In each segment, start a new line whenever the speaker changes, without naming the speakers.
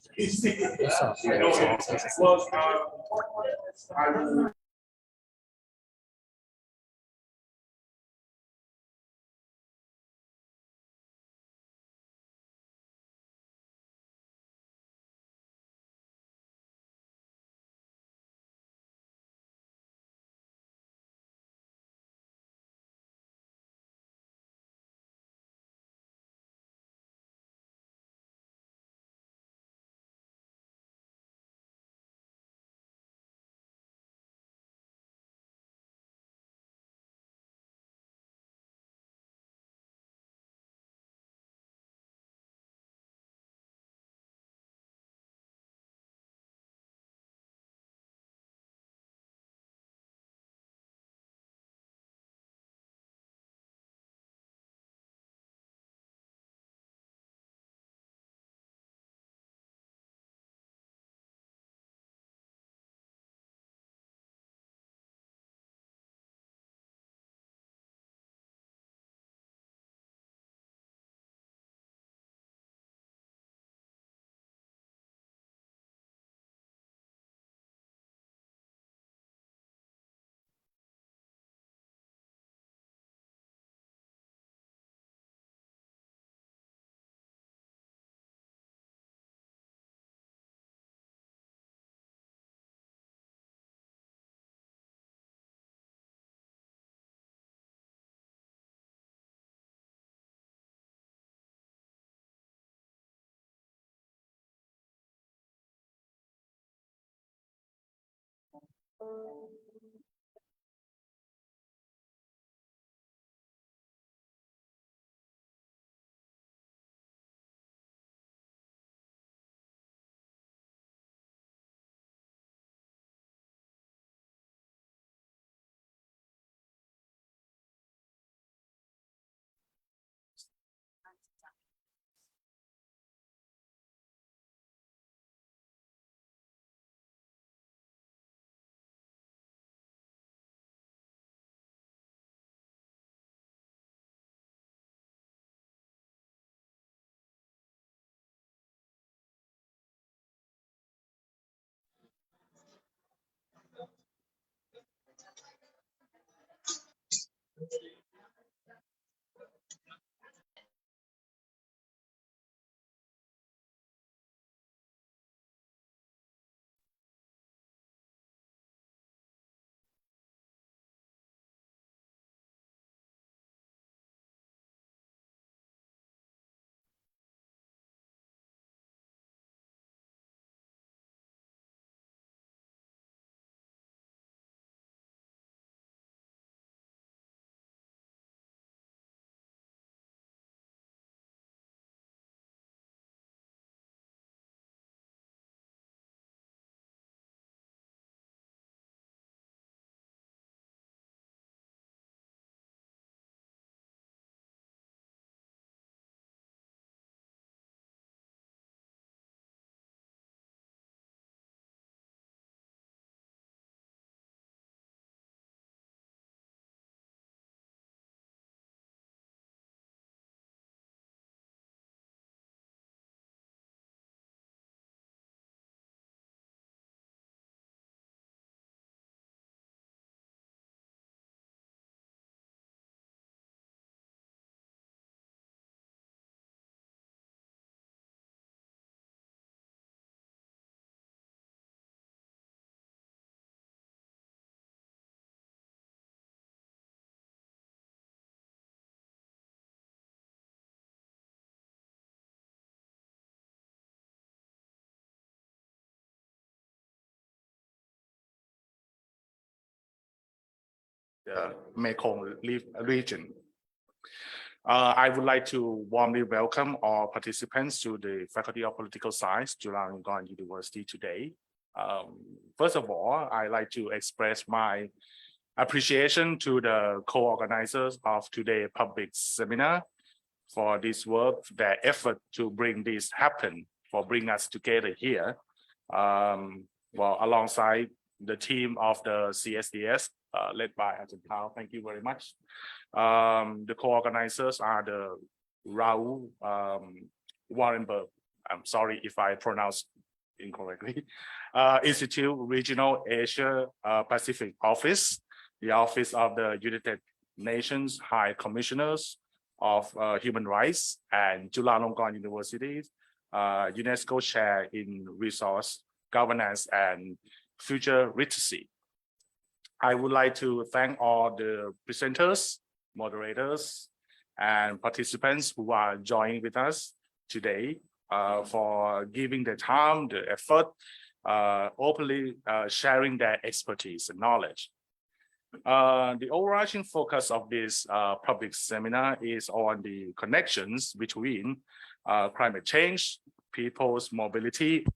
ทดสอบ
the Mekong region. I would like to warmly welcome all participants to the Faculty of Political Science, Chulalongkorn University today. First of all, I'd like to express my appreciation to the co-organizers of today's public seminar for this work, their effort to bring this happen, for bring us together here. Well, alongside the team of the CSDS, led by Ajahn Kao. Thank you very much. The co-organizers are the Raul Warrenberg. I'm sorry if I pronounce incorrectly, Institute Regional Asia Pacific Office, the Office of the United Nations High Commissioners of Human Rights, and Chulalongkorn University, UNESCO Chair in Resource Governance and Future Literacy. I would like to thank all the presenters, moderators, and participants who are joining with us today for giving the time, the effort, openly sharing their expertise and knowledge. The overarching focus of this public seminar is on the connections between climate change, people's mobility,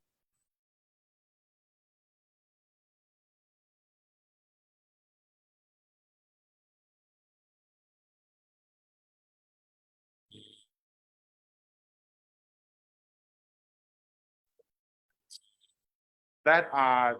that are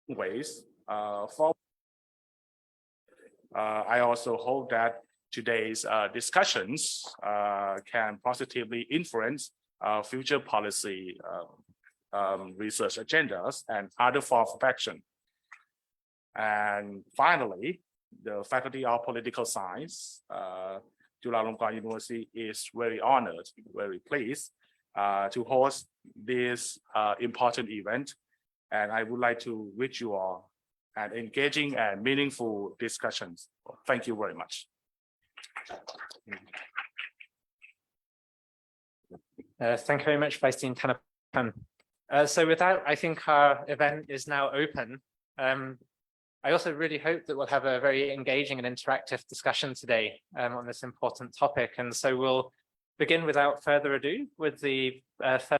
ways for. I also hope that today's discussions can positively influence future policy research agendas and other forms of action. And finally, the Faculty of Political Science, Chulalongkorn University is very honored, very pleased to host this important event. And I would like to wish you all an engaging and meaningful discussions. Thank you very much.
Thank you very much, Vice Dean Tanapan. So with that, I think our event is now open. I also really hope that we'll have a very engaging and interactive discussion today on this important topic. And so we'll begin without further ado with the first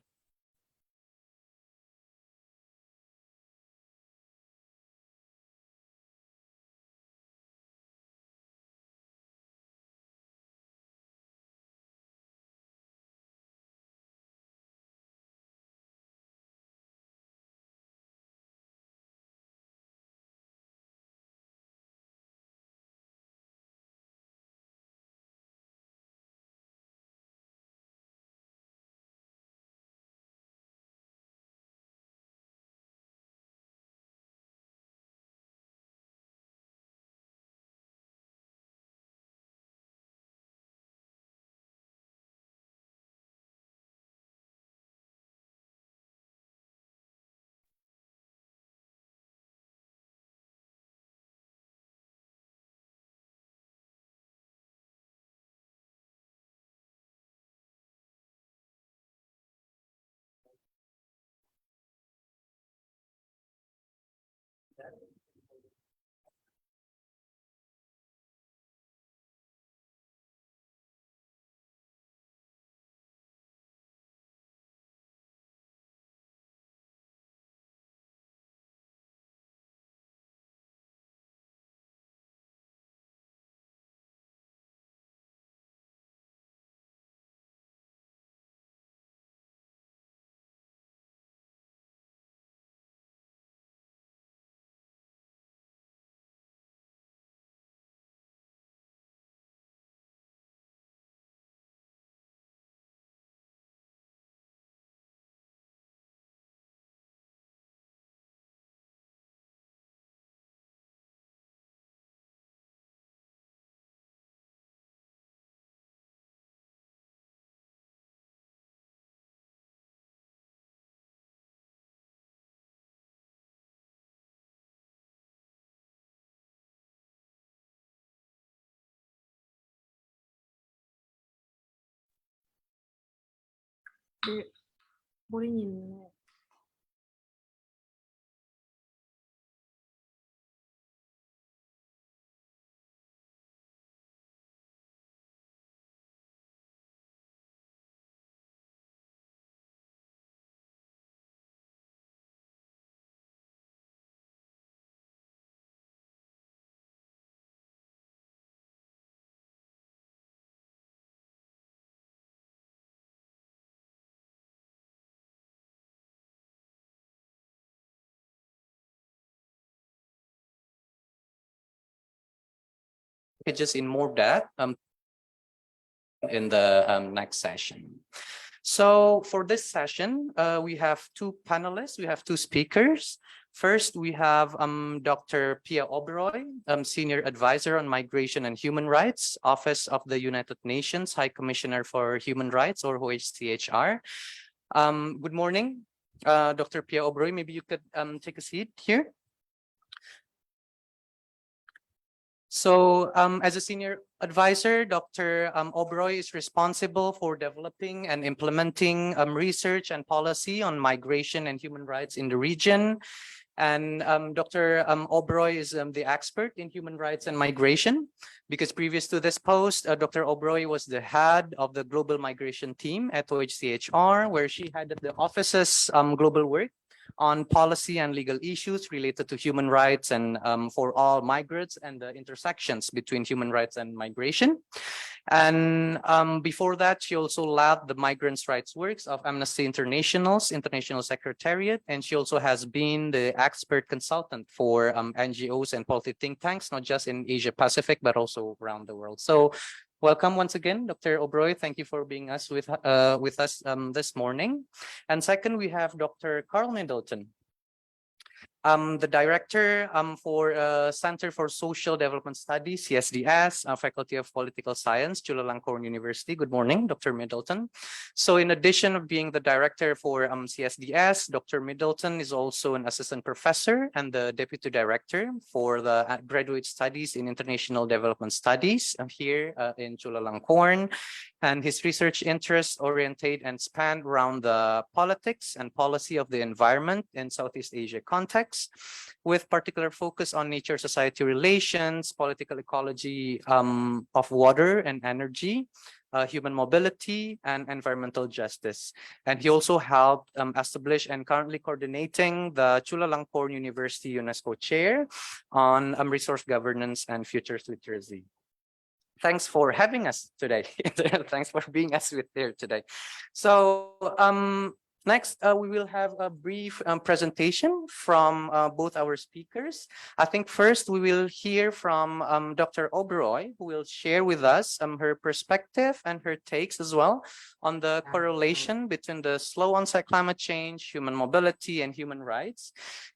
ไม่ได้ยิน
Just in more depth in the next session. So for this session, we have two panelists, we have two speakers. First, we have Dr. Pia Oberoi, Senior Advisor on Migration and Human Rights, Office of the United Nations High Commissioner for Human Rights, or OHCHR. Good morning, Dr. Pia Oberoi. Maybe you could take a seat here. So as a senior advisor, Dr. Oberoi is responsible for developing and implementing research and policy on migration and human rights in the region. And Dr. Oberoi is the expert in human rights and migration, because previous to this post, Dr. Oberoi was the head of the global migration team at OHCHR, where she headed the office's global work on policy and legal issues related to human rights and for all migrants and the intersections between human rights and migration. And before that, she also led the migrants' rights works of Amnesty International's International Secretariat, and she also has been the expert consultant for NGOs and policy think tanks, not just in Asia Pacific, but also around the world. So welcome once again, Dr. Oberoi. Thank you for being with us this morning. And second, we have Dr. Carl Middleton, the director for Center for Social Development Studies, CSDS, Faculty of Political Science, Chulalongkorn University. Good morning, Dr. Middleton. So in addition of being the director for CSDS, Dr. Middleton is also an assistant professor and the deputy director for the graduate studies in international development studies here in Chulalongkorn. And his research interests orientate and span around the politics and policy of the environment in Southeast Asia context, with particular focus on nature-society relations, political ecology of water and energy, human mobility, and environmental justice. And he also helped establish and currently coordinating the Chulalongkorn University UNESCO Chair on resource governance and futures literacy. Thanks for having us today. Thanks for being us here today. So next, we will have a brief presentation from both our speakers. I think first we will hear from Dr. Oberoi, who will share with us her perspective and her takes as well on the correlation between the slow onset climate change, human mobility, and human rights,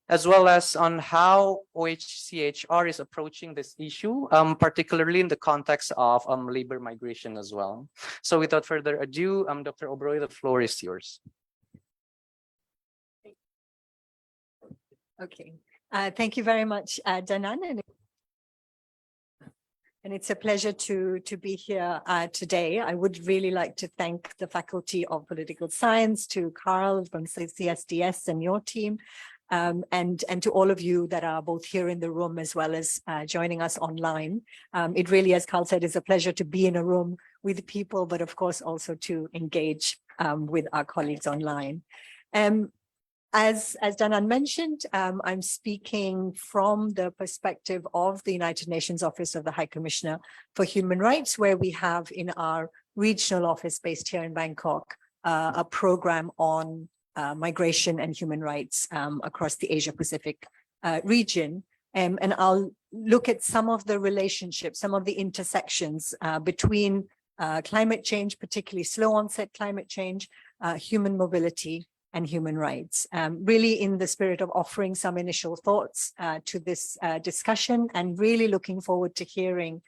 as well as on how OHCHR is approaching this issue, particularly in the context of labor migration as well. So without further ado, Dr. Oberoi, the floor is yours.
Okay, thank you very much, Danan. And it's a pleasure to be here today. I would really like to thank the Faculty of Political Science, to Carl from CSDS and your team, and to all of you that are both here in the room as well as joining us online. It really, as Carl said, is a pleasure to be in a room with people, but of course also to engage with our colleagues online. As Danan mentioned, I'm speaking from the perspective of the United Nations Office of the High Commissioner for Human Rights, where we have in our regional office based here in Bangkok, a program on migration and human rights across the Asia Pacific region. And I'll look at some of the relationships, some of the intersections between climate change, particularly slow onset climate change, human mobility, and human rights, really in the spirit of offering some initial thoughts to this discussion, and really looking forward to hearing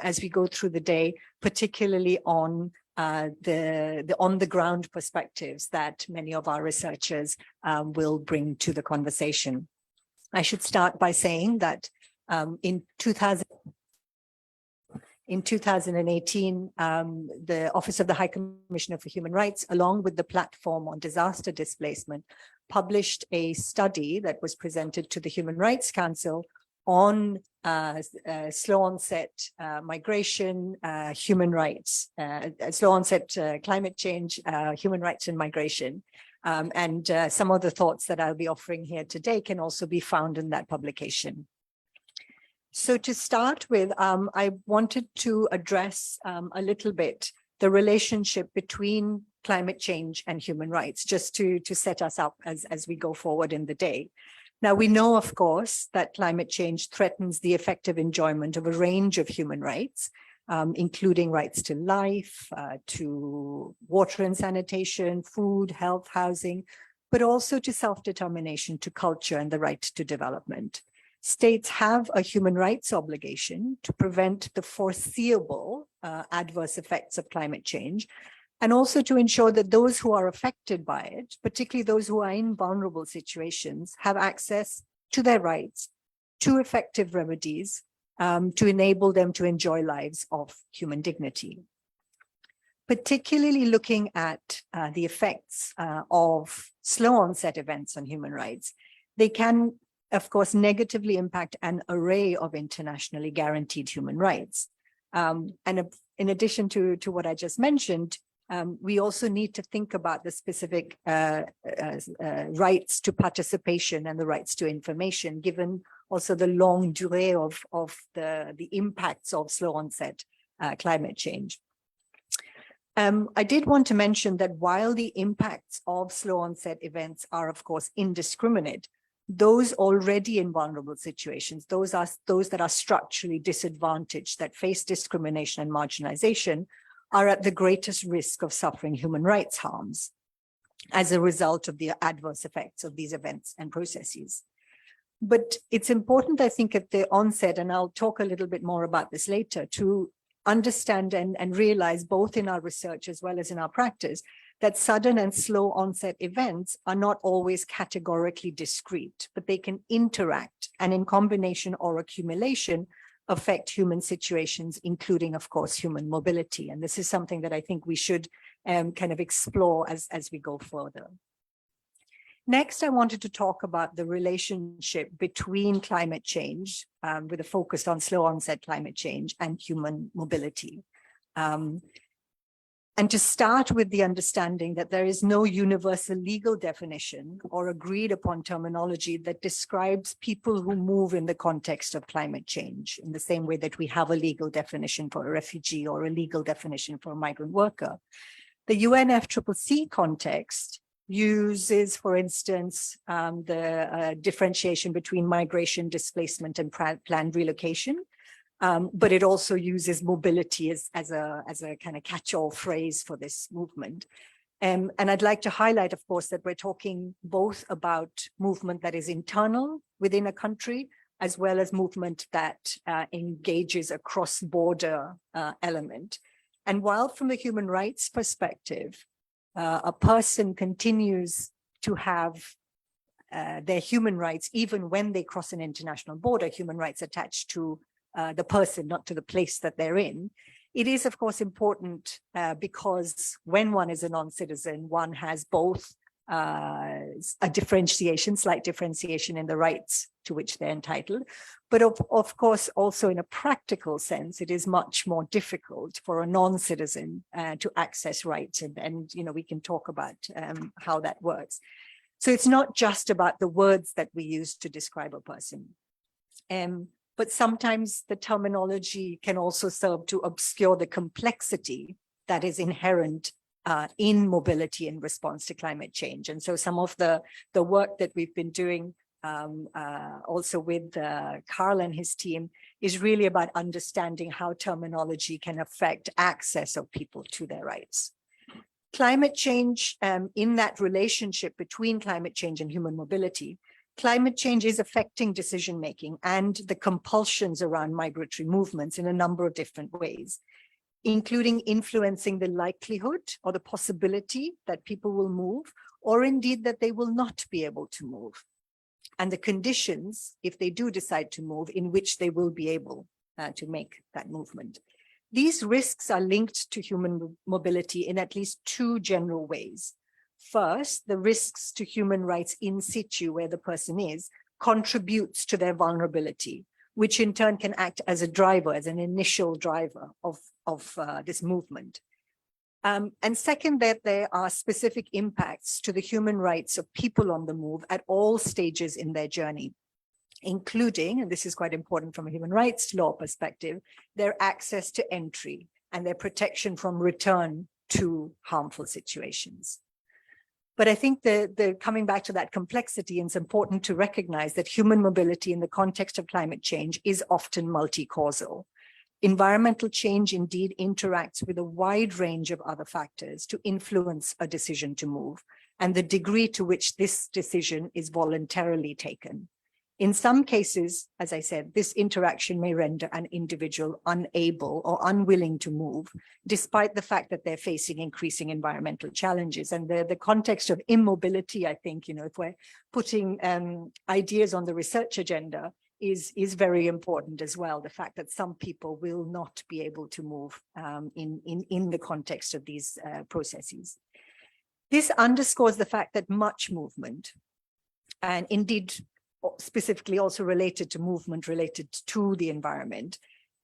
as we go through the day, particularly on the on-the-ground perspectives that many of our researchers will bring to the conversation. I should start by saying that in In 2018, the Office of the High Commissioner for Human Rights, along with the Platform on Disaster Displacement, published a study that was presented to the Human Rights Council on slow onset migration, human rights, slow onset climate change, human rights and migration. Some of the thoughts that I'll be offering here today can also be found in that publication. So to start with, I wanted to address a little bit the relationship between climate change and human rights, just to set us up as we go forward in the day. Now, we know, of course, that climate change threatens the effective enjoyment of a range of human rights, including rights to life, to water and sanitation, food, health, housing, but also to self-determination, to culture, and the right to development. States have a human rights obligation to prevent the foreseeable adverse effects of climate change, and also to ensure that those who are affected by it, particularly those who are in vulnerable situations, have access to their rights, to effective remedies, to enable them to enjoy lives of human dignity. Particularly looking at the effects of slow onset events on human rights, they can, of course, negatively impact an array of internationally guaranteed human rights. In addition to what I just mentioned, we also need to think about the specific rights to participation and the rights to information, given also the longue durée of the impacts of slow onset climate change. I did want to mention that while the impacts of slow onset events are, of course, indiscriminate, those already in vulnerable situations, those that are structurally disadvantaged, that face discrimination and marginalization, are at the greatest risk of suffering human rights harms as a result of the adverse effects of these events and processes. But it's important, I think, at the onset, and I'll talk a little bit more about this later, to understand and realize, both in our research as well as in our practice, that sudden and slow onset events are not always categorically discrete, but they can interact and in combination or accumulation affect human situations, including, of course, human mobility. And this is something that I think we should kind of explore as we go further. Next, I wanted to talk about the relationship between climate change, with a focus on slow onset climate change, and human mobility. And to start with the understanding that there is no universal legal definition or agreed upon terminology that describes people who move in the context of climate change, in the same way that we have a legal definition for a refugee or a legal definition for a migrant worker. The UNFCCC context uses, for instance, the differentiation between migration, displacement, and planned relocation. But it also uses mobility as a kind of catch-all phrase for this movement. And I'd like to highlight, of course, that we're talking both about movement that is internal within a country, as well as movement that engages a cross-border element. And while from the human rights perspective, a person continues to have their human rights, even when they cross an international border, human rights attached to the person, not to the place that they're in. It is, of course, important because when one is a non-citizen, one has both a differentiation, slight differentiation in the rights to which they're entitled. But of course, also in a practical sense, it is much more difficult for a non-citizen to access rights. And you know, we can talk about how that works. So it's not just about the words that we use to describe a person. But sometimes the terminology can also serve to obscure the complexity that is inherent in mobility in response to climate change. And so some of the work that we've been doing also with Carl and his team is really about understanding how terminology can affect access of people to their rights. Climate change, in that relationship between climate change and human mobility, climate change is affecting decision-making and the compulsions around migratory movements in a number of different ways, including influencing the likelihood or the possibility that people will move, or indeed that they will not be able to move, and the conditions, if they do decide to move, in which they will be able to make that movement. These risks are linked to human mobility in at least two general ways. First, the risks to human rights in situ, where the person is, contributes to their vulnerability, which in turn can act as a driver, as an initial driver of this movement. And second, that there are specific impacts to the human rights of people on the move at all stages in their journey, including, and this is quite important from a human rights law perspective, their access to entry and their protection from return to harmful situations. But I think the coming back to that complexity, it's important to recognize that human mobility in the context of climate change is often multi-causal. Environmental change indeed interacts with a wide range of other factors to influence a decision to move, and the degree to which this decision is voluntarily taken. In some cases, as I said, this interaction may render an individual unable or unwilling to move, despite the fact that they're facing increasing environmental challenges. And the context of immobility, I think, if we're putting ideas on the research agenda, is very important as well. The fact that some people will not be able to move in the context of these processes. This underscores the fact that much movement, and indeed specifically also related to movement related to the environment,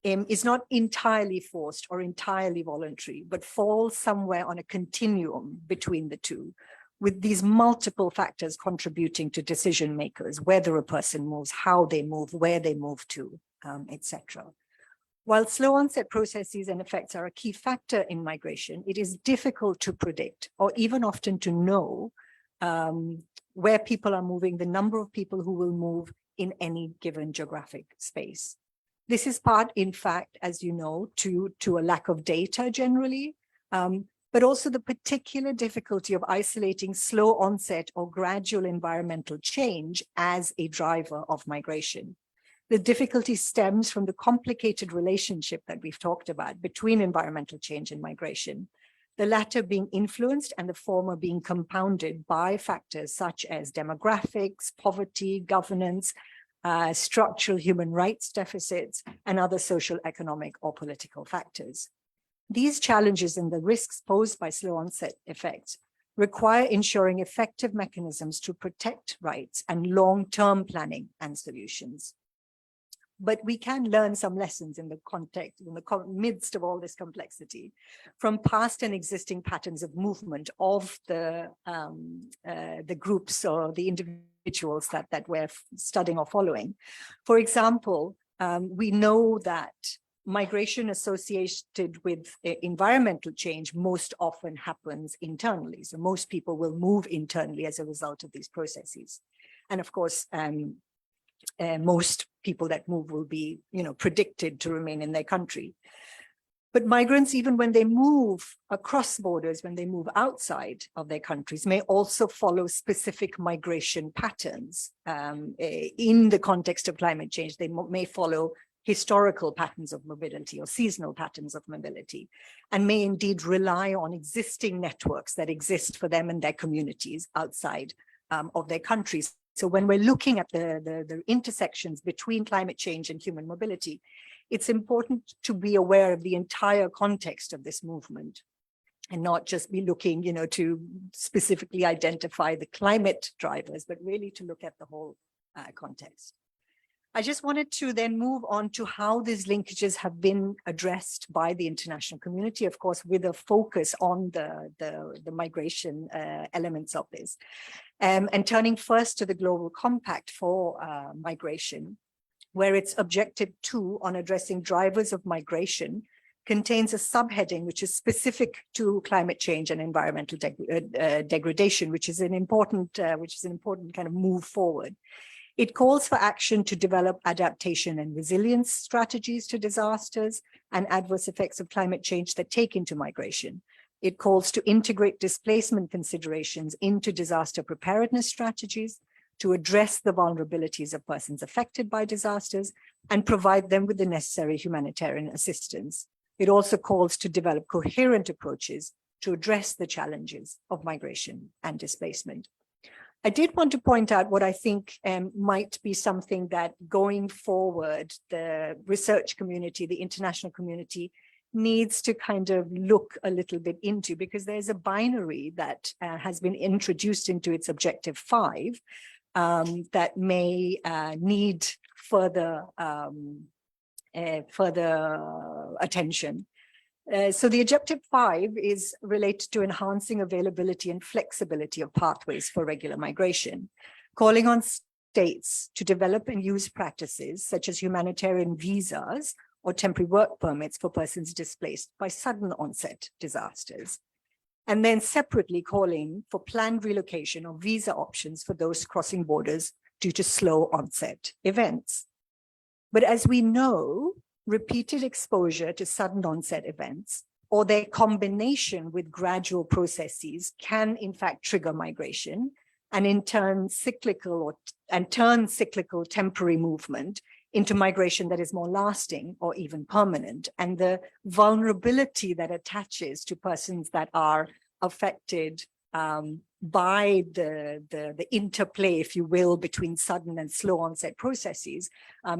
is not entirely forced or entirely voluntary, but falls somewhere on a continuum between the two, with these multiple factors contributing to decision makers, whether a person moves, how they move, where they move to, etc. While slow onset processes and effects are a key factor in migration, it is difficult to predict or even often to know where people are moving, the number of people who will move in any given geographic space. This is part, in fact, as you know, to a lack of data generally, but also the particular difficulty of isolating slow onset or gradual environmental change as a driver of migration. The difficulty stems from the complicated relationship that we've talked about between environmental change and migration, the latter being influenced and the former being compounded by factors such as demographics, poverty, governance, structural human rights deficits, and other social, economic, or political factors. These challenges and the risks posed by slow onset effects require ensuring effective mechanisms to protect rights and long-term planning and solutions. But we can learn some lessons in the context, in the midst of all this complexity, from past and existing patterns of movement of the groups or the individuals that we're studying or following. For example, we know that migration associated with environmental change most often happens internally. So most people will move internally as a result of these processes. And of course, most people that move will be, predicted to remain in their country. But migrants, even when they move across borders, when they move outside of their countries, may also follow specific migration patterns. In the context of climate change, they may follow historical patterns of mobility or seasonal patterns of mobility, and may indeed rely on existing networks that exist for them and their communities outside of their countries. So when we're looking at the intersections between climate change and human mobility, it's important to be aware of the entire context of this movement and not just be looking, to specifically identify the climate drivers, but really to look at the whole context. I just wanted to then move on to how these linkages have been addressed by the international community, of course, with a focus on the migration elements of this. And turning first to the Global Compact for Migration, where its objective 2 on addressing drivers of migration contains a subheading which is specific to climate change and environmental degradation, which is an important kind of move forward. It calls for action to develop adaptation and resilience strategies to disasters and adverse effects of climate change that take into migration. It calls to integrate displacement considerations into disaster preparedness strategies, to address the vulnerabilities of persons affected by disasters and provide them with the necessary humanitarian assistance. It also calls to develop coherent approaches to address the challenges of migration and displacement. I did want to point out what I think might be something that going forward, the research community, the international community needs to kind of look a little bit into, because there's a binary that has been introduced into its objective 5 that may need further attention. So the objective 5 is related to enhancing availability and flexibility of pathways for regular migration, calling on states to develop and use practices such as humanitarian visas or temporary work permits for persons displaced by sudden onset disasters. And then separately calling for planned relocation or visa options for those crossing borders due to slow onset events. But as we know, repeated exposure to sudden onset events or their combination with gradual processes can in fact trigger migration and in turn turn cyclical temporary movement into migration that is more lasting or even permanent. And the vulnerability that attaches to persons that are affected by the interplay, if you will, between sudden and slow onset processes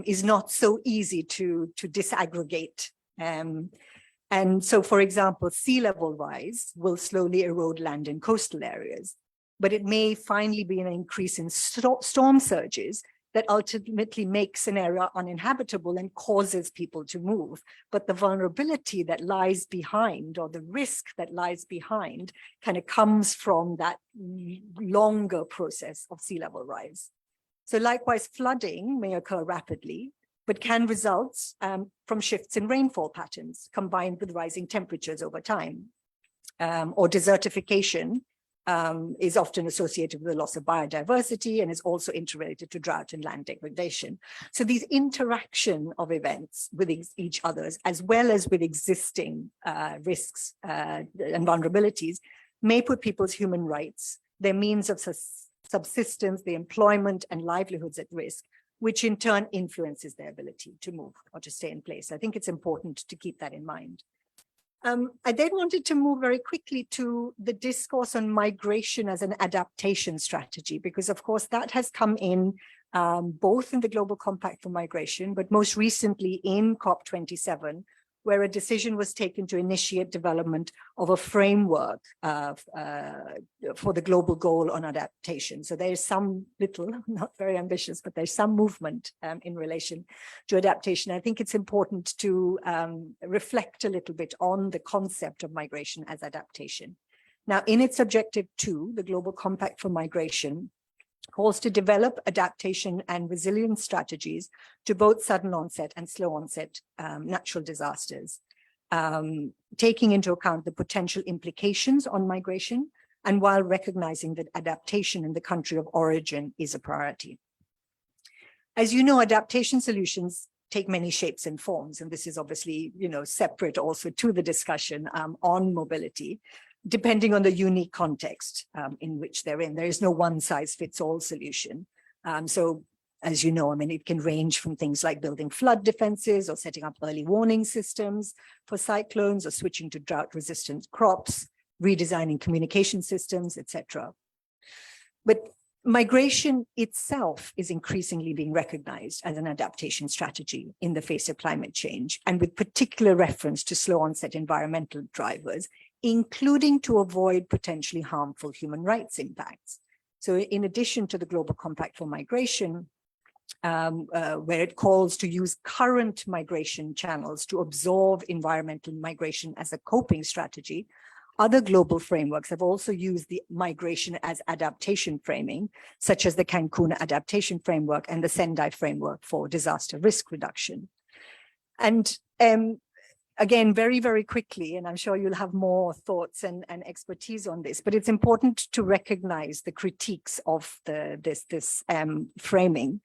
is not so easy to disaggregate. And so, for example, sea level rise will slowly erode land and coastal areas, but it may finally be an increase in storm surges that ultimately makes an area uninhabitable and causes people to move. But the vulnerability that lies behind, or the risk that lies behind, kind of comes from that longer process of sea level rise. So likewise, flooding may occur rapidly, but can result from shifts in rainfall patterns combined with rising temperatures over time. Or desertification is often associated with the loss of biodiversity and is also interrelated to drought and land degradation. So these interaction of events with each other, as well as with existing risks and vulnerabilities, may put people's human rights, their means of subsistence, their employment and livelihoods at risk, which in turn influences their ability to move or to stay in place. I think it's important to keep that in mind. I then wanted to move very quickly to the discourse on migration as an adaptation strategy, because of course that has come in both in the Global Compact for Migration, but most recently in COP27, where a decision was taken to initiate development of a framework for the global goal on adaptation. So there is some little, not very ambitious, but there's some movement in relation to adaptation. I think it's important to reflect a little bit on the concept of migration as adaptation. Now, in its objective 2, the Global Compact for Migration calls to develop adaptation and resilience strategies to both sudden onset and slow onset natural disasters, taking into account the potential implications on migration, and while recognizing that adaptation in the country of origin is a priority. As you know, adaptation solutions take many shapes and forms, and this is obviously, separate also to the discussion on mobility, depending on the unique context in which they're in. There is no one-size-fits-all solution. So, as you know, it can range from things like building flood defenses or setting up early warning systems for cyclones or switching to drought-resistant crops, redesigning communication systems, etc. But migration itself is increasingly being recognized as an adaptation strategy in the face of climate change, and with particular reference to slow onset environmental drivers, including to avoid potentially harmful human rights impacts. So in addition to the Global Compact for Migration, where it calls to use current migration channels to absorb environmental migration as a coping strategy, other global frameworks have also used the migration as adaptation framing, such as the Cancun Adaptation Framework and the Sendai Framework for Disaster Risk Reduction. And again, very, very quickly, and I'm sure you'll have more thoughts and expertise on this, but it's important to recognize the critiques of this framing.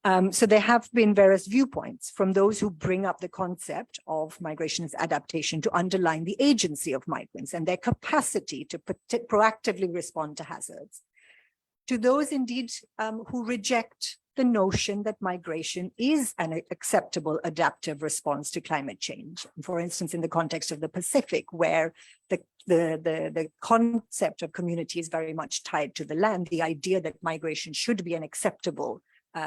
So there have been various viewpoints from those who bring up the concept of migration as adaptation to underline the agency of migrants and their capacity to proactively respond to hazards, to those indeed who reject the notion that migration is an acceptable adaptive response to climate change. For instance, in the context of the Pacific, where the concept of community is very much tied to the land, the idea that migration should be an acceptable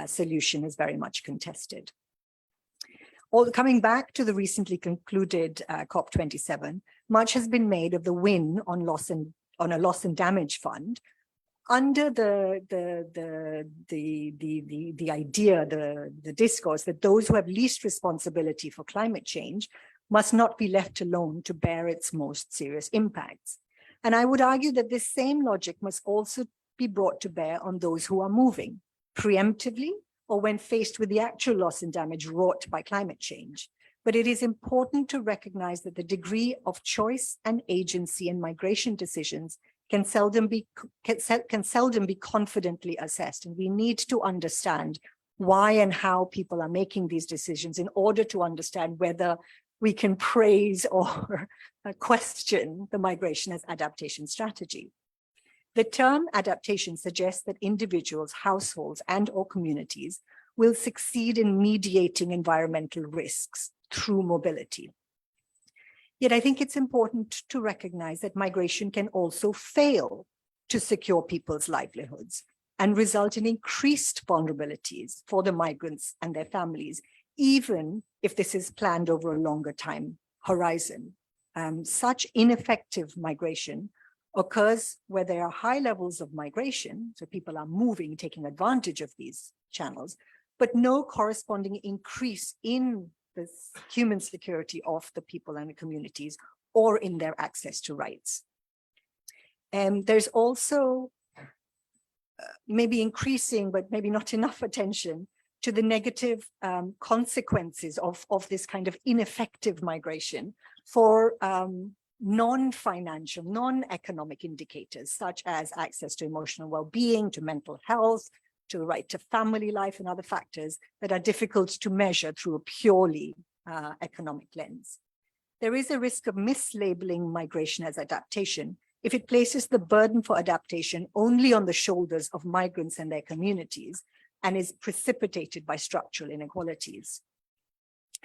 solution is very much contested. Coming back to the recently concluded COP27, much has been made of the win on a loss and damage fund under the idea, the discourse that those who have least responsibility for climate change must not be left alone to bear its most serious impacts. And I would argue that this same logic must also be brought to bear on those who are moving preemptively or when faced with the actual loss and damage wrought by climate change. But it is important to recognize that the degree of choice and agency in migration decisions can seldom be confidently assessed. And we need to understand why and how people are making these decisions in order to understand whether we can praise or question the migration as adaptation strategy. The term adaptation suggests that individuals, households, and/or communities will succeed in mediating environmental risks through mobility. Yet I think it's important to recognize that migration can also fail to secure people's livelihoods and result in increased vulnerabilities for the migrants and their families, even if this is planned over a longer time horizon. Such ineffective migration occurs where there are high levels of migration, so people are moving, taking advantage of these channels, but no corresponding increase in the human security of the people and the communities or in their access to rights. And there's also maybe increasing, but maybe not enough attention to the negative consequences of this kind of ineffective migration for non-financial, non-economic indicators, such as access to emotional well-being, to mental health, to the right to family life, and other factors that are difficult to measure through a purely economic lens. There is a risk of mislabeling migration as adaptation if it places the burden for adaptation only on the shoulders of migrants and their communities and is precipitated by structural inequalities.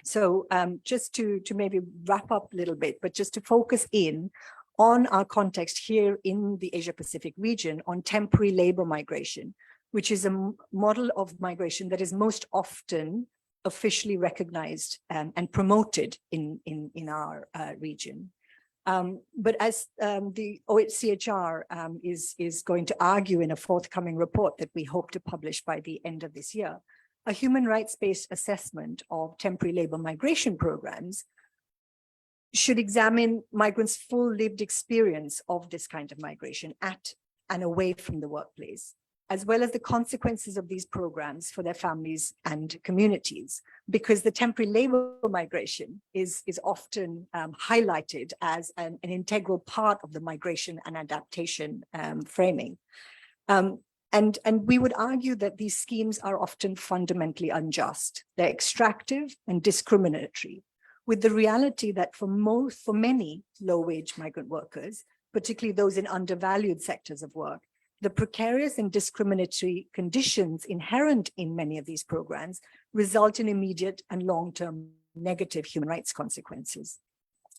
So just to maybe wrap up a little bit, but just to focus in on our context here in the Asia-Pacific region on temporary labor migration, which is a model of migration that is most often officially recognized and promoted in our region. But as the OHCHR is going to argue in a forthcoming report that we hope to publish by the end of this year, a human rights-based assessment of temporary labor migration programs should examine migrants' full lived experience of this kind of migration at and away from the workplace, as well as the consequences of these programs for their families and communities, because the temporary labor migration is often highlighted as an integral part of the migration and adaptation framing. And we would argue that these schemes are often fundamentally unjust. They're extractive and discriminatory, with the reality that for many low-wage migrant workers, particularly those in undervalued sectors of work, the precarious and discriminatory conditions inherent in many of these programs result in immediate and long-term negative human rights consequences.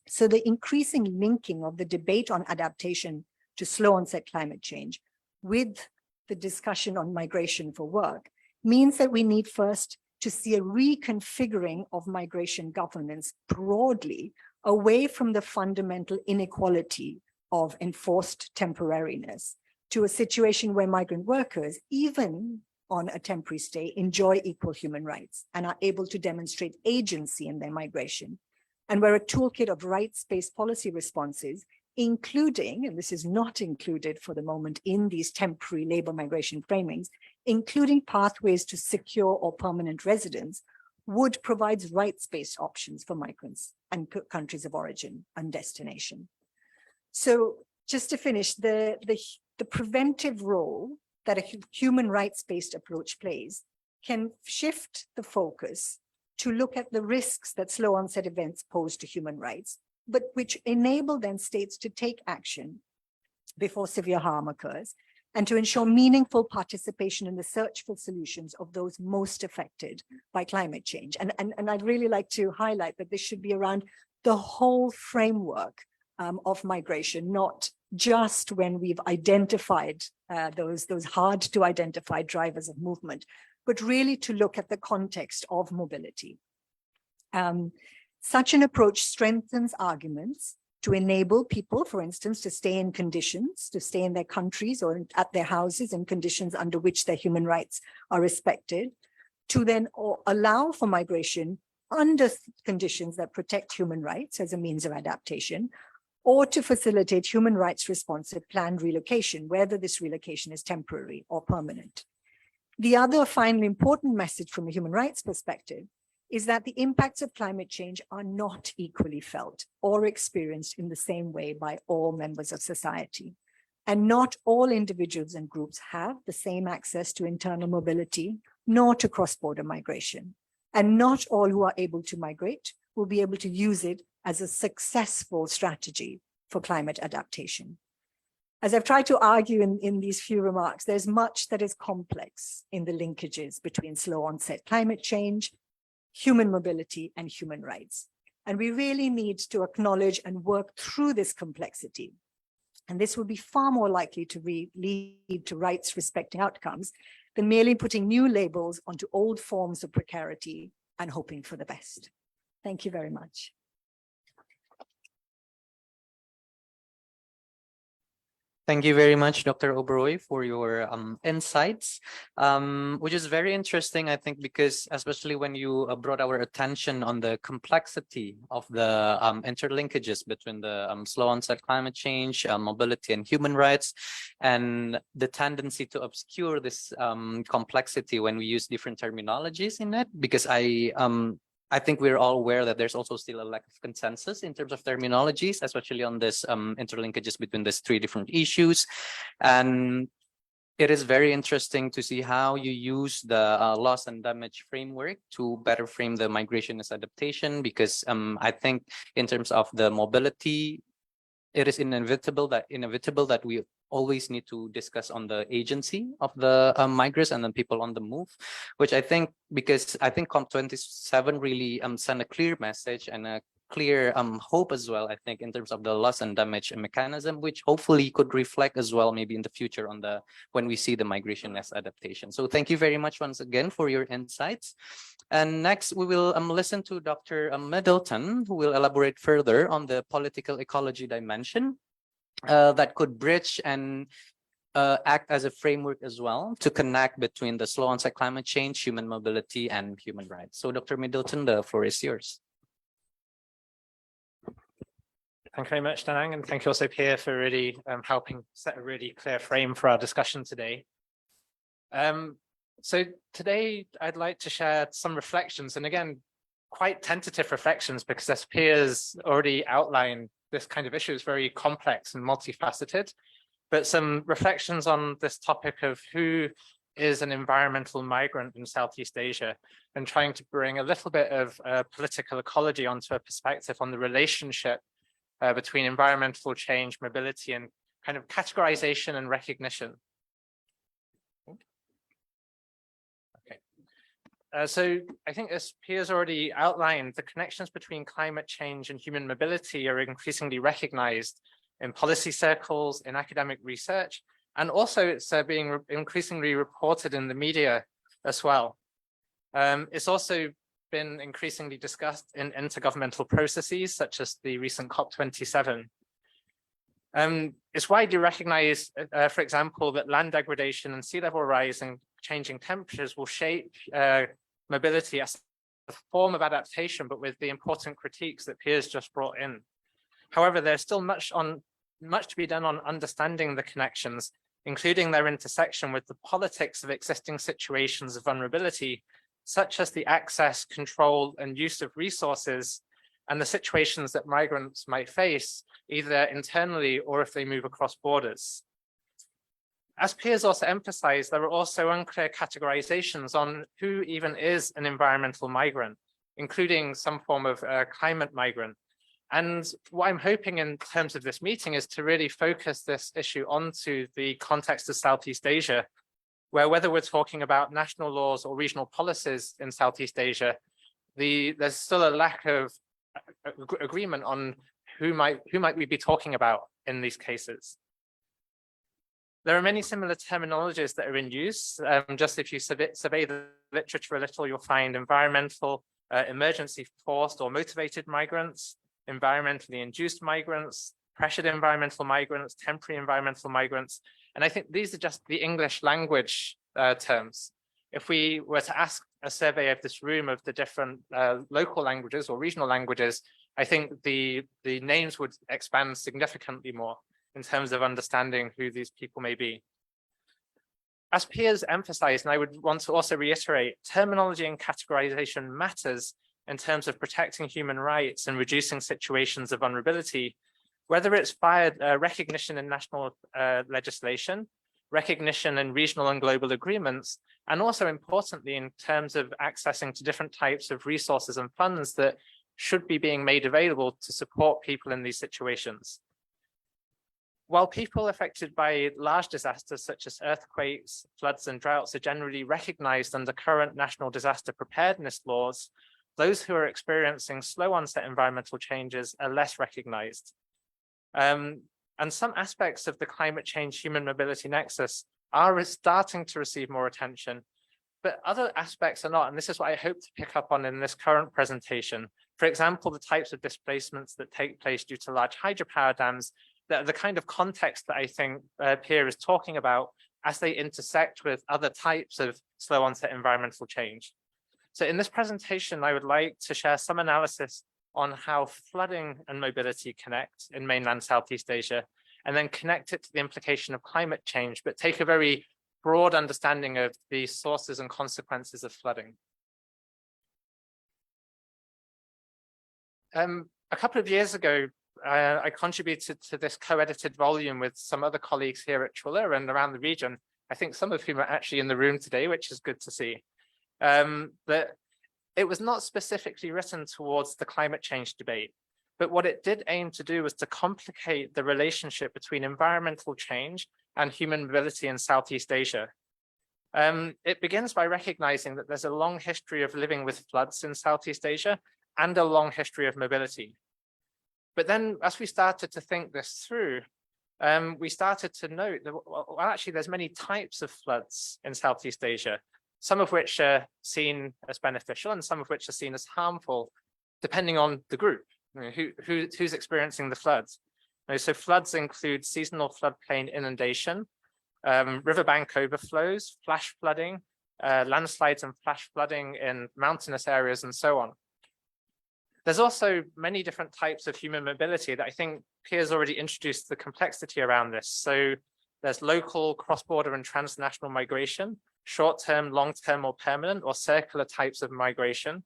So the increasing linking of the debate on adaptation to slow onset climate change with the discussion on migration for work means that we need first to see a reconfiguring of migration governance broadly away from the fundamental inequality of enforced temporariness to a situation where migrant workers, even on a temporary stay, enjoy equal human rights and are able to demonstrate agency in their migration, and where a toolkit of rights-based policy responses, including, and this is not included for the moment in these temporary labor migration framings, including pathways to secure or permanent residence, would provide rights-based options for migrants and countries of origin and destination. So just to finish, the preventive role that a human rights-based approach plays can shift the focus to look at the risks that slow onset events pose to human rights, but which enable then states to take action before severe harm occurs and to ensure meaningful participation in the search for solutions of those most affected by climate change. And I'd really like to highlight that this should be around the whole framework of migration, not just when we've identified those hard to identify drivers of movement, but really to look at the context of mobility. Such an approach strengthens arguments to enable people, for instance, to stay in conditions, to stay in their countries or at their houses in conditions under which their human rights are respected, to then allow for migration under conditions that protect human rights as a means of adaptation, or to facilitate human rights responsive planned relocation, whether this relocation is temporary or permanent. The other finally important message from a human rights perspective is that the impacts of climate change are not equally felt or experienced in the same way by all members of society. And not all individuals and groups have the same access to internal mobility, nor to cross-border migration. And not all who are able to migrate will be able to use it as a successful strategy for climate adaptation. As I've tried to argue in these few remarks, there's much that is complex in the linkages between slow onset climate change, human mobility, and human rights. And we really need to acknowledge and work through this complexity. And this will be far more likely to lead to rights respecting outcomes than merely putting new labels onto old forms of precarity and hoping for the best. Thank you very much.
Thank you very much, Dr. Oberoi, for your insights, which is very interesting, I think, because especially when you brought our attention on the complexity of the interlinkages between the slow onset climate change, mobility, and human rights, and the tendency to obscure this complexity when we use different terminologies in it, because I think we're all aware that there's also still a lack of consensus in terms of terminologies, especially on this interlinkages between these three different issues. And it is very interesting to see how you use the loss and damage framework to better frame the migration as adaptation, because I think in terms of the mobility, it is inevitable that we always need to discuss on the agency of the migrants and then people on the move, which I think, because I think COP27 really sent a clear message and a clear hope as well, I think, in terms of the loss and damage mechanism, which hopefully could reflect as well maybe in the future on the when we see the migration as adaptation. So thank you very much once again for your insights. And next we will listen to Dr. Middleton, who will elaborate further on the political ecology dimension that could bridge and act as a framework as well to connect between the slow onset climate change, human mobility, and human rights. So Dr. Middleton, the floor is yours.
Thank you very much, Danang, and thank you also, Pierre, for really helping set a really clear frame for our discussion today. So today I'd like to share some reflections, and again, quite tentative reflections, because as Pierre's already outlined, this kind of issue is very complex and multifaceted, but some reflections on this topic of who is an environmental migrant in Southeast Asia, and trying to bring a little bit of political ecology onto a perspective on the relationship between environmental change, mobility, and kind of categorization and recognition. Okay. So I think, as Pierre's already outlined, the connections between climate change and human mobility are increasingly recognized in policy circles, in academic research, and also it's being increasingly reported in the media as well. It's also been increasingly discussed in intergovernmental processes, such as the recent COP27. It's widely recognized, for example, that land degradation and sea level rise and changing temperatures will shape mobility as a form of adaptation, but with the important critiques that Pierre's just brought in. However, there's still much to be done on understanding the connections, including their intersection with the politics of existing situations of vulnerability, such as the access, control, and use of resources, and the situations that migrants might face, either internally or if they move across borders. As Pierre's also emphasized, there are also unclear categorizations on who even is an environmental migrant, including some form of climate migrant. And what I'm hoping in terms of this meeting is to really focus this issue onto the context of Southeast Asia, where whether we're talking about national laws or regional policies in Southeast Asia, there's still a lack of agreement on who might we be talking about in these cases. There are many similar terminologies that are in use. Just if you survey the literature a little, you'll find environmental, emergency forced or motivated migrants, environmentally induced migrants, pressured environmental migrants, temporary environmental migrants. And I think these are just the English language terms. If we were to ask a survey of this room of the different local languages or regional languages, I think the names would expand significantly more in terms of understanding who these people may be. As Piers emphasized, and I would want to also reiterate, terminology and categorization matters in terms of protecting human rights and reducing situations of vulnerability, whether it's via recognition in national legislation, recognition in regional and global agreements, and also importantly, in terms of accessing to different types of resources and funds that should be being made available to support people in these situations. While people affected by large disasters such as earthquakes, floods, and droughts are generally recognized under current national disaster preparedness laws, those who are experiencing slow onset environmental changes are less recognized. And some aspects of the climate change human mobility nexus are starting to receive more attention, but other aspects are not. And this is what I hope to pick up on in this current presentation. For example, the types of displacements that take place due to large hydropower dams, that are the kind of context that I think Pierre is talking about as they intersect with other types of slow onset environmental change. So in this presentation, I would like to share some analysis on how flooding and mobility connect in mainland Southeast Asia, and then connect it to the implication of climate change, but take a very broad understanding of the sources and consequences of flooding. A couple of years ago, I contributed to this co-edited volume with some other colleagues here at Chulla and around the region, I think some of whom are actually in the room today, which is good to see. That it was not specifically written towards the climate change debate, but what it did aim to do was to complicate the relationship between environmental change and human mobility in Southeast Asia. It begins by recognizing that there's a long history of living with floods in Southeast Asia and a long history of mobility. But then as we started to think this through, we started to note that, well, actually, there's many types of floods in Southeast Asia, some of which are seen as beneficial and some of which are seen as harmful, depending on the group, who's experiencing the floods. So floods include seasonal floodplain inundation, riverbank overflows, flash flooding, landslides and flash flooding in mountainous areas, and so on. There's also many different types of human mobility that I think Pierre's already introduced the complexity around this. So there's local, cross-border and transnational migration, short-term, long-term or permanent or circular types of migration.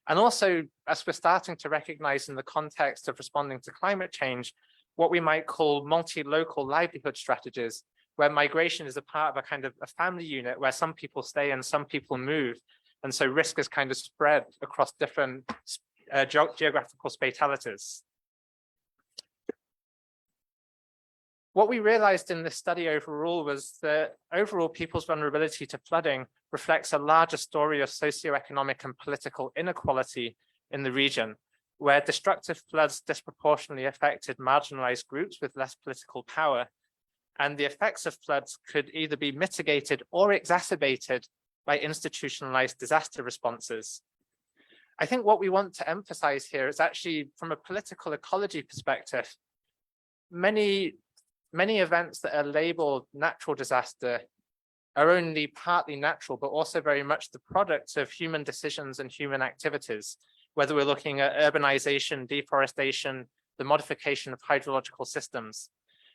And also, as we're starting to recognize in the context of responding to climate change, what we might call multi-local livelihood strategies, where migration is a part of a kind of a family unit where some people stay and some people move. And so risk is kind of spread across different geographical spatialities. What we realized in this study overall was that overall people's vulnerability to flooding reflects a larger story of socioeconomic and political inequality in the region, where destructive floods disproportionately affected marginalized groups with less political power. And the effects of floods could either be mitigated or exacerbated by institutionalized disaster responses. I think what we want to emphasize here is actually from a political ecology perspective, many events that are labeled natural disaster are only partly natural, but also very much the product of human decisions and human activities, whether we're looking at urbanization, deforestation, the modification of hydrological systems.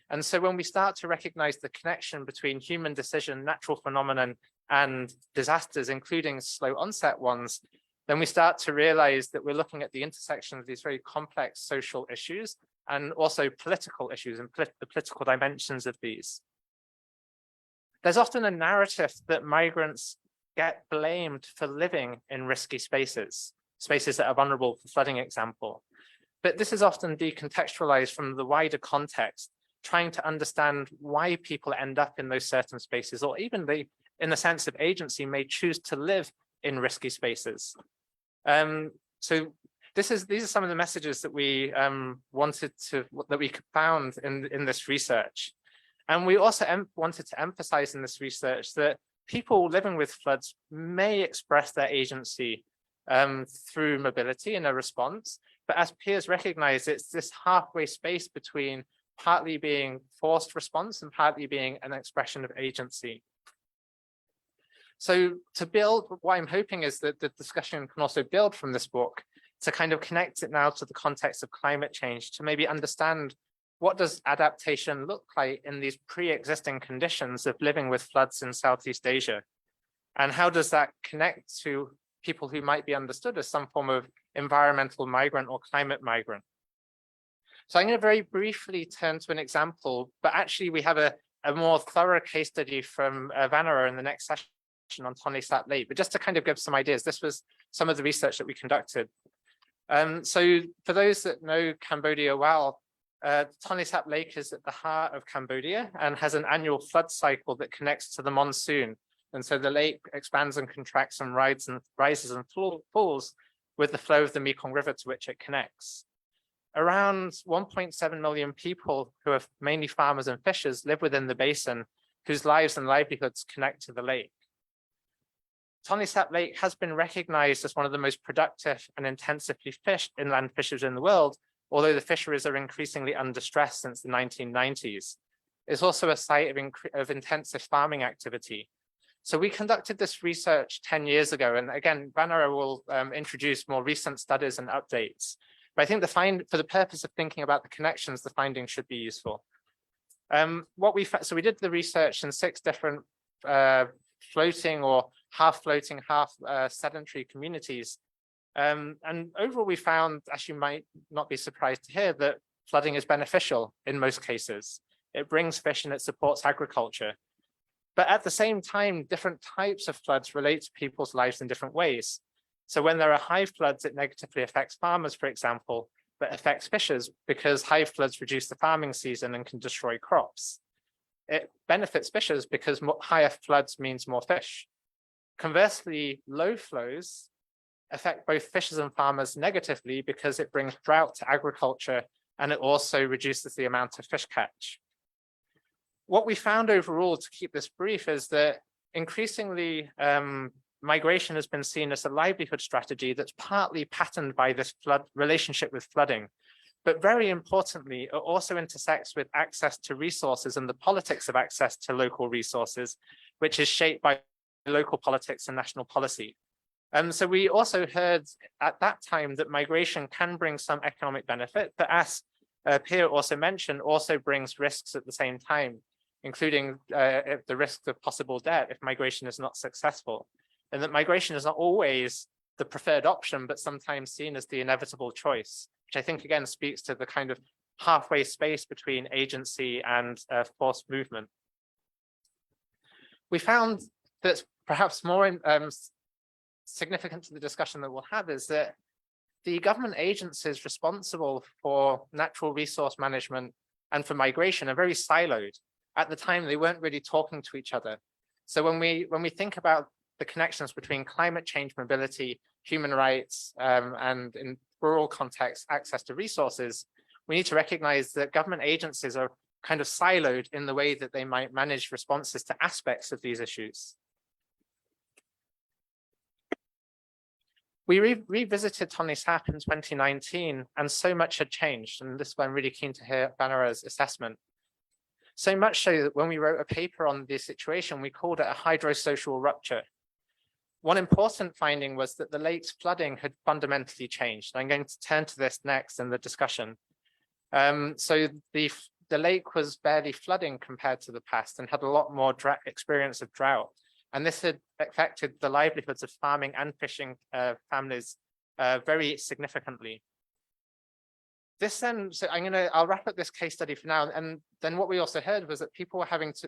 And so when we start to recognize the connection between human decision, natural phenomenon, and disasters, including slow onset ones, then we start to realize that we're looking at the intersection of these very complex social issues and also political issues and the political dimensions of these. There's often a narrative that migrants get blamed for living in risky spaces that are vulnerable for flooding, example. But this is often decontextualized from the wider context, trying to understand why people end up in those certain spaces, or even they, in the sense of agency, may choose to live in risky spaces. So these are some of the messages that we found in this research. And we also wanted to emphasize in this research that people living with floods may express their agency through mobility in a response. But as peers recognize, it's this halfway space between partly being forced response and partly being an expression of agency. So to build, what I'm hoping is that the discussion can also build from this book to kind of connect it now to the context of climate change, to maybe understand what does adaptation look like in these pre-existing conditions of living with floods in Southeast Asia? And how does that connect to people who might be understood as some form of environmental migrant or climate migrant? So I'm going to very briefly turn to an example, but actually we have a more thorough case study from Vanara in the next session on Tonle Sap Lake. But just to kind of give some ideas, this was some of the research that we conducted. So for those that know Cambodia well, Tonle Sap Lake is at the heart of Cambodia and has an annual flood cycle that connects to the monsoon. And so the lake expands and contracts and rises and falls with the flow of the Mekong River to which it connects. Around 1.7 million people, who are mainly farmers and fishers, live within the basin, whose lives and livelihoods connect to the lake. Tonle Sap Lake has been recognized as one of the most productive and intensively fished inland fisheries in the world, although the fisheries are increasingly under stress since the 1990s. It's also a site of intensive farming activity. So we conducted this research 10 years ago, and again, Vanara will introduce more recent studies and updates. But I think for the purpose of thinking about the connections, the findings should be useful. So we did the research in 6 different floating or half floating, half sedentary communities. And overall, we found, as you might not be surprised to hear, that flooding is beneficial in most cases. It brings fish and it supports agriculture. But at the same time, different types of floods relate to people's lives in different ways. So when there are high floods, it negatively affects farmers, for example, but affects fishers because high floods reduce the farming season and can destroy crops. It benefits fishers because higher floods means more fish. Conversely, low flows affect both fishers and farmers negatively because it brings drought to agriculture and it also reduces the amount of fish catch. What we found overall, to keep this brief, is that increasingly migration has been seen as a livelihood strategy that's partly patterned by this relationship with flooding. But very importantly, it also intersects with access to resources and the politics of access to local resources, which is shaped by local politics and national policy. So we also heard at that time that migration can bring some economic benefit, but as Pierre also mentioned, also brings risks at the same time, including the risk of possible debt if migration is not successful. And that migration is not always the preferred option, but sometimes seen as the inevitable choice, which I think again speaks to the kind of halfway space between agency and forced movement. We found that perhaps more significant to the discussion that we'll have is that the government agencies responsible for natural resource management and for migration are very siloed. At the time, they weren't really talking to each other. So when we think about the connections between climate change, mobility, human rights, and in rural contexts, access to resources, we need to recognize that government agencies are kind of siloed in the way that they might manage responses to aspects of these issues. We revisited Tonle Sap in 2019, and so much had changed. And this is why I'm really keen to hear Vanara's assessment. So much so that when we wrote a paper on this situation, we called it a hydrosocial rupture. One important finding was that the lake's flooding had fundamentally changed. I'm going to turn to this next in the discussion. So the lake was barely flooding compared to the past and had a lot more experience of drought. And this had affected the livelihoods of farming and fishing families very significantly. This then, so I'll wrap up this case study for now. And then what we also heard was that people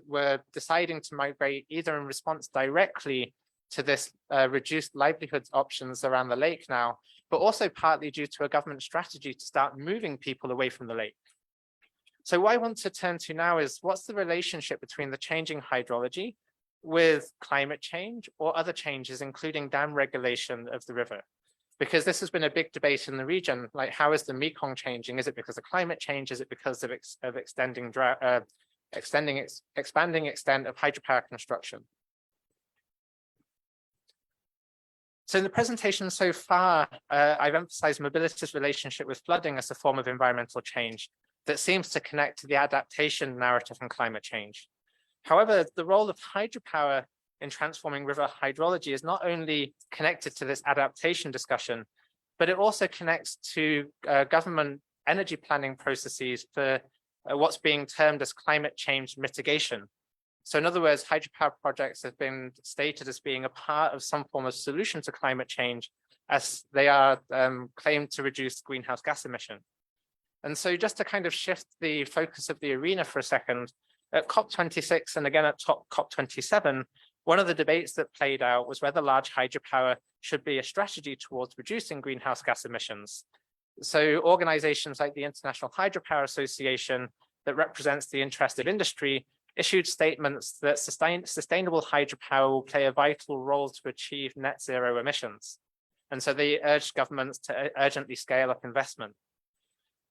were deciding to migrate either in response directly to this reduced livelihoods options around the lake now, but also partly due to a government strategy to start moving people away from the lake. So what I want to turn to now is what's the relationship between the changing hydrology with climate change or other changes, including dam regulation of the river? Because this has been a big debate in the region, like how is the Mekong changing? Is it because of climate change? Is it because of expanding extent of hydropower construction? So in the presentation so far, I've emphasized mobility's relationship with flooding as a form of environmental change that seems to connect to the adaptation narrative and climate change. However, the role of hydropower in transforming river hydrology is not only connected to this adaptation discussion, but it also connects to government energy planning processes for what's being termed as climate change mitigation. So in other words, hydropower projects have been stated as being a part of some form of solution to climate change, as they are claimed to reduce greenhouse gas emission. And so just to kind of shift the focus of the arena for a second, at COP26 and again at COP27, one of the debates that played out was whether large hydropower should be a strategy towards reducing greenhouse gas emissions. So organizations like the International Hydropower Association that represents the interest of industry issued statements that sustainable hydropower will play a vital role to achieve net zero emissions. And so they urged governments to urgently scale up investment.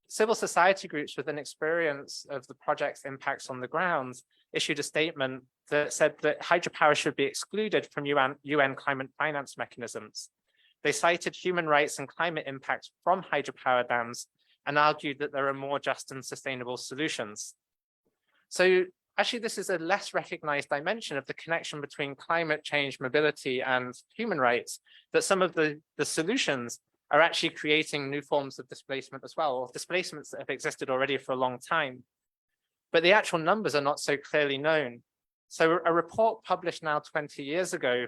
Civil society groups with an experience of the project's impacts on the ground issued a statement that said that hydropower should be excluded from UN climate finance mechanisms. They cited human rights and climate impacts from hydropower dams and argued that there are more just and sustainable solutions. So actually, this is a less recognized dimension of the connection between climate change, mobility, and human rights, that some of the solutions are actually creating new forms of displacement as well, or displacements that have existed already for a long time. But the actual numbers are not so clearly known. So a report published now 20 years ago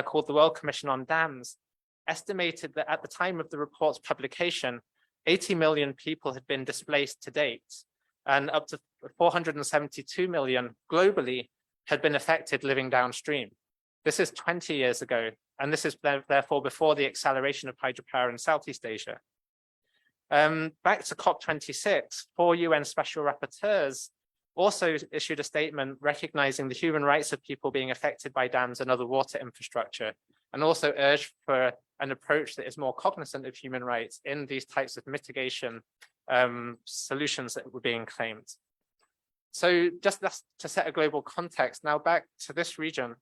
called the World Commission on Dams estimated that at the time of the report's publication, 80 million people had been displaced to date, and up to 472 million globally had been affected living downstream. This is 20 years ago, and this is therefore before the acceleration of hydropower in Southeast Asia. Back to COP26, 4 UN special rapporteurs also issued a statement recognizing the human rights of people being affected by dams and other water infrastructure, and also urged for an approach that is more cognizant of human rights in these types of mitigation solutions that were being claimed. So just to set a global context, now back to this region.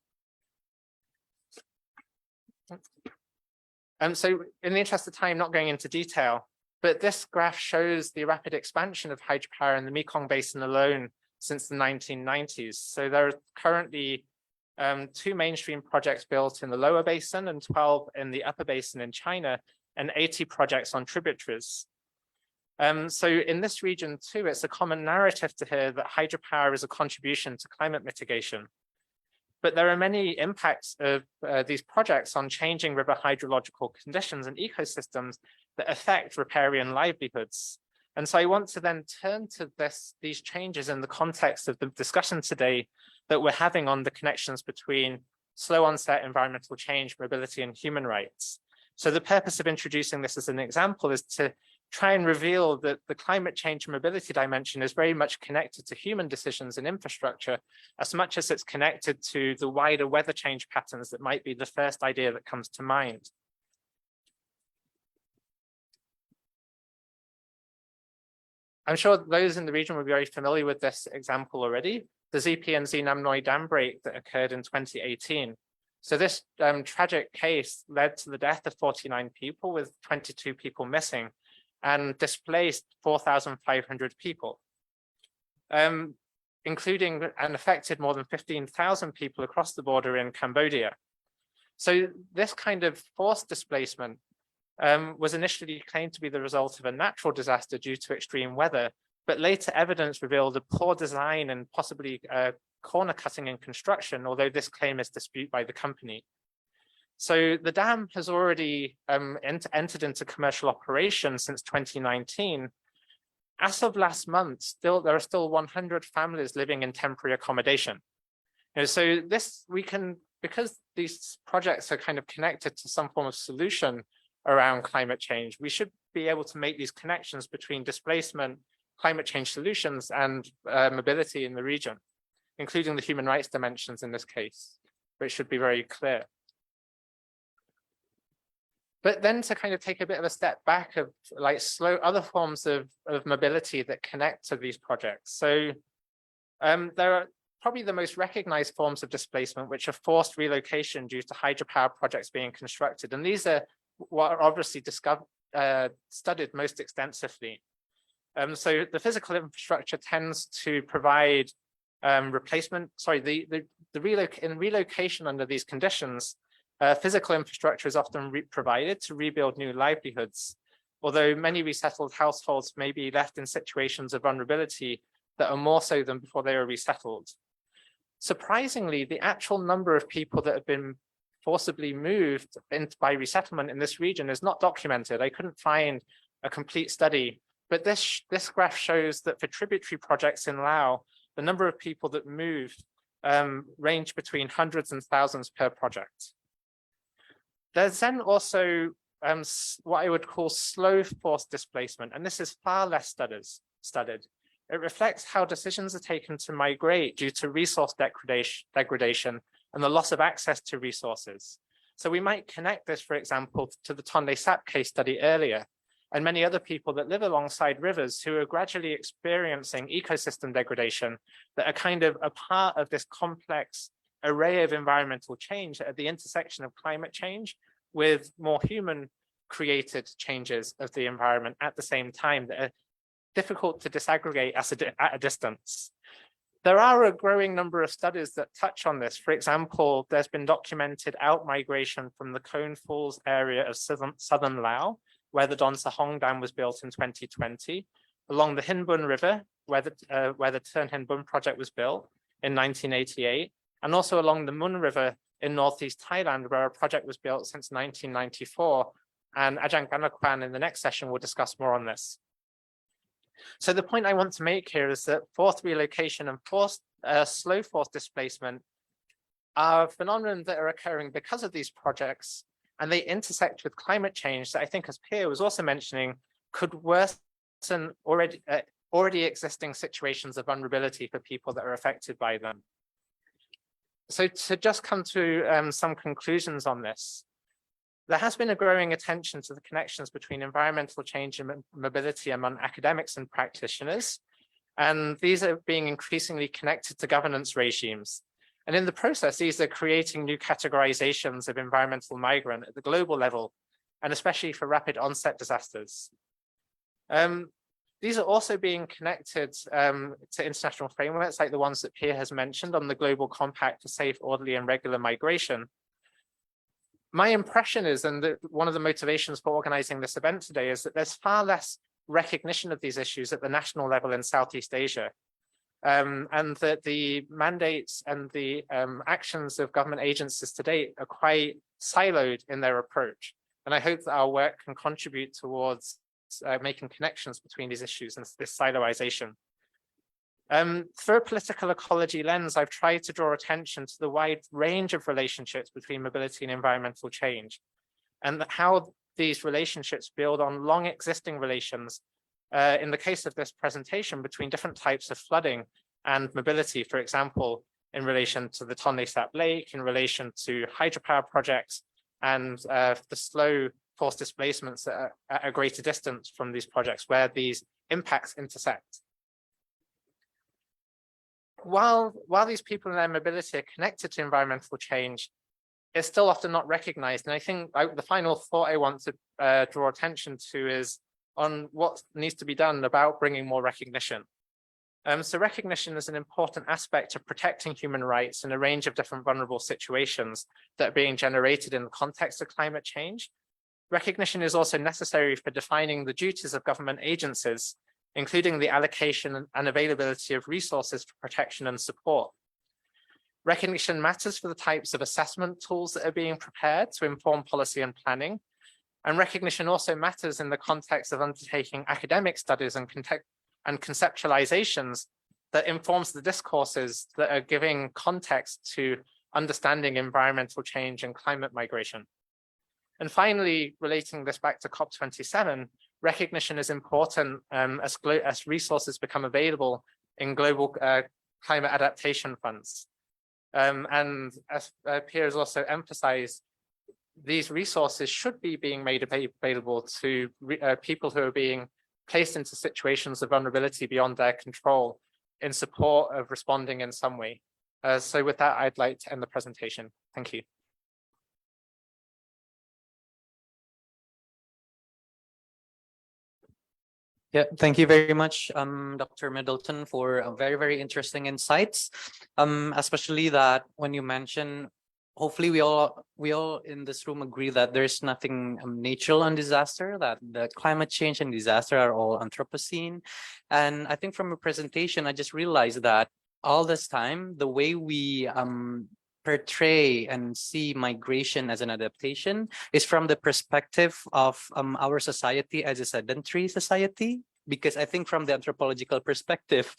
So in the interest of time, not going into detail, but this graph shows the rapid expansion of hydropower in the Mekong Basin alone since the 1990s. So there are currently 2 mainstream projects built in the lower basin and 12 in the upper basin in China, and 80 projects on tributaries. So in this region too, it's a common narrative to hear that hydropower is a contribution to climate mitigation. But there are many impacts of these projects on changing river hydrological conditions and ecosystems that affect riparian livelihoods. And so I want to then turn to these changes in the context of the discussion today that we're having on the connections between slow onset environmental change, mobility, and human rights. So the purpose of introducing this as an example is to try and reveal that the climate change and mobility dimension is very much connected to human decisions and infrastructure, as much as it's connected to the wider weather change patterns that might be the first idea that comes to mind. I'm sure those in the region will be very familiar with this example already, the ZPNZ Nam Noi dam break that occurred in 2018. So this tragic case led to the death of 49 people, with 22 people missing, and displaced 4,500 people, including and affected more than 15,000 people across the border in Cambodia. So this kind of forced displacement was initially claimed to be the result of a natural disaster due to extreme weather, but later evidence revealed a poor design and possibly corner cutting in construction, although this claim is disputed by the company. So the dam has already entered into commercial operation since 2019. As of last month, there are still 100 families living in temporary accommodation. So because these projects are kind of connected to some form of solution around climate change, we should be able to make these connections between displacement, climate change solutions, and mobility in the region, including the human rights dimensions in this case, which should be very clear. But then to kind of take a bit of a step back of like other forms of mobility that connect to these projects. So there are probably the most recognized forms of displacement, which are forced relocation due to hydropower projects being constructed. And these are what are obviously studied most extensively. So the physical infrastructure tends to provide replacement, sorry, in relocation under these conditions, physical infrastructure is often provided to rebuild new livelihoods, although many resettled households may be left in situations of vulnerability that are more so than before they were resettled. Surprisingly, the actual number of people that have been forcibly moved by resettlement in this region is not documented. I couldn't find a complete study, but this graph shows that for tributary projects in Laos, the number of people that moved range between hundreds and thousands per project. There's then also what I would call slow forced displacement, and this is far less studied. It reflects how decisions are taken to migrate due to resource degradation and the loss of access to resources. So we might connect this, for example, to the Tonle Sap case study earlier, and many other people that live alongside rivers who are gradually experiencing ecosystem degradation that are kind of a part of this complex array of environmental change at the intersection of climate change with more human created changes of the environment at the same time that are difficult to disaggregate at a distance. There are a growing number of studies that touch on this. For example, there's been documented out-migration from the Cone Falls area of southern Laos, where the Don Sahong Dam was built in 2020, along the Hin Bun River, where the Turn Hin Bun project was built in 1988, and also along the Mun River in northeast Thailand, where a project was built since 1994. And Ajahn Ganakwan in the next session will discuss more on this. So the point I want to make here is that forced relocation and slow forced displacement are phenomena that are occurring because of these projects, and they intersect with climate change that I think, as Pierre was also mentioning, could worsen already existing situations of vulnerability for people that are affected by them. So to just come to some conclusions on this, there has been a growing attention to the connections between environmental change and mobility among academics and practitioners, and these are being increasingly connected to governance regimes. And in the process, these are creating new categorizations of environmental migrant at the global level, and especially for rapid onset disasters. These are also being connected to international frameworks like the ones that Pierre has mentioned on the Global Compact for Safe, Orderly and Regular Migration. My impression is, and one of the motivations for organizing this event today, is that there's far less recognition of these issues at the national level in Southeast Asia. And that the mandates and the actions of government agencies to date are quite siloed in their approach. And I hope that our work can contribute towards making connections between these issues and this siloization. Through a political ecology lens, I've tried to draw attention to the wide range of relationships between mobility and environmental change, and how these relationships build on long existing relations, in the case of this presentation, between different types of flooding and mobility, for example, in relation to the Tonle Sap Lake, in relation to hydropower projects, and the slow forced displacements that are at a greater distance from these projects where these impacts intersect. While these people and their mobility are connected to environmental change, it's still often not recognized. And I think the final thought I want to draw attention to is on what needs to be done about bringing more recognition. So recognition is an important aspect of protecting human rights in a range of different vulnerable situations that are being generated in the context of climate change. Recognition is also necessary for defining the duties of government agencies, including the allocation and availability of resources for protection and support. Recognition matters for the types of assessment tools that are being prepared to inform policy and planning. And recognition also matters in the context of undertaking academic studies and conceptualizations that informs the discourses that are giving context to understanding environmental change and climate migration. And finally, relating this back to COP27, recognition is important as resources become available in global climate adaptation funds. And as Pierre has also emphasized, these resources should be being made available to people who are being placed into situations of vulnerability beyond their control in support of responding in some way. So with that, I'd like to end the presentation. Thank you.
Yeah, thank you very much, Dr. Middleton, for very, very interesting insights. Especially that when you mention, hopefully we all in this room agree that there's nothing natural on disaster, that the climate change and disaster are all Anthropocene. And I think from a presentation, I just realized that all this time, the way we portray and see migration as an adaptation is from the perspective of our society as a sedentary society. Because I think from the anthropological perspective,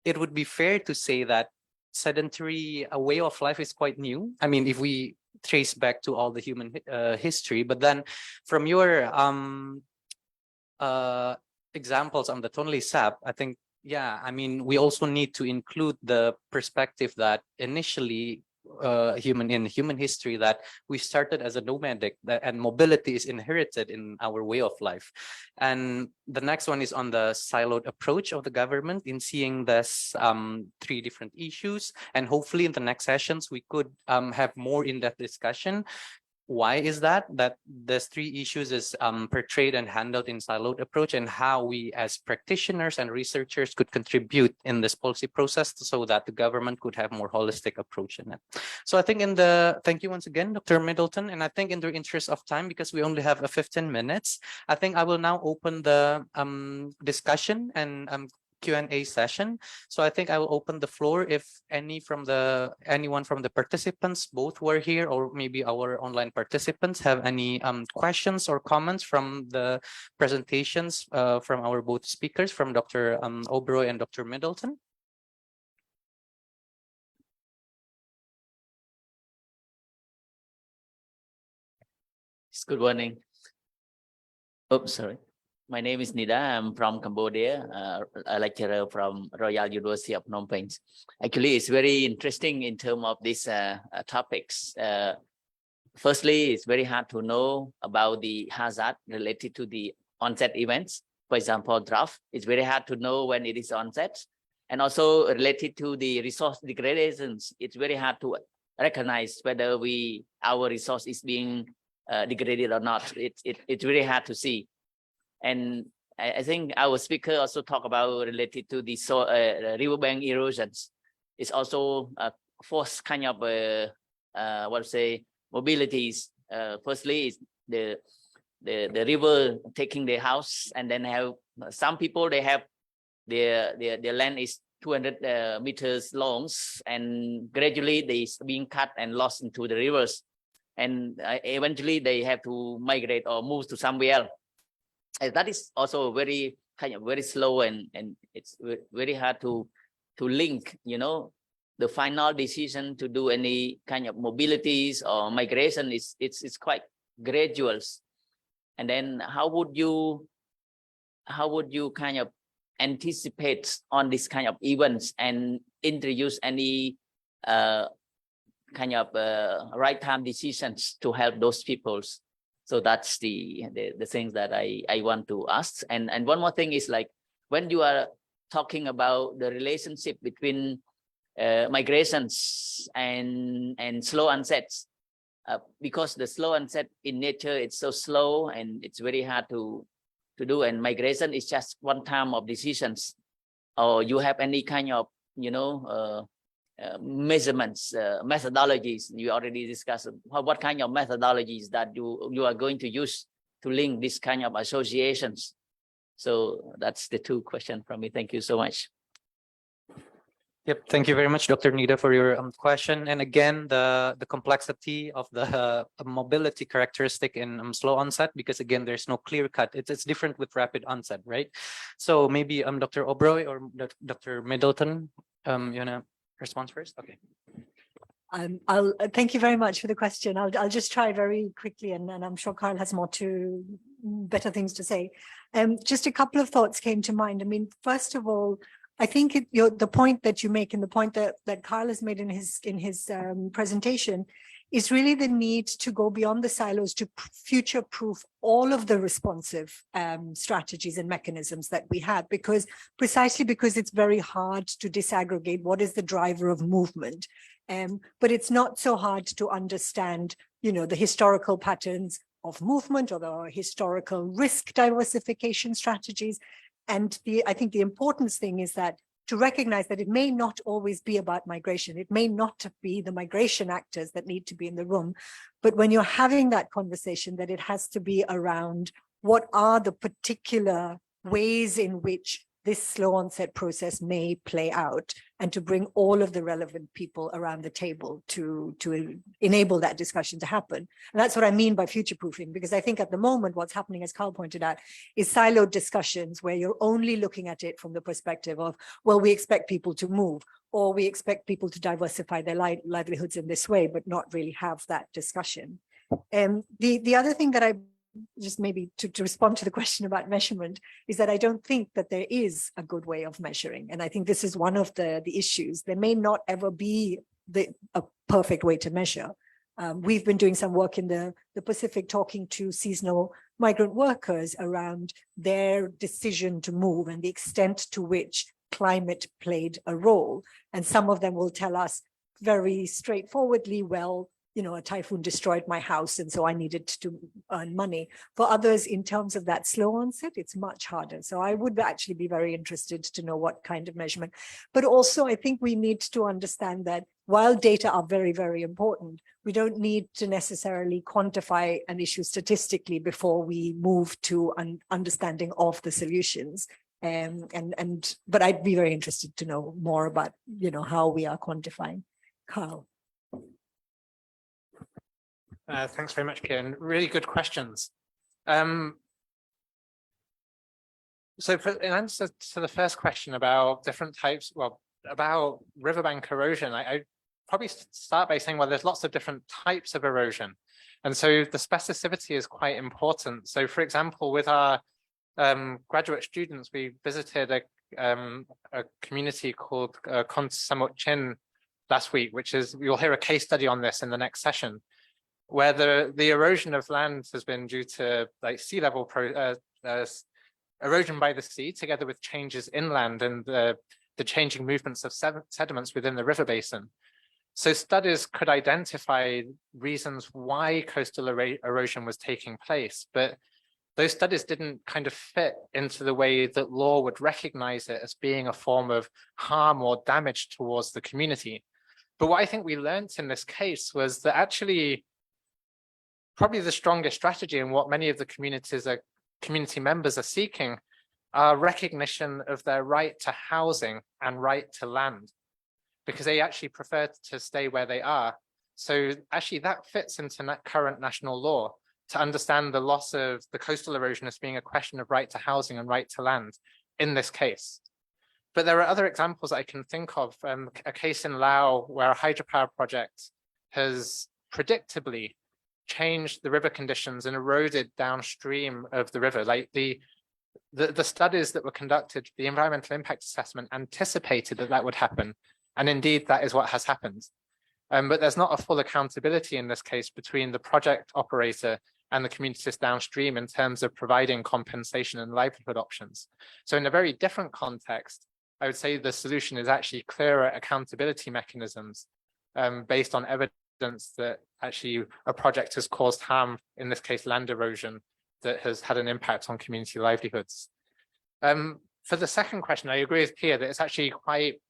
it would be fair to say that sedentary way of life is quite new. I mean, if we trace back to all the human history, but then from your examples on the Tonle Sap, I think, yeah, I mean, we also need to include the perspective that initially human history, that we started as a nomadic, and mobility is inherited in our way of life. And the next one is on the siloed approach of the government in seeing this three different issues. And hopefully in the next sessions, we could have more in-depth discussion. Why is that these three issues is portrayed and handled in siloed approach, and how we as practitioners and researchers could contribute in this policy process so that the government could have more holistic approach in it. So I think thank you once again, Dr. Middleton. And I think in the interest of time, because we only have 15 minutes, I think I will now open the discussion and Q&A session. So I think I will open the floor if anyone from the participants, both who are here or maybe our online participants, have any questions or comments from the presentations from our both speakers, from Dr. Oberoi and Dr. Middleton.
Good morning. Oh, sorry. My name is Nida. I'm from Cambodia, a lecturer from Royal University of Phnom Penh. Actually, it's very interesting in terms of these topics. Firstly, it's very hard to know about the hazard related to the onset events. For example, drought. It's very hard to know when it is onset. And also related to the resource degradations, it's very hard to recognize whether our resource is being degraded or not. It's very hard to see. And I think our speaker also talked about related to the riverbank erosions. It's also a forced kind of mobilities. Firstly, is the river taking the house, and then have some people, they have their land is 200 meters long, and gradually they being cut and lost into the rivers, and eventually they have to migrate or move to somewhere else. And that is also very slow, and it's very hard to link, the final decision to do any kind of mobilities or migration it's quite gradual. And then how would you kind of anticipate on this kind of events and introduce any kind of right time decisions to help those peoples? So that's the things that I want to ask. And one more thing is, like, when you are talking about the relationship between migrations and slow onsets, because the slow onset in nature, it's so slow and it's very hard to do, and migration is just one time of decisions. Or you have any kind of measurements, methodologies you already discussed? What kind of methodologies that you are going to use to link this kind of associations? So that's the two questions from me. Thank you so much.
Yep, thank you very much, Dr. Nida, for your question. And again, the complexity of the mobility characteristic in slow onset, because again, there's no clear cut. It's different with rapid onset, right? So maybe Dr. Oberoi or Dr. Middleton, you wanna response first? Okay.
I'll thank you very much for the question. I'll just try very quickly, and I'm sure Carl has better things to say. Just a couple of thoughts came to mind. I mean, first of all, I think the point that you make, and the point that Carl has made in his presentation, is really the need to go beyond the silos to future-proof all of the responsive strategies and mechanisms that we have, precisely because it's very hard to disaggregate what is the driver of movement. But it's not so hard to understand, the historical patterns of movement or the historical risk diversification strategies. And I think the important thing is that to recognize that it may not always be about migration. It may not be the migration actors that need to be in the room, but when you're having that conversation, that it has to be around what are the particular ways in which this slow onset process may play out, and to bring all of the relevant people around the table to enable that discussion to happen. And that's what I mean by future-proofing, because I think at the moment, what's happening, as Carl pointed out, is siloed discussions where you're only looking at it from the perspective of, well, we expect people to move, or we expect people to diversify their livelihoods in this way, but not really have that discussion. And the other thing that I just maybe to respond to the question about measurement is that I don't think that there is a good way of measuring. And I think this is one of the issues. There may not ever be a perfect way to measure. We've been doing some work in the Pacific talking to seasonal migrant workers around their decision to move and the extent to which climate played a role. And some of them will tell us very straightforwardly, well, a typhoon destroyed my house, and so I needed to earn money. For others, in terms of that slow onset, it's much harder. So I would actually be very interested to know what kind of measurement. But also, I think we need to understand that while data are very, very important, we don't need to necessarily quantify an issue statistically before we move to an understanding of the solutions. But I'd be very interested to know more about, how we are quantifying. Carl.
Thanks very much, Kieran. Really good questions. So in answer to the first question about different types, about riverbank erosion, I probably start by saying, well, there's lots of different types of erosion. And so the specificity is quite important. So for example, with our graduate students, we visited a community called Kon Samut Chin last week, which is, you'll hear a case study on this in the next session, where the erosion of land has been due to sea level erosion by the sea, together with changes inland and the changing movements of sediments within the river basin. So studies could identify reasons why coastal erosion was taking place, but those studies didn't kind of fit into the way that law would recognize it as being a form of harm or damage towards the community. But what I think we learned in this case was that actually probably the strongest strategy and what many of the community members are seeking are recognition of their right to housing and right to land, because they actually prefer to stay where they are. So actually that fits into current national law, to understand the loss of the coastal erosion as being a question of right to housing and right to land in this case. But there are other examples I can think of, a case in Laos where a hydropower project has predictably changed the river conditions and eroded downstream of the river. Like the studies that were conducted, the environmental impact assessment anticipated that would happen. And indeed, that is what has happened. But there's not a full accountability in this case between the project operator and the communities downstream in terms of providing compensation and livelihood options. So in a very different context, I would say the solution is actually clearer accountability mechanisms based on evidence that actually a project has caused harm, in this case land erosion, that has had an impact on community livelihoods. For the second question, I agree with Pia that it's actually quite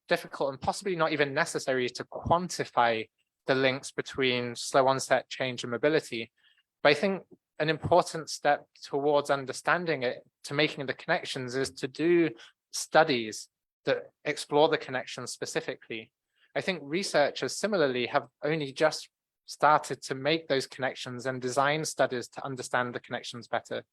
difficult and possibly not even necessary to quantify the links between slow onset change and mobility. But I think an important step towards understanding it, to making the connections, is to do studies that explore the connections specifically. I think researchers similarly have only just started to make those connections and design studies to understand the connections better.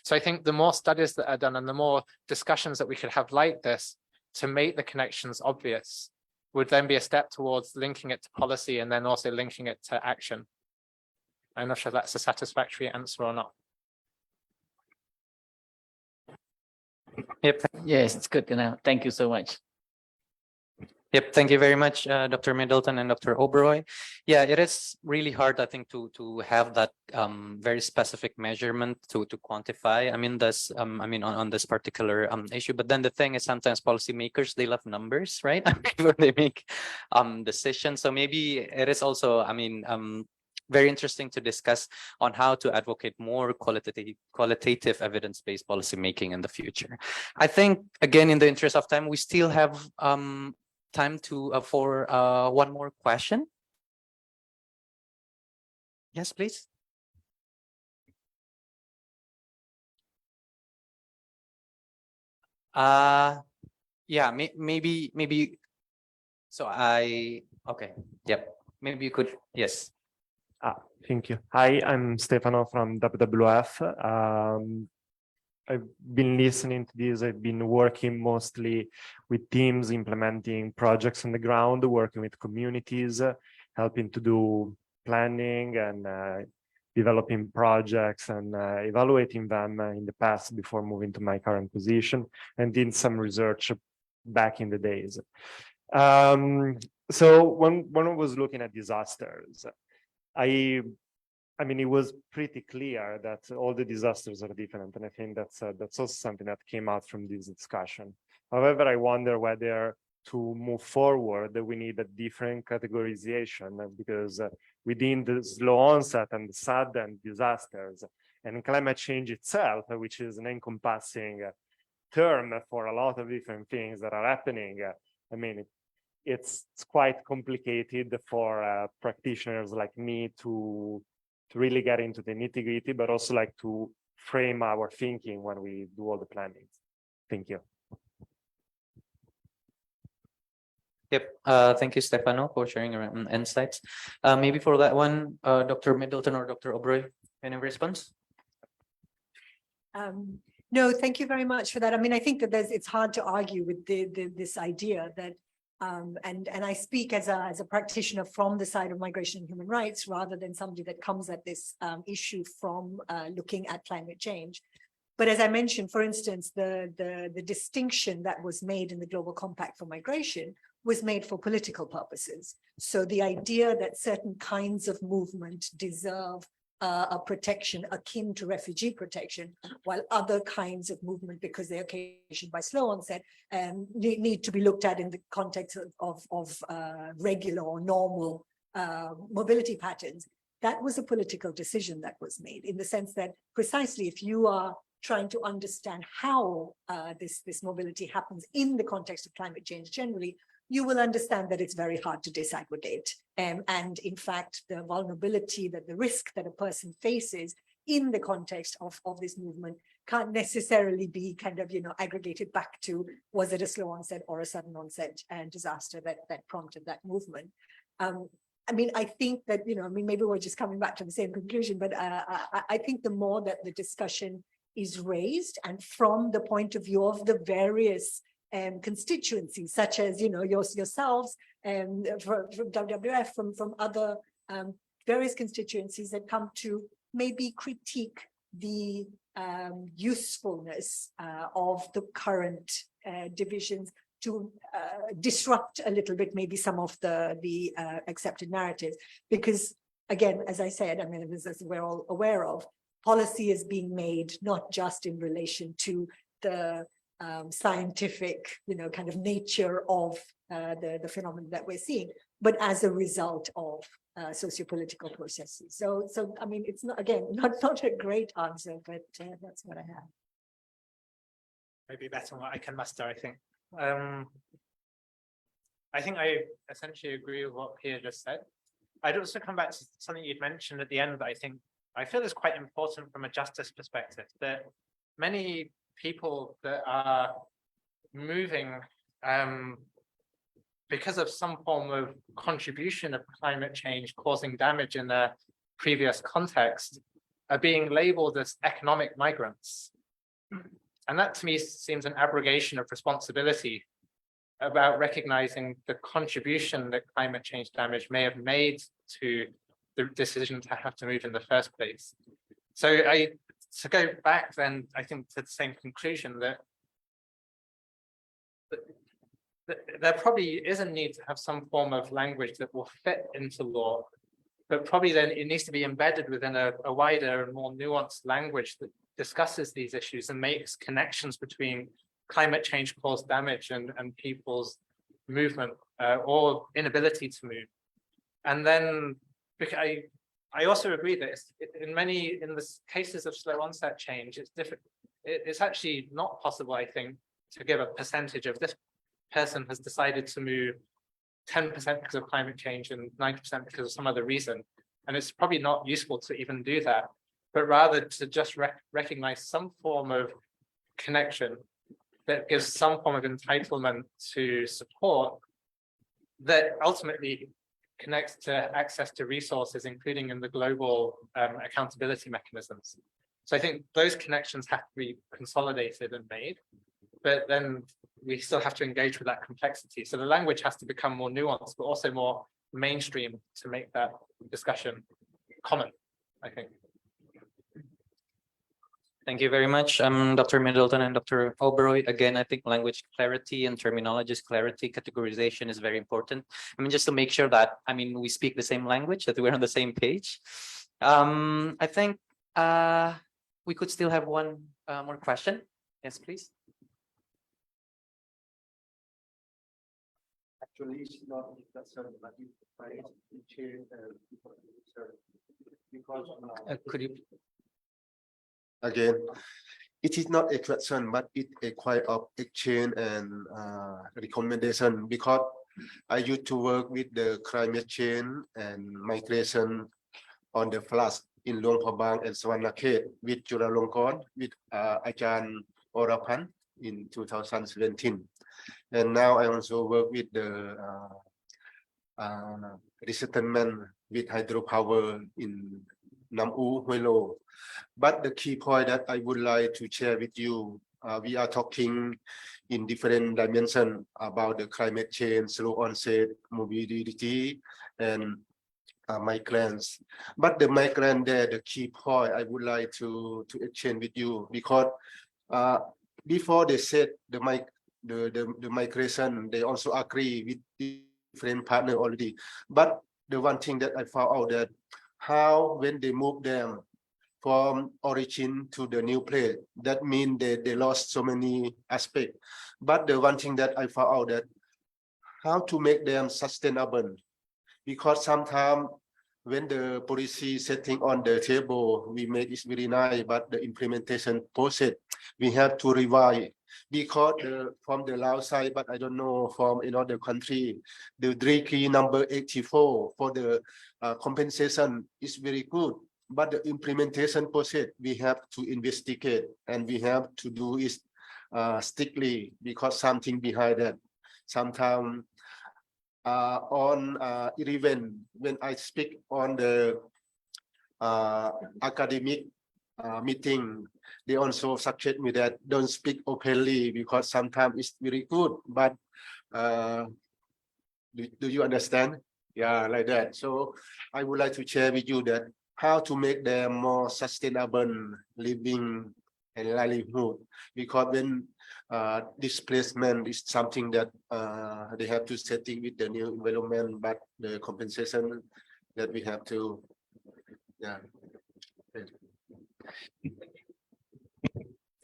So I think the more studies that are done and the more discussions that we could have like this to make the connections obvious would then be a step towards linking it to policy and then also linking it to action. I'm not sure that's a satisfactory answer or not. Yep.
Yes, it's good to know. Thank you so much.
Yep, thank you very much, Dr. Middleton and Dr. Oberoi. Yeah, it is really hard, I think, to have that very specific measurement to quantify. I mean, on this particular issue. But then the thing is, sometimes policymakers, they love numbers, right? When they make decisions. So maybe it is also, very interesting to discuss on how to advocate more qualitative evidence-based policymaking in the future. I think, again, in the interest of time, we still have time for one more question. Yes, please. Yeah, maybe. So okay. Yep. Maybe you could. Yes.
Thank you. Hi, I'm Stefano from WWF. I've been listening to this. I've been working mostly with teams implementing projects on the ground, working with communities, helping to do planning and developing projects and evaluating them in the past before moving to my current position, and did some research back in the days. So when I was looking at disasters, I mean, it was pretty clear that all the disasters are different, and I think that's also something that came out from this discussion. However, I wonder whether to move forward, we need a different categorization, because within the slow onset and the sudden disasters and climate change itself, which is an encompassing term for a lot of different things that are happening, I mean, it's quite complicated for practitioners like me to really get into the nitty-gritty, but also like to frame our thinking when we do all the planning. Thank you.
Yep. Thank you, Stefano, for sharing your insights. Maybe for that one, Dr. Middleton or Dr. Oberoi, any response?
No, thank you very much for that. I mean, I think that it's hard to argue with this idea that and I speak as a practitioner from the side of migration and human rights, rather than somebody that comes at this issue from looking at climate change. But as I mentioned, for instance, the distinction that was made in the Global Compact for Migration was made for political purposes. So the idea that certain kinds of movement deserve a protection akin to refugee protection, while other kinds of movement, because they're occasioned by slow onset, need to be looked at in the context of regular or normal mobility patterns. That was a political decision that was made, in the sense that precisely if you are trying to understand how this mobility happens in the context of climate change generally, you will understand that it's very hard to disaggregate. And in fact, the vulnerability, the risk that a person faces in the context of this movement can't necessarily be kind of, aggregated back to, was it a slow onset or a sudden onset and disaster that prompted that movement? I mean, I think that, maybe we're just coming back to the same conclusion, but I think the more that the discussion is raised, and from the point of view of the various constituencies, such as yourselves and from WWF, from other various constituencies that come to maybe critique the usefulness of the current divisions to disrupt a little bit maybe some of the accepted narratives, because again, as I said, I mean, as we're all aware of, policy is being made not just in relation to the scientific, kind of nature of the phenomenon that we're seeing, but as a result of socio-political processes. So I mean, it's not, again, not a great answer, but that's what I have.
Maybe better than what I can muster, I think. I think I essentially agree with what Pia just said. I'd also come back to something you'd mentioned at the end that I feel is quite important from a justice perspective, that many people that are moving because of some form of contribution of climate change causing damage in their previous context are being labeled as economic migrants. And that to me seems an abrogation of responsibility about recognizing the contribution that climate change damage may have made to the decision to have to move in the first place. So to go back then, I think to the same conclusion that there probably is a need to have some form of language that will fit into law. But probably then it needs to be embedded within a wider and more nuanced language that discusses these issues and makes connections between climate change caused damage and people's movement or inability to move. And then I also agree that in the cases of slow onset change, it's different. It's actually not possible, I think, to give a percentage of this person has decided to move 10% because of climate change and 90% because of some other reason. And it's probably not useful to even do that, but rather to just recognize some form of connection that gives some form of entitlement to support that ultimately connects to access to resources, including in the global accountability mechanisms. So I think those connections have to be consolidated and made, but then we still have to engage with that complexity. So the language has to become more nuanced, but also more mainstream to make that discussion common, I think.
Thank you very much, Dr. Middleton and Dr. Oberoi. Again, I think language clarity and terminologist clarity, categorization is very important. I mean, just to make sure that, I mean, we speak the same language, that we're on the same page. I think we could still have one more question. Yes, please.
Actually, it's not concerned, but it's change because
Could you?
again, it is not a question, but it a quite of exchange and recommendation because I used to work with the climate change and migration on the floods in Luang Prabang and Sawanakhet with Chulalongkorn with Ajahn Orapan in 2017. And now I also work with the resettlement with hydropower in Nam U, Hue Lo. But the key point that I would like to share with you, we are talking in different dimensions about the climate change, slow onset, mobility, and migrants. But the migrant there, the key point I would like to exchange with you, because before they said the migration, they also agree with different partner already. But the one thing that I found out that how when they move them from origin to the new place, that means they lost so many aspects. But the one thing that I found out that how to make them sustainable, because sometimes when the policy setting on the table, we make it very nice, but the implementation process, we have to revise. Because from the Laos side, but I don't know from another country, the decree number 84 for the compensation is very good. But the implementation process, we have to investigate and we have to do it strictly because something behind that. Sometimes on event, when I speak on the academic meeting, they also suggest me that don't speak openly because sometimes it's very good, but do you understand? Yeah, like that. So I would like to share with you that how to make them more sustainable living and livelihood, because when displacement is something that they have to setting with the new environment, but the compensation that we have to, yeah.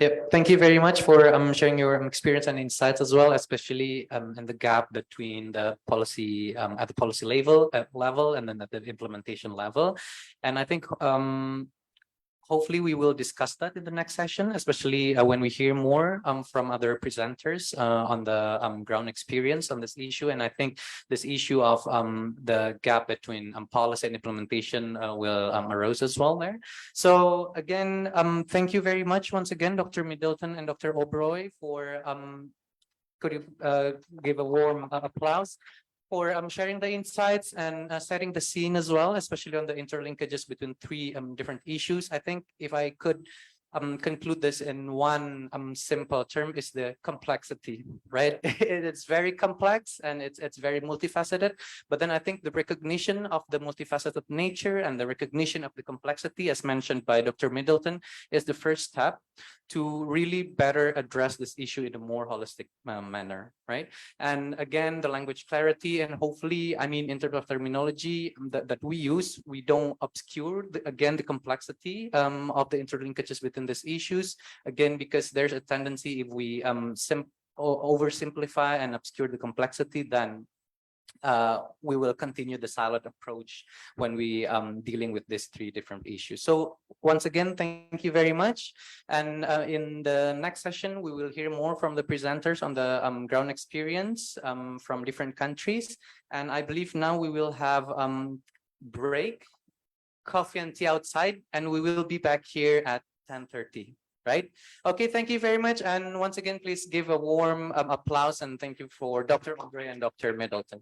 Yep. Thank you very much for sharing your experience and insights as well, especially in the gap between the policy at the policy level and then at the implementation level. And I think hopefully we will discuss that in the next session, especially when we hear more from other presenters on the ground experience on this issue. And I think this issue of the gap between policy and implementation will arise as well there. So again, thank you very much once again, Dr. Middleton and Dr. Oberoi, for could you give a warm applause for sharing the insights and setting the scene as well, especially on the interlinkages between three different issues. I think if I could conclude this in one simple term is the complexity, right? It's very complex and it's very multifaceted. But then I think the recognition of the multifaceted nature and the recognition of the complexity, as mentioned by Dr. Middleton, is the first step to really better address this issue in a more holistic manner, right? And again, the language clarity and hopefully, I mean, in terms of terminology that we use, we don't obscure, again, the complexity of the interlinkages within these issues, again, because there's a tendency if we oversimplify and obscure the complexity, then we will continue the silent approach when we dealing with these three different issues. So once again, thank you very much. And in the next session, we will hear more from the presenters on the ground experience from different countries. And I believe now we will have break, coffee and tea outside, and we will be back here at 10:30. Right? Okay, thank you very much. And once again, please give a warm applause and thank you for Dr. Obroi and Dr. Middleton.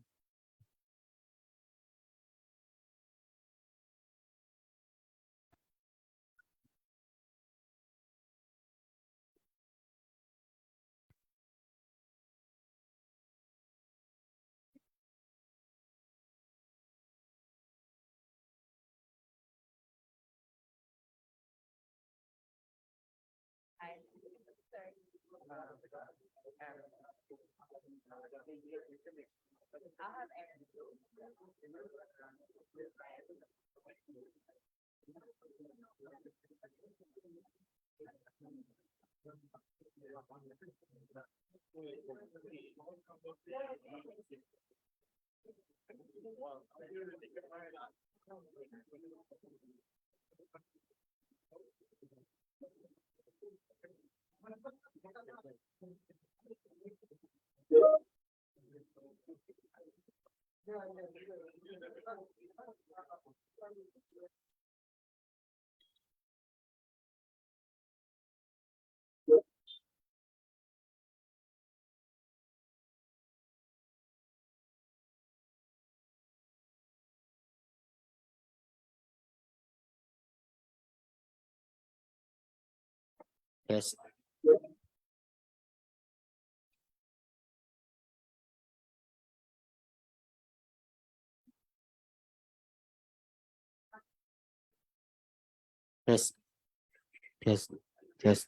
Yes. Yes. Yes. Yes.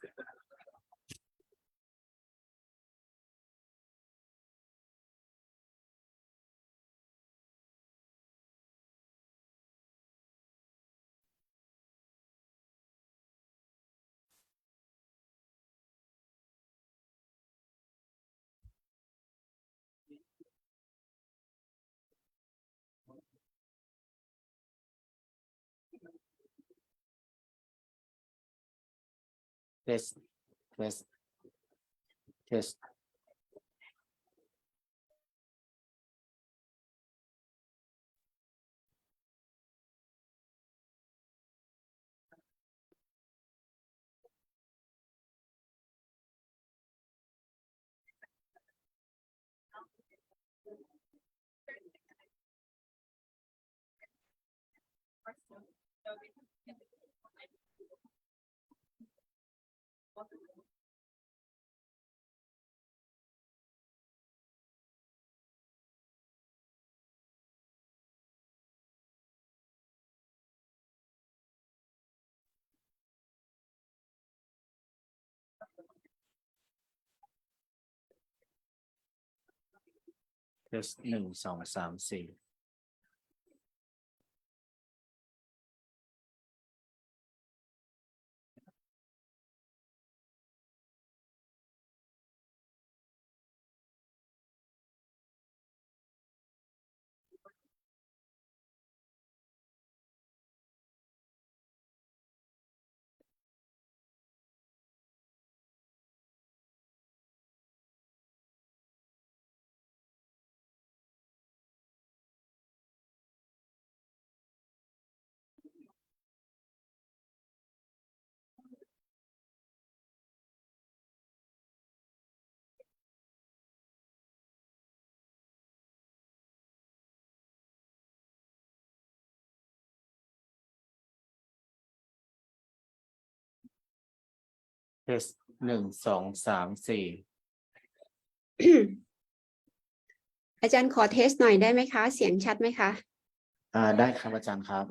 Yes. Yes. Yes. Yes. 1 2 3 4
เทส1 2 3 4
อาจารย์ขอเทสหน่อยได้ไหมคะ เสียงชัดไหมคะ
ได้ครับอาจารย์ครับ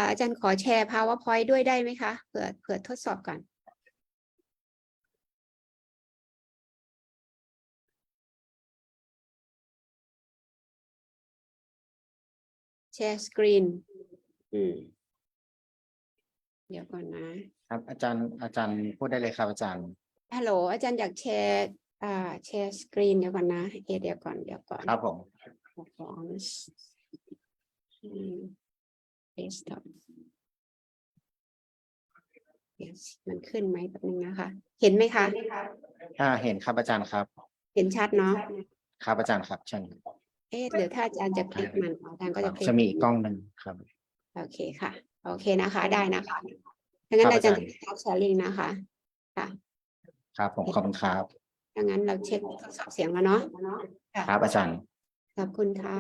อาจารย์ขอแชร์ PowerPoint ด้วยได้ไหมคะเผื่อทดสอบก่อนแชร์สกรีนเดี๋ยวก่อนนะครับ
อาจารย์พูดได้เลยครับอาจารย์
ฮัลโหลอาจารย์อยากแชร์แชร์สกรีนเดี๋ยวก่อนนะเดี๋ยวก่อน
ครับผม
Performance desktop yes มันขึ้นไหมแป๊บนึงนะคะ เห็นไหมคะ
เห็นครับอาจารย์ครับ
เห็นชัดเนาะ
ครับอาจารย์ครับเชิญ
หรือถ้าอาจารย์จะคลิกมันอาจารย์ก็จะคลิก
จะมีอีกกล้องหนึ่งครับ
โอเคค่ะ โอเคนะคะ ได้นะคะดังนั้น
ครับ
อาจารย์
อาจารย์
จะแชร์ลิงก์นะคะ ค่ะ
ครับผมขอบคุณครับ
ดังนั้นเราเช็คทดสอบเสียงแล้วเนาะ
ครับอาจารย์
ขอบคุณค่ะ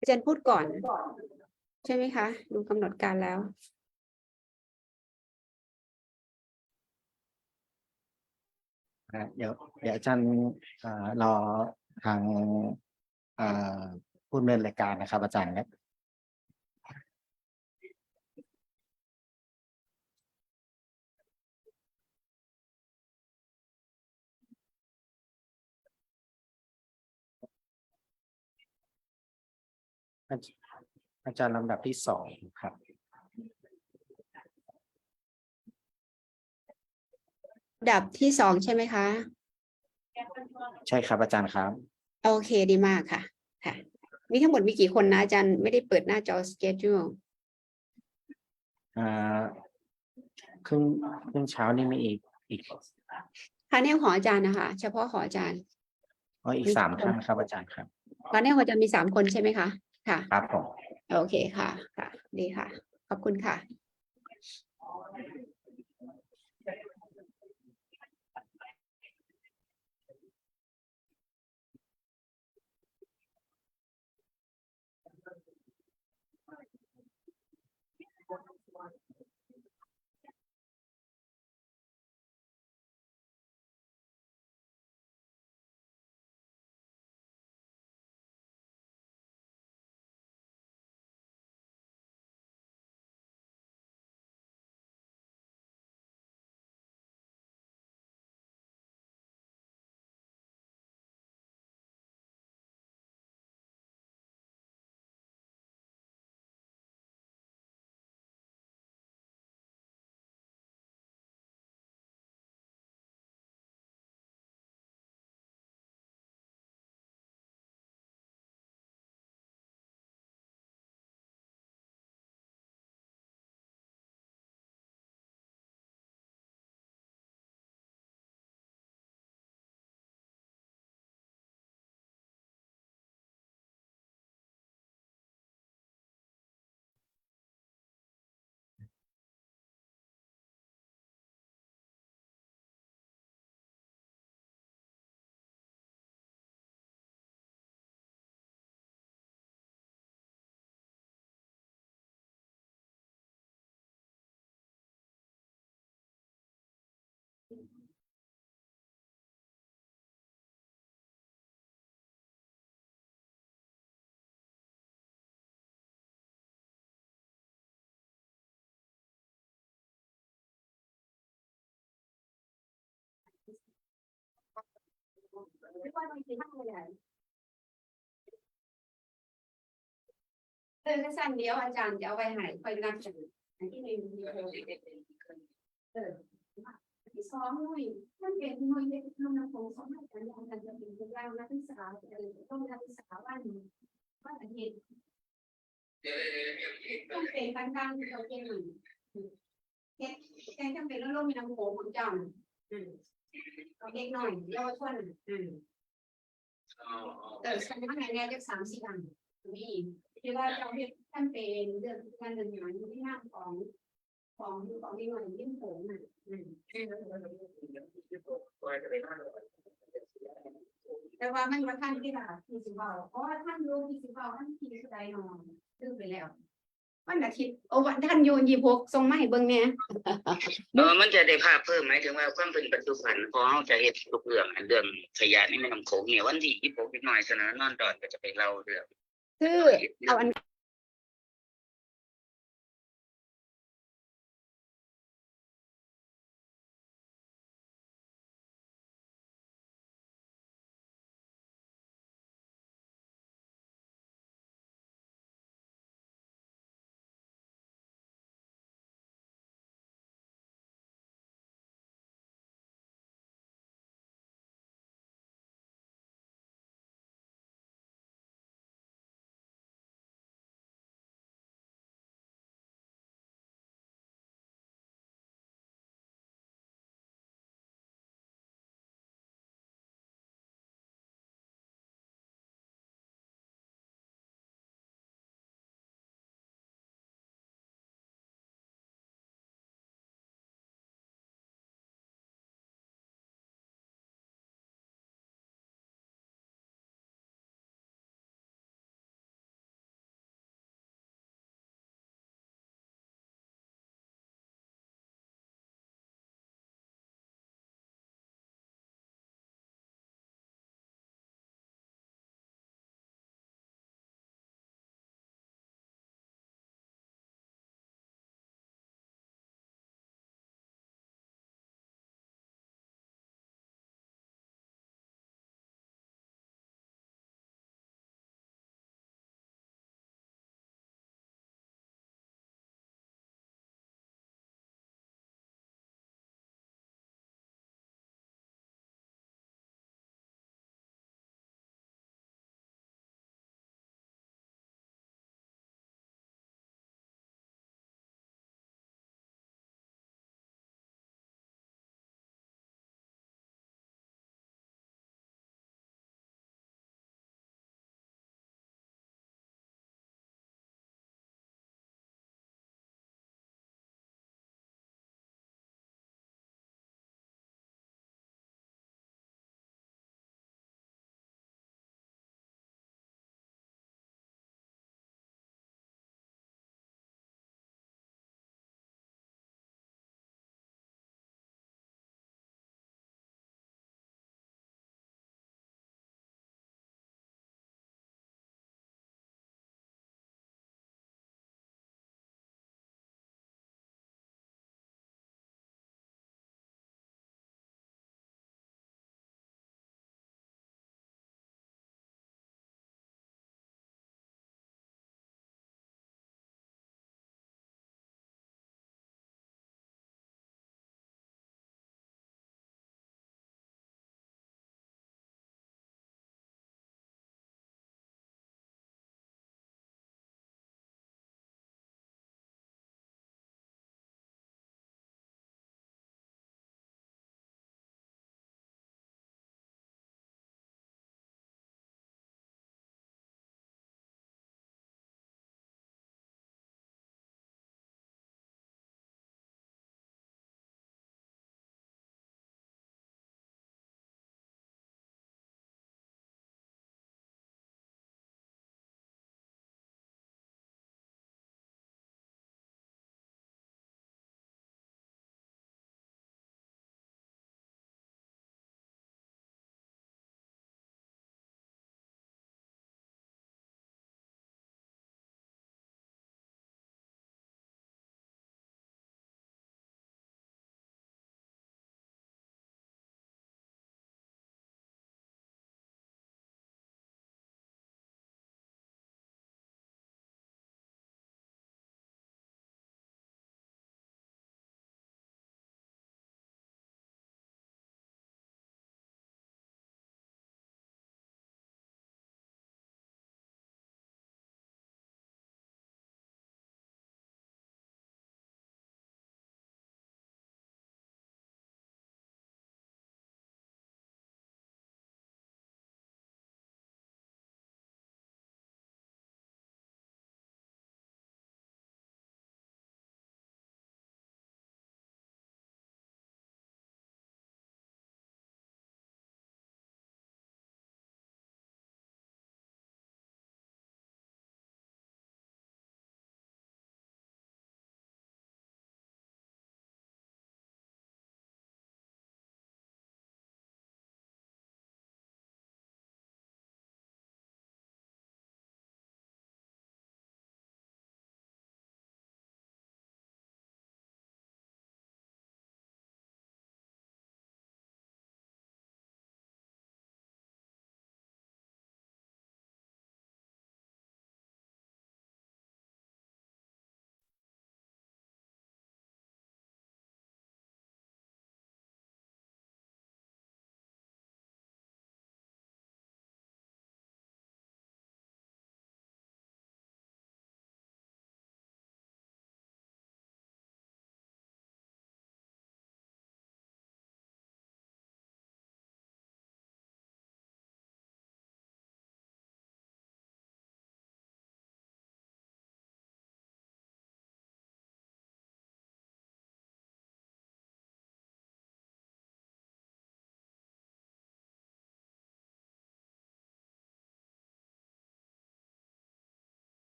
อาจารย์พูดก่อน ใช่ไหมคะ ดูกำหนดการแล้ว
เดี๋ยวอาจารย์รอทางผู้ดำเนินรายการนะครับ อาจารย์ครับ อาจารย์ลำดับที่2ครับ
ดับที่2ใช่ไหมคะ
ใช่ครับอาจารย์ครับ
โอเคดีมากค่ะ ค่ะ มีทั้งหมดมีกี่คนนะอาจารย์ไม่ได้เปิดหน้าจอ schedule
ครึ่งเช้านี่มีอีก
พาเนลของอาจารย์นะคะ เฉพาะของอาจารย์
อีก3 ท่านครับอาจารย์ครับ
พาเนลของอาจารย์มี3 คนใช่ไหมคะ ค่ะ
ครับผม
โอเคค่ะ ค่ะ ดีค่ะ ขอบคุณค่ะ สั้นเดียวอาจารย์จะเอาไปหายคอยนับกันอันที่1ที่2หน่วยท่านเป็นหน่วยเล็กน้ำคงสองอาจารย์จะเป็นตัวอย่างนักศึกษาต้องนักศึกษาวันอาทิตย์ต้องเป็นต่างๆเราเก่งหนึ่งแกจำเป็นแล้วลงมีน้ำโขงของเจ้าเอาเด็กหน่อยเยาวชนสมัยแรกจะ3-4 อันมีที่ว่าเราเห็นท่านเป็นเรื่องการเดินงานที่หน้าของที่หน่วยยิ่งโผล่น่ะแต่ว่ามันว่าท่านที่ละที่สิบเบาเพราะว่าท่านรู้ที่สิบเบาท่านที่สุดใดนอนซึ่งไปแล้ว วันอาทิตย์โอ้วันท่านโยน26ส่งมาให้เบิ่งแหน่
มันจะได้ภาพเพิ่มหมายถึงว่าความเป็นปัจจุบันพอเราจะเห็นทุกเรื่องอันเรื่องขยะในแม่น้ำโขงเนี่ยวันที่26นิดหน่อยเสนอนอนดอนก็จะไปเล่าเรื่อง
คือเอาอัน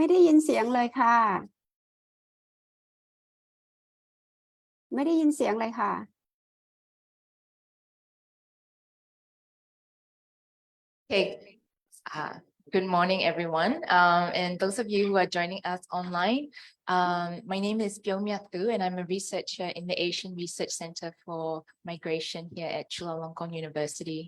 ไม่ได้ยินเสียงเลยค่ะ ไม่ได้ยินเสียงเลยค่ะ
Okay. Good morning, everyone. And those of you who are joining us online, my name is Pyeongmyak Tu, and I'm a researcher in the Asian Research Center for Migration here at Chulalongkorn University.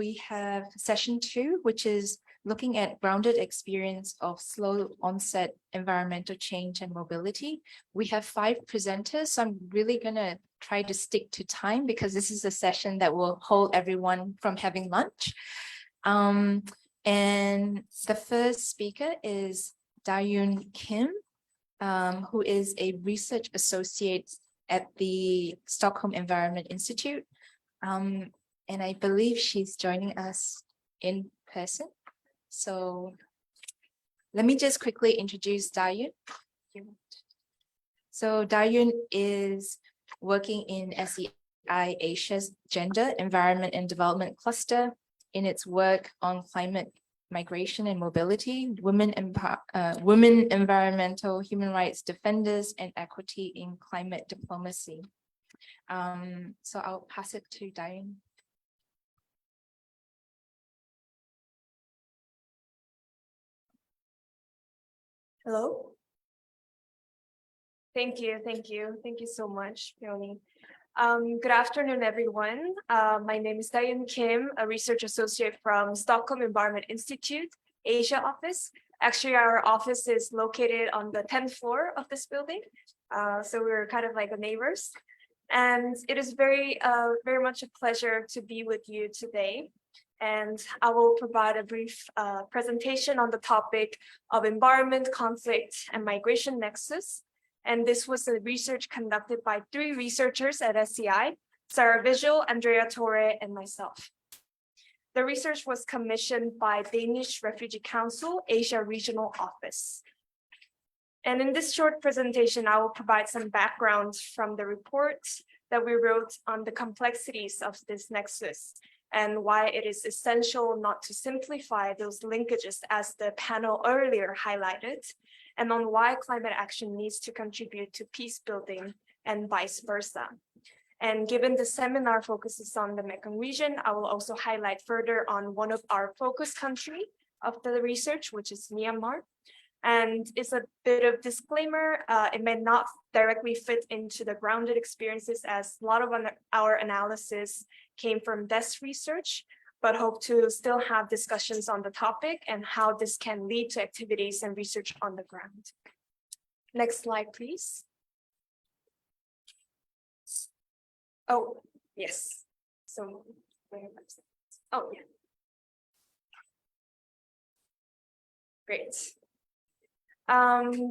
We have session 2, which is looking at grounded experience of slow onset environmental change and mobility. We have 5 presenters, so I'm really gonna try to stick to time because this is a session that will hold everyone from having lunch. And the first speaker is Dayun Kim, who is a research associate at the Stockholm Environment Institute. And I believe she's joining us in person. So let me just quickly introduce Dayun. So Dayun is working in SEI Asia's Gender, Environment and Development Cluster in its work on climate migration and mobility, women, environmental, human rights defenders, and equity in climate diplomacy. So I'll pass it to Dayun.
Hello. Thank you so much, Peony. Good afternoon, everyone. My name is Dayun Kim, a research associate from Stockholm Environment Institute, Asia office. Actually, our office is located on the 10th floor of this building. So we're kind of like the neighbors. And it is very much a pleasure to be with you today. And I will provide a brief presentation on the topic of environment, conflict, and migration nexus. And this was a research conducted by 3 researchers at SEI, Sarah Vigil, Andrea Torre, and myself. The research was commissioned by Danish Refugee Council, Asia Regional Office. And in this short presentation, I will provide some background from the report that we wrote on the complexities of this nexus and why it is essential not to simplify those linkages as the panel earlier highlighted, and on why climate action needs to contribute to peace building and vice versa. And given the seminar focuses on the Mekong region, I will also highlight further on one of our focus country of the research, which is Myanmar. And it's a bit of disclaimer, it may not directly fit into the grounded experiences as a lot of our analysis came from desk research, but hope to still have discussions on the topic and how this can lead to activities and research on the ground. Next slide, please. Oh, yes. So, oh, yeah. Great.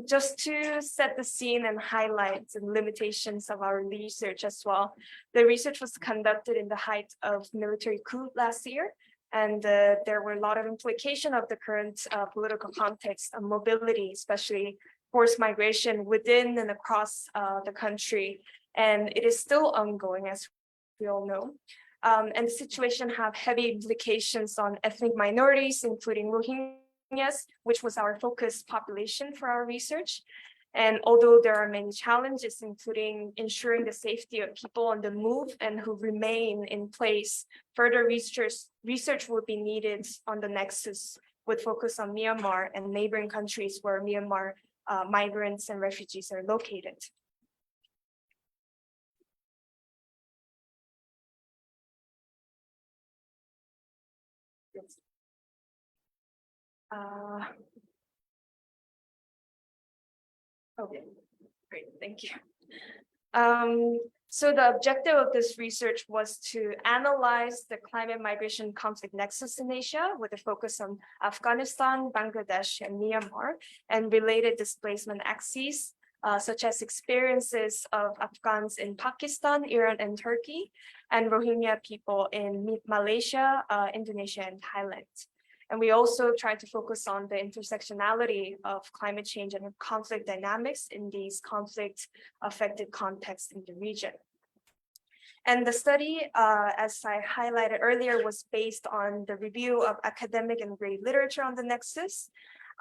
Just to set the scene and highlight the limitations of our research as well. The research was conducted in the height of military coup last year, and there were a lot of implications of the current political context of mobility, especially forced migration within and across the country. And it is still ongoing, as we all know. And the situation have heavy implications on ethnic minorities, including Rohingyas, which was our focus population for our research. And although there are many challenges, including ensuring the safety of people on the move and who remain in place, further research will be needed on the nexus with focus on Myanmar and neighboring countries where Myanmar migrants and refugees are located. Okay, great, thank you. So the objective of this research was to analyze the climate migration conflict nexus in Asia with a focus on Afghanistan, Bangladesh, and Myanmar, and related displacement axes, such as experiences of Afghans in Pakistan, Iran, and Turkey, and Rohingya people in Malaysia, Indonesia, and Thailand. And we also tried to focus on the intersectionality of climate change and conflict dynamics in these conflict-affected contexts in the region. And the study, as I highlighted earlier, was based on the review of academic and grade literature on the nexus.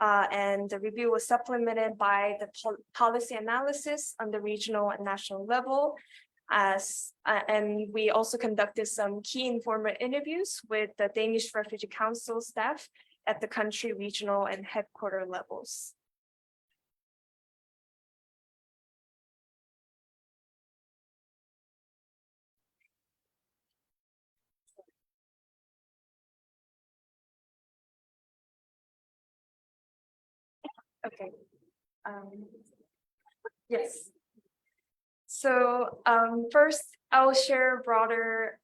And the review was supplemented by the policy analysis on the regional and national level. And we also conducted some key informant interviews with the Danish Refugee Council staff at the country, regional, and headquarter levels. Okay. Yes. So first, I'll share a broader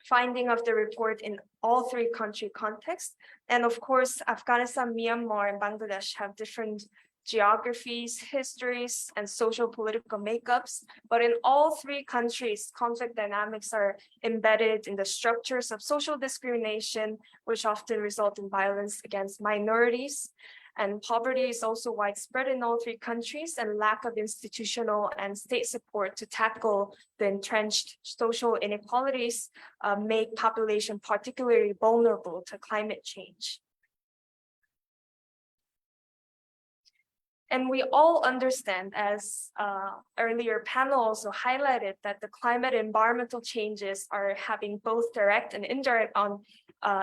finding of the report in all three country contexts. And of course, Afghanistan, Myanmar, and Bangladesh have different geographies, histories, and social political makeups. But in all three countries, conflict dynamics are embedded in the structures of social discrimination, which often result in violence against minorities. And poverty is also widespread in all three countries, and lack of institutional and state support to tackle the entrenched social inequalities make population particularly vulnerable to climate change. And we all understand, as earlier panel also highlighted, that the climate environmental changes are having both direct and indirect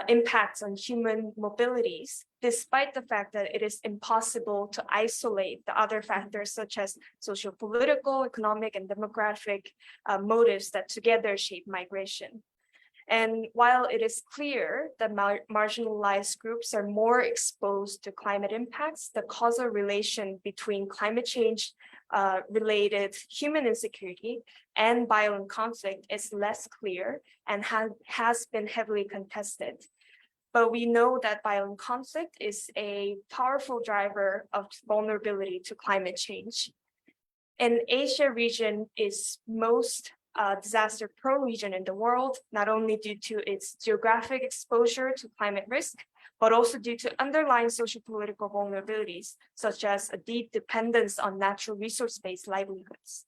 impacts on human mobilities, despite the fact that it is impossible to isolate the other factors such as socio-political, economic, and demographic motives that together shape migration. And while it is clear that marginalized groups are more exposed to climate impacts, the causal relation between climate change related human insecurity and violent conflict is less clear and has been heavily contested. But we know that violent conflict is a powerful driver of vulnerability to climate change. And Asia region is most disaster-prone region in the world, not only due to its geographic exposure to climate risk, but also due to underlying socio-political vulnerabilities, such as a deep dependence on natural resource-based livelihoods.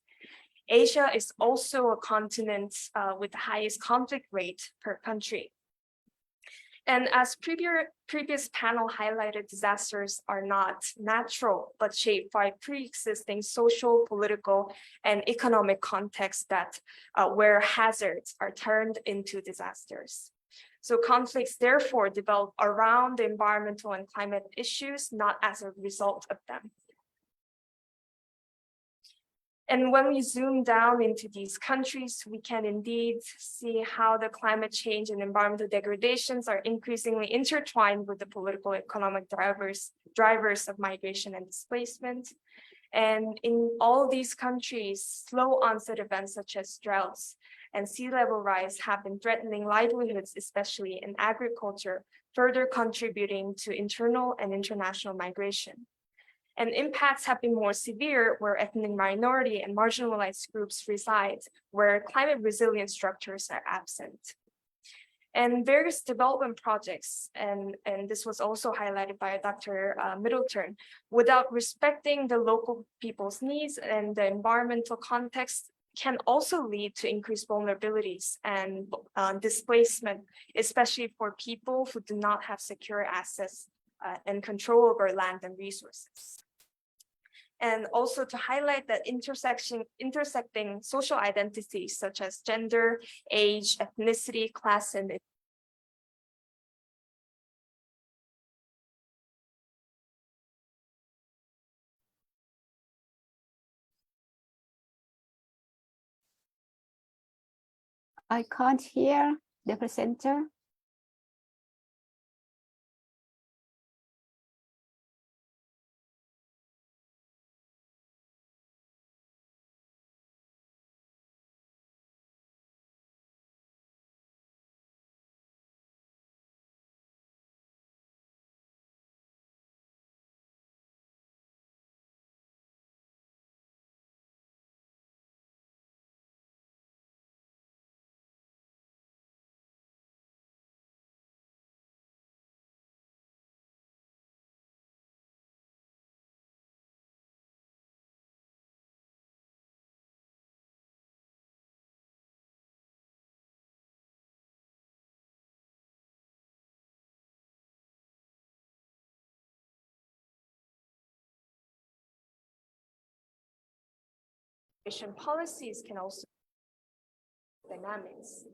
Asia is also a continent with the highest conflict rate per country. And as previous panel highlighted, disasters are not natural, but shaped by pre-existing social, political, and economic contexts that where hazards are turned into disasters. So conflicts therefore develop around the environmental and climate issues, not as a result of them. And when we zoom down into these countries, we can indeed see how the climate change and environmental degradations are increasingly intertwined with the political economic drivers of migration and displacement. And in all these countries, slow onset events such as droughts and sea level rise have been threatening livelihoods, especially in agriculture, further contributing to internal and international migration. And impacts have been more severe where ethnic minority and marginalized groups reside, where climate resilient structures are absent. And various development projects, and this was also highlighted by Dr. Middleton, without respecting the local people's needs and the environmental context, can also lead to increased vulnerabilities and displacement, especially for people who do not have secure access and control over land and resources. And also to highlight that intersecting social identities such as gender, age, ethnicity, class, and
I can't hear the presenter.
policies can also dynamics.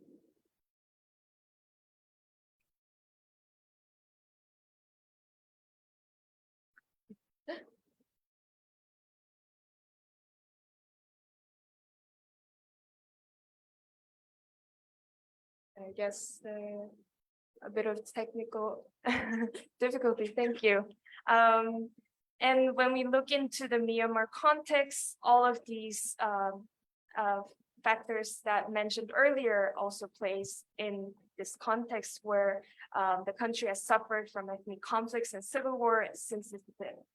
I guess a bit of technical difficulty. Thank you. And when we look into the Myanmar context, all of these factors that mentioned earlier also plays in this context where the country has suffered from ethnic conflicts and civil war since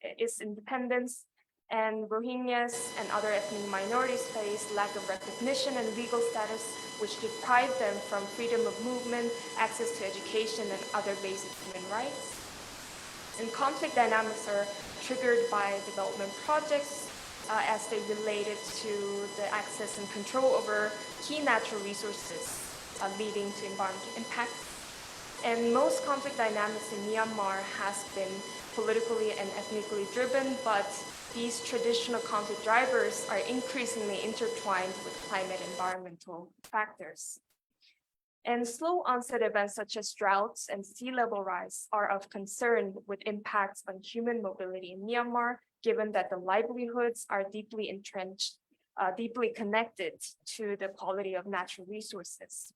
its independence. And Rohingyas and other ethnic minorities face lack of recognition and legal status, which deprive them from freedom of movement, access to education, and other basic human rights. And conflict dynamics are triggered by development projects as they related to the access and control over key natural resources, leading to environmental impact. And most conflict dynamics in Myanmar has been politically and ethnically driven, but these traditional conflict drivers are increasingly intertwined with climate environmental factors. And slow onset events such as droughts and sea level rise are of concern with impacts on human mobility in Myanmar, given that the livelihoods are deeply entrenched, deeply connected to the quality of natural resources.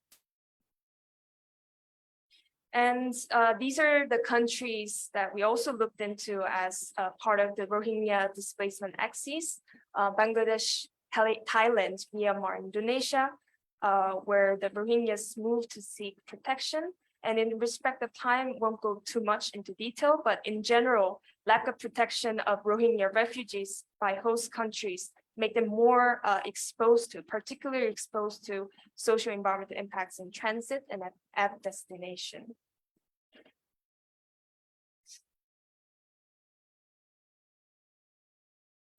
And these are the countries that we also looked into as part of the Rohingya displacement axis: Bangladesh, Thailand, Myanmar, Indonesia, where the Rohingyas moved to seek protection. And in respect of time, won't go too much into detail, but in general, lack of protection of Rohingya refugees by host countries make them more particularly exposed to social environmental impacts in transit and at destination.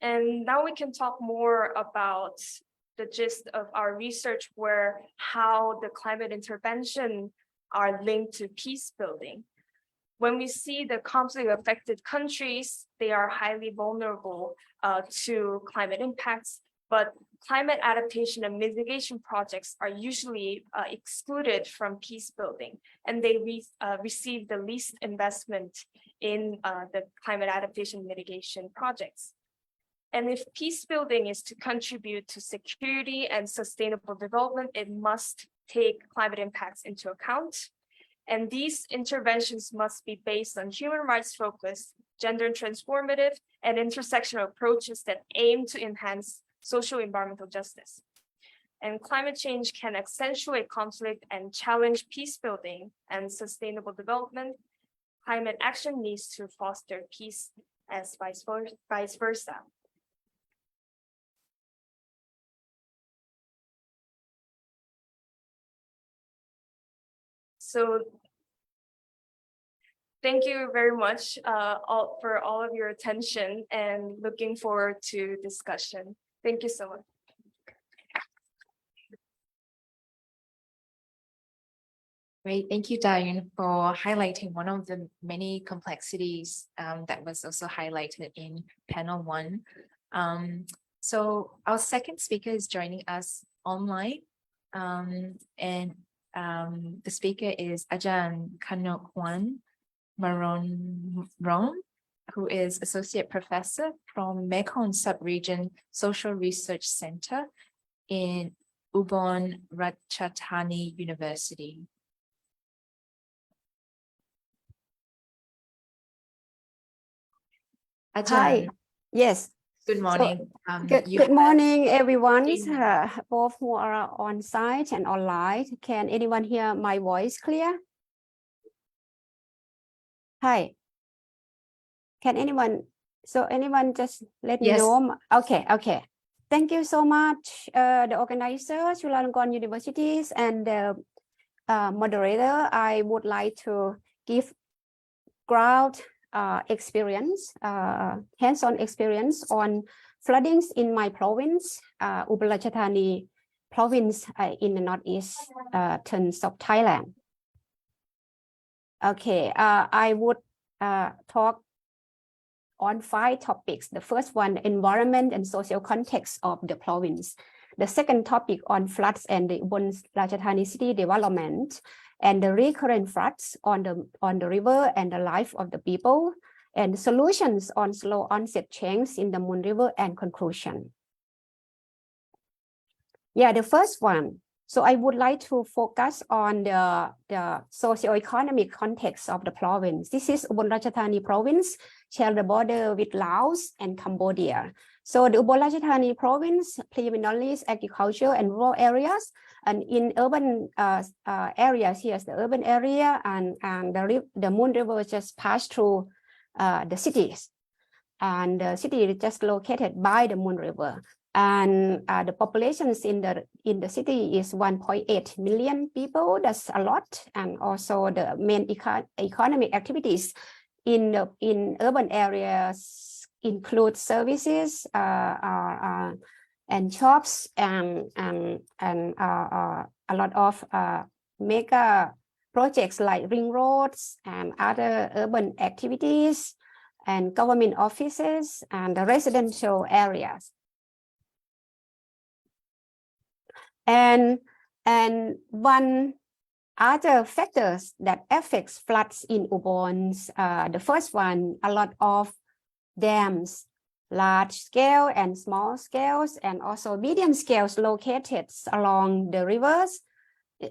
And now we can talk more about the gist of our research, where how the climate intervention are linked to peace building. When we see the conflict-affected countries, they are highly vulnerable to climate impacts, but climate adaptation and mitigation projects are usually excluded from peace building, and they receive the least investment in the climate adaptation mitigation projects. And if peace building is to contribute to security and sustainable development, it must take climate impacts into account. And these interventions must be based on human rights focused, gender transformative, and intersectional approaches that aim to enhance social environmental justice. And climate change can accentuate conflict and challenge peace building and sustainable development. Climate action needs to foster peace as vice versa. So thank you very much for all of your attention, and looking forward to discussion. Thank you so much.
Great, thank you, Dayun, for highlighting one of the many complexities that was also highlighted in panel 1. So our second speaker is joining us online, and the speaker is Ajahn Kanokwan Maronrong, who is Associate Professor from Mekong Sub-Region Social Research Center in Ubon Ratchathani University.
Hi,
Ajahn,
yes.
good morning.
Good morning, everyone, both who are on site and online. Can anyone hear my voice clear? Hi. Can anyone, anyone just let me know? Okay, okay. Thank you so much, the organizer, Chulalongkorn Universities, and the moderator. I would like to give ground experience, hands-on experience on floodings in my province, Ubon Ratchathani province in the northeastern of Thailand. Okay, I would talk on 5 topics. The first one, environment and social context of the province. The second topic on floods and the Ubon Ratchathani city development, and the recurrent floods on the river and the life of the people, and solutions on slow onset change in the Moon River, and conclusion. Yeah, the first one. So I would like to focus on the socio-economic context of the province. This is Ubon Ratchathani province, share the border with Laos and Cambodia. So the Ubon Ratchathani province predominantly is agriculture and rural areas, and in urban areas, here's the urban area, and the Moon River just passed through the cities, and the city is just located by the Moon River. And the populations in the city is 1.8 million people. That's a lot. And also the main economic activities in urban areas include services and shops and a lot of mega projects like ring roads and other urban activities and government offices and the residential areas. And one other factors that affects floods in Ubon, the first one, a lot of dams, large scale and small scales, and also medium scales located along the rivers.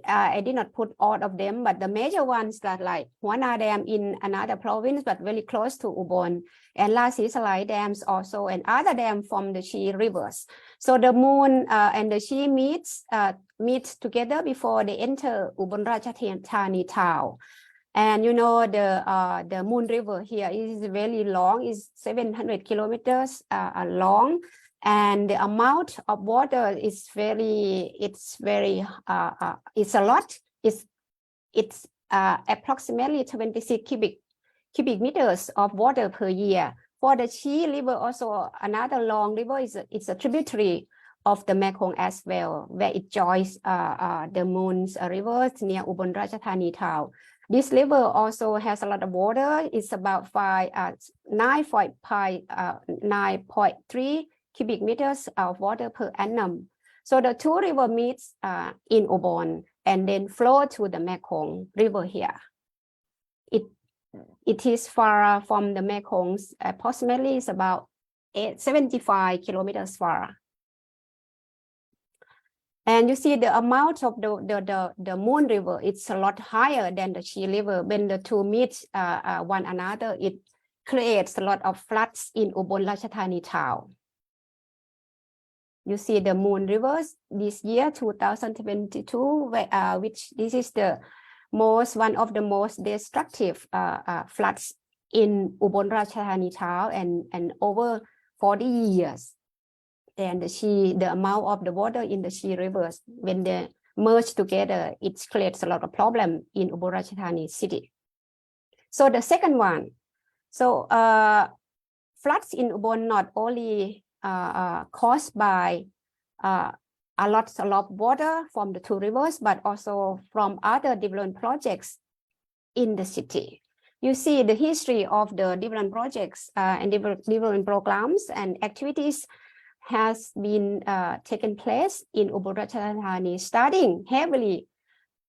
I did not put all of them, but the major ones that like Huana Dam in another province, but very close to Ubon, and La Si Salai dams also, and other dams from the Chi rivers. So the Moon and the Chi meet together before they enter Ubon Ratchathani town. And you know the Moon River here is very long, is 700 kilometers long. And the amount of water is it's a lot. It's approximately 26 cubic meters of water per year. For the Chi River, also another long river, it's a tributary of the Mekong as well, where it joins the Moon's rivers near Ubon Ratchathani town. This river also has a lot of water. It's about 9.3 cubic meters of water per annum. So the two rivers meet in Ubon and then flow to the Mekong River here. It is far from the Mekong, approximately it's about 75 kilometers far. And you see the amount of the Moon River, it's a lot higher than the Chi River. When the two meet one another, it creates a lot of floods in Ubon Ratchathani town. You see the Moon Rivers this year, 2022, which this is one of the most destructive floods in Ubon Ratchathani town and over 40 years. And the amount of the water in the Chi rivers, when they merge together, it creates a lot of problem in Ubon Ratchathani city. So the second one, so floods in Ubon not only caused by a lot of water from the two rivers, but also from other development projects in the city. You see the history of the development projects and development programs and activities has been taken place in Ubon Ratchathani, starting heavily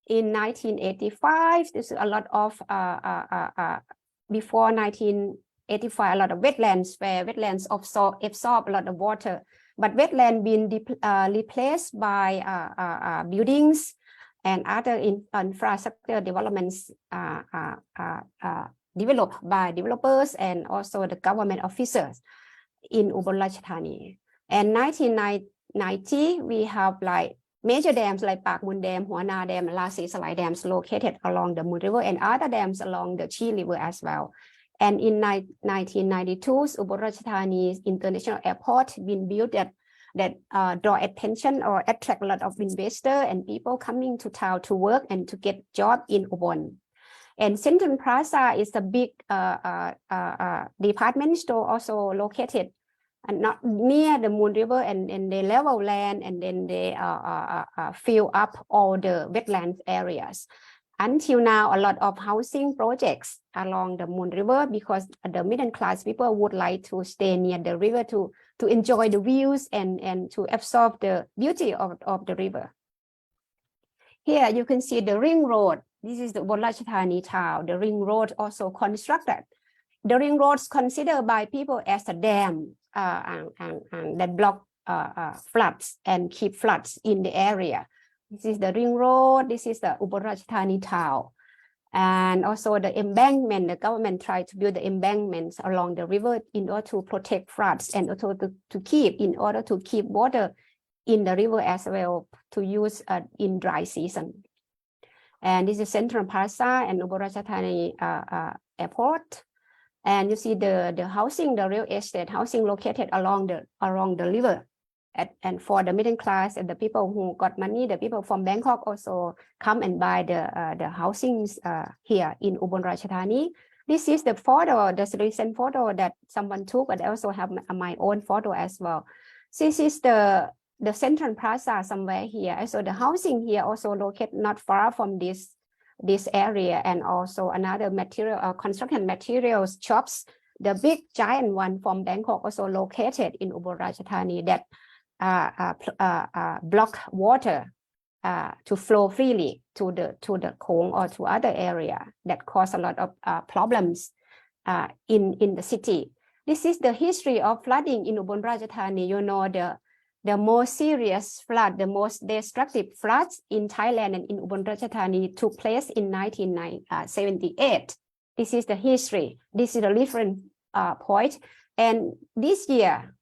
in 1985. There's a lot of before 1985, a lot of wetlands where wetlands absorb a lot of water, but wetland been replaced by buildings and other infrastructure developments developed by developers and also the government officers in Ubon Ratchathani. And 1990, we have like major dams like Pak Mun Dam, Huana Dam, and La Si Salai dams located along the Moon River and other dams along the Chi River as well. And in 1992, Ubon Ratchathani International Airport been built that draw attention or attract a lot of investors and people coming to town to work and to get job in Ubon. And Central Plaza is a big department store also located and not near the Moon River, and they level land and then they fill up all the wetland areas. until now, a lot of housing projects along the Moon River because the middle class people would like to stay near the river to enjoy the views and to absorb the beauty of the river. Here you can see the ring road. This is the Ubon Ratchathani town. The ring road also constructed. The ring roads considered by people as a dam and that block floods and keep floods in the area. This is the ring road. This is the Ubon Ratchathani town. And also the embankment, the government tried to build the embankments along the river in order to protect floods and also to keep water in the river as well to use in dry season. And this is Central Plaza and Ubon Ratchathani airport. And you see the housing, the real estate housing located along the river. And for the middle class and the people who got money, the people from Bangkok also come and buy the housings here in Ubon Ratchathani. This is the photo, the recent photo that someone took, but I also have my own photo as well. This is the Central Plaza somewhere here. So the housing here also located not far from this area, and also another material construction materials shops. The big giant one from Bangkok also located in Ubon Ratchathani that block water to flow freely to the Khong or to other area that cause a lot of problems in the city. This is the history of flooding in Ubon Ratchathani. You know, the most serious flood, the most destructive floods in Thailand and in Ubon Ratchathani took place in 1978. This is the history. This is a different point. And this year,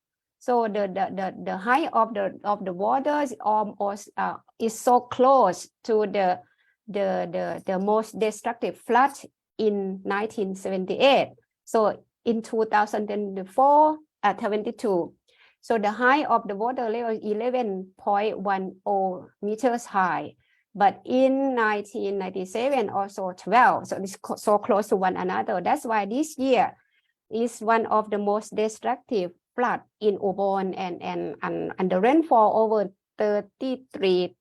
so the height of the waters almost is so close to the most destructive flood in 1978. So in 2022, so the height of the water level is 11.10 meters high. But in 1997 also 12, so it's so close to one another. That's why this year is one of the most destructive flood in Ubon, and the rainfall over 33%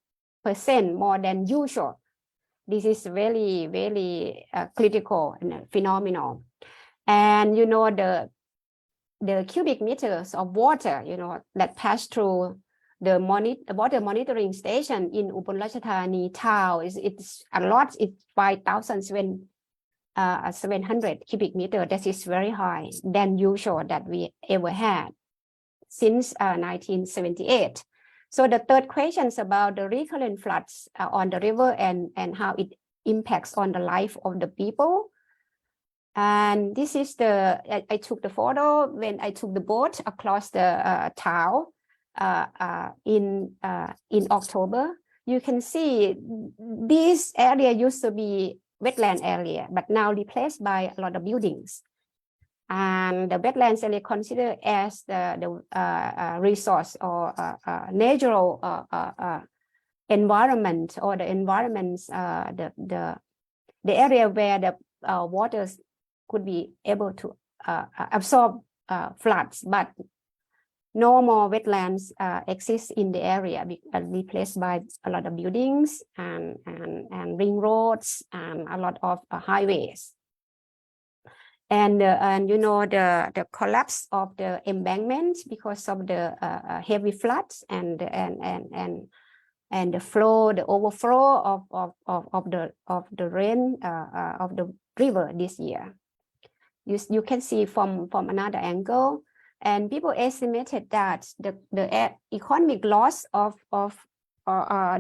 more than usual. This is very, very critical and phenomenal. And you know, the cubic meters of water, you know, that pass through the water monitoring station in Ubon Ratchathani town it's a lot. It's 5,700 cubic meter. That is very high than usual that we ever had since 1978. So the third question is about the recurrent floods on the river and how it impacts on the life of the people. And this is I took the photo when I took the boat across the town in October. You can see this area used to be wetland area, but now replaced by a lot of buildings. And the wetlands area considered as the resource or natural environment, or the environments, the area where the waters could be able to absorb floods, but no more wetlands exist in the area, replaced by a lot of buildings and ring roads and a lot of highways. And you know, the collapse of the embankment because of the heavy floods and the flow, the overflow of the rain of the river this year. You can see from another angle, and people estimated that the economic loss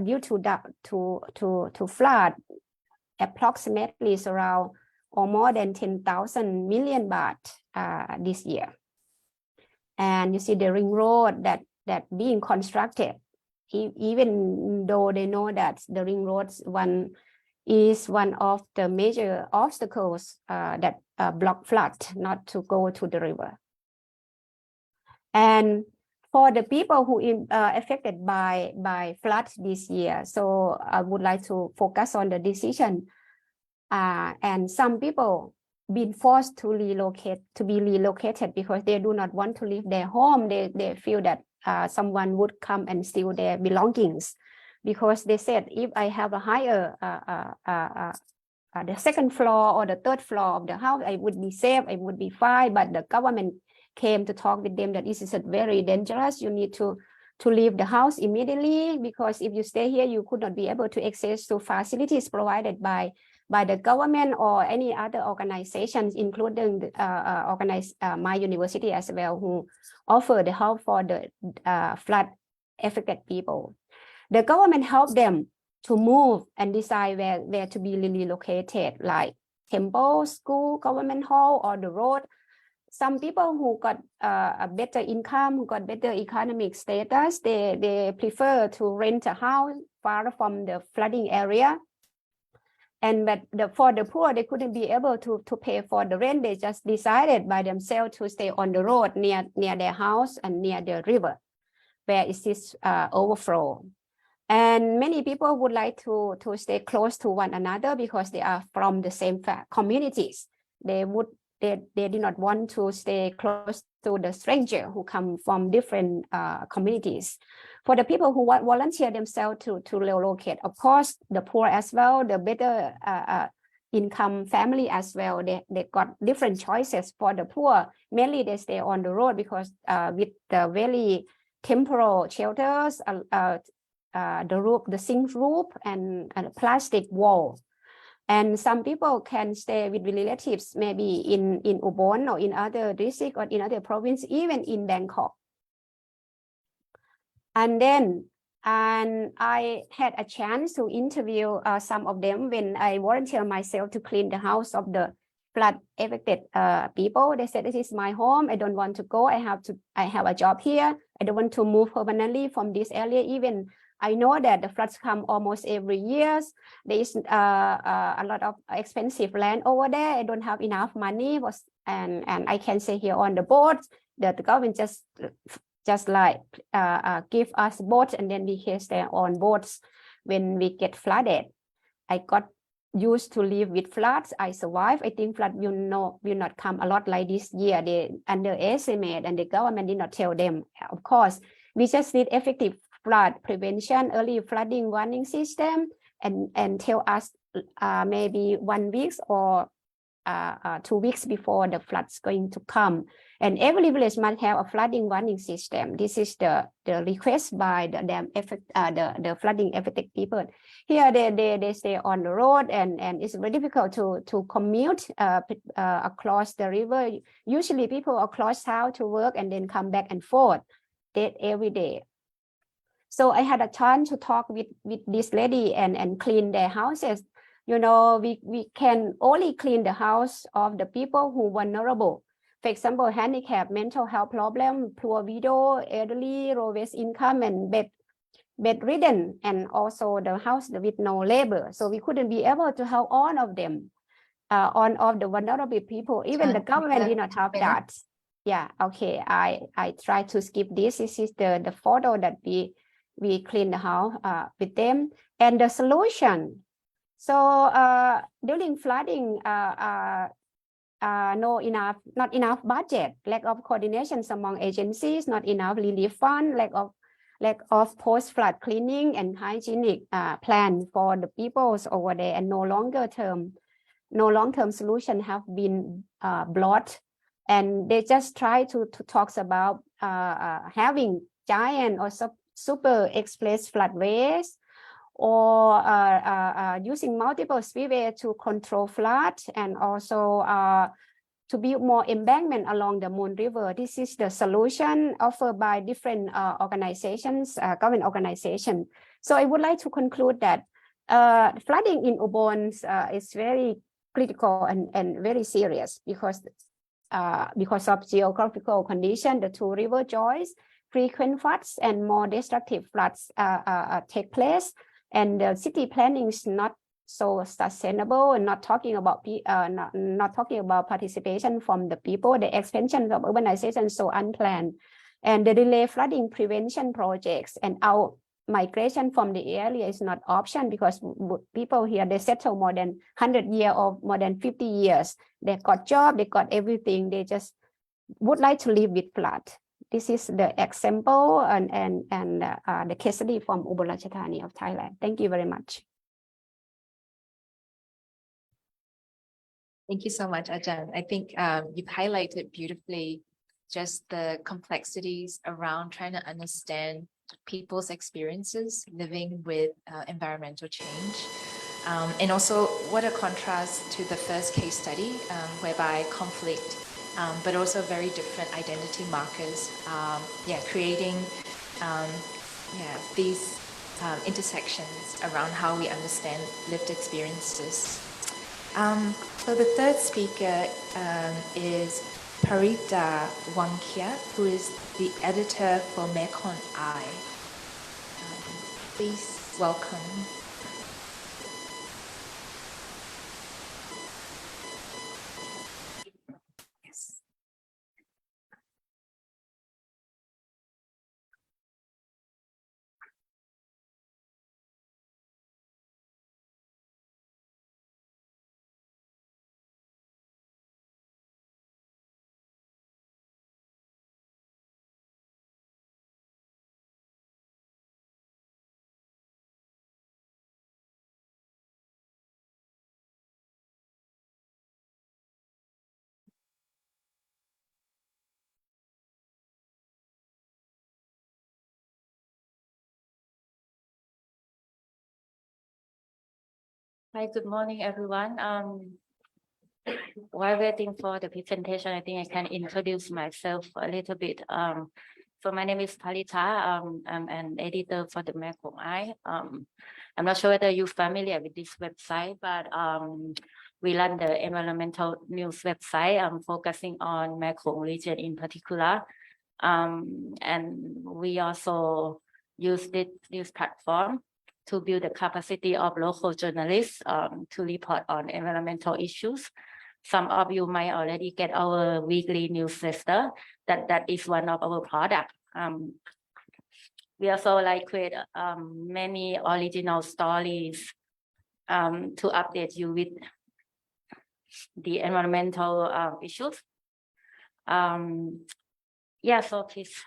due to flood approximately is around or more than 10,000 million baht this year. And you see the ring road that being constructed, even though they know that the ring roads is one of the major obstacles that block flood not to go to the river. And for the people who affected by floods this year, so I would like to focus on the decision. And some people been forced to be relocated because they do not want to leave their home. They feel that someone would come and steal their belongings. because they said if I have a higher the second floor or the third floor of the house, I would be safe, I would be fine. But the government came to talk with them that this is very dangerous. You need to leave the house immediately, because if you stay here, you could not be able to access to facilities provided by the government or any other organizations, including my university as well, who offer the help for the flood affected people. The government helped them to move and decide where to be really located, like temple, school, government hall, or the road. Some people who got a better income, who got better economic status, they prefer to rent a house far from the flooding area. But for the poor, they couldn't be able to pay for the rent. They just decided by themselves to stay on the road near their house and near the river, where it is overflow. And many people would like to stay close to one another because they are from the same communities. They did not want to stay close to the stranger who come from different communities. For the people who volunteer themselves to relocate, of course, the poor as well, the better income family as well, they got different choices. For the poor, mainly they stay on the road because with the very temporary shelters, the roof, the zinc roof, and a plastic wall. And some people can stay with relatives, maybe in Ubon or in other districts or in other province, even in Bangkok. And I had a chance to interview some of them when I volunteered myself to clean the house of the flood affected people. They said, "This is my home. I don't want to go. I have a job here. I don't want to move permanently from this area. Even I know that the floods come almost every year. There is a lot of expensive land over there. I don't have enough money. And I can say here on the boat that the government just like give us boats, and then we can stay on boats when we get flooded. I got used to live with floods. I survived. I think flood will not come a lot like this year. They underestimate, and the government did not tell them. Of course, we just need effective flood prevention, early flooding warning system, and tell us maybe 1 week or 2 weeks before the flood's going to come. And every village must have a flooding warning system. This is the request by the flooding affected people. Here they stay on the road, and it's very difficult to commute across the river. Usually people across town to work and then come back and forth every day. So I had a chance to talk with this lady and clean their houses. You know, we can only clean the house of the people who are vulnerable. For example, handicap, mental health problem, poor widow, elderly, lowest income, and bedridden, and also the house with no labor. So we couldn't be able to help all of them, all of the vulnerable people. Even the government did not have that. Yeah, okay, I try to skip this. This is the photo that we clean the house with them. And the solution. So during flooding, not enough budget, lack of coordination among agencies, not enough relief fund, lack of post-flood cleaning and hygienic plan for the peoples over there, and no long-term solution have been brought. And they just try to talk about having giant or super express floodways, or using multiple spillways to control flood, and also to build more embankment along the Moon River. This is the solution offered by different organizations, government organizations. So I would like to conclude that flooding in Ubon is very critical and very serious because of geographical condition. The two river joins, frequent floods and more destructive floods take place. And the city planning is not so sustainable, and not talking about participation from the people. The expansion of urbanization is so unplanned, and the delay flooding prevention projects and our migration from the area is not option, because people here, they settle more than 100 years or more than 50 years. They got job, they got everything. They just would like to live with flood. this is the example and the case study from Ubon Ratchathani of Thailand. Thank you very much.
Thank you so much, Ajahn. I think you've highlighted beautifully just the complexities around trying to understand people's experiences living with environmental change. And also what a contrast to the first case study, whereby conflict, but also very different identity markers, creating these intersections around how we understand lived experiences. So the third speaker is Parita Wangkia, who is the editor for Mekong Eye. Please welcome. Yes.
Hi, good morning, everyone. While waiting for the presentation, I think I can introduce myself a little bit. So my name is Parita. I'm an editor for the Mekong Eye. I'm not sure whether you're familiar with this website, but we run the environmental news website, focusing on Mekong region in particular. And we also use this platform to build the capacity of local journalists to report on environmental issues. Some of you might already get our weekly newsletter. That is one of our products. We also create many original stories to update you with the environmental issues. So please.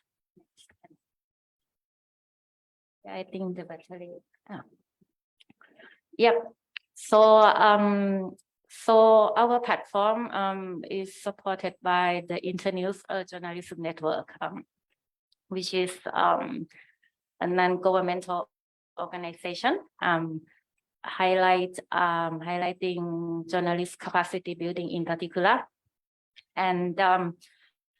I think the battery. So our platform is supported by the Internews Journalism Network, which is a non-governmental organization highlighting journalist capacity building in particular. And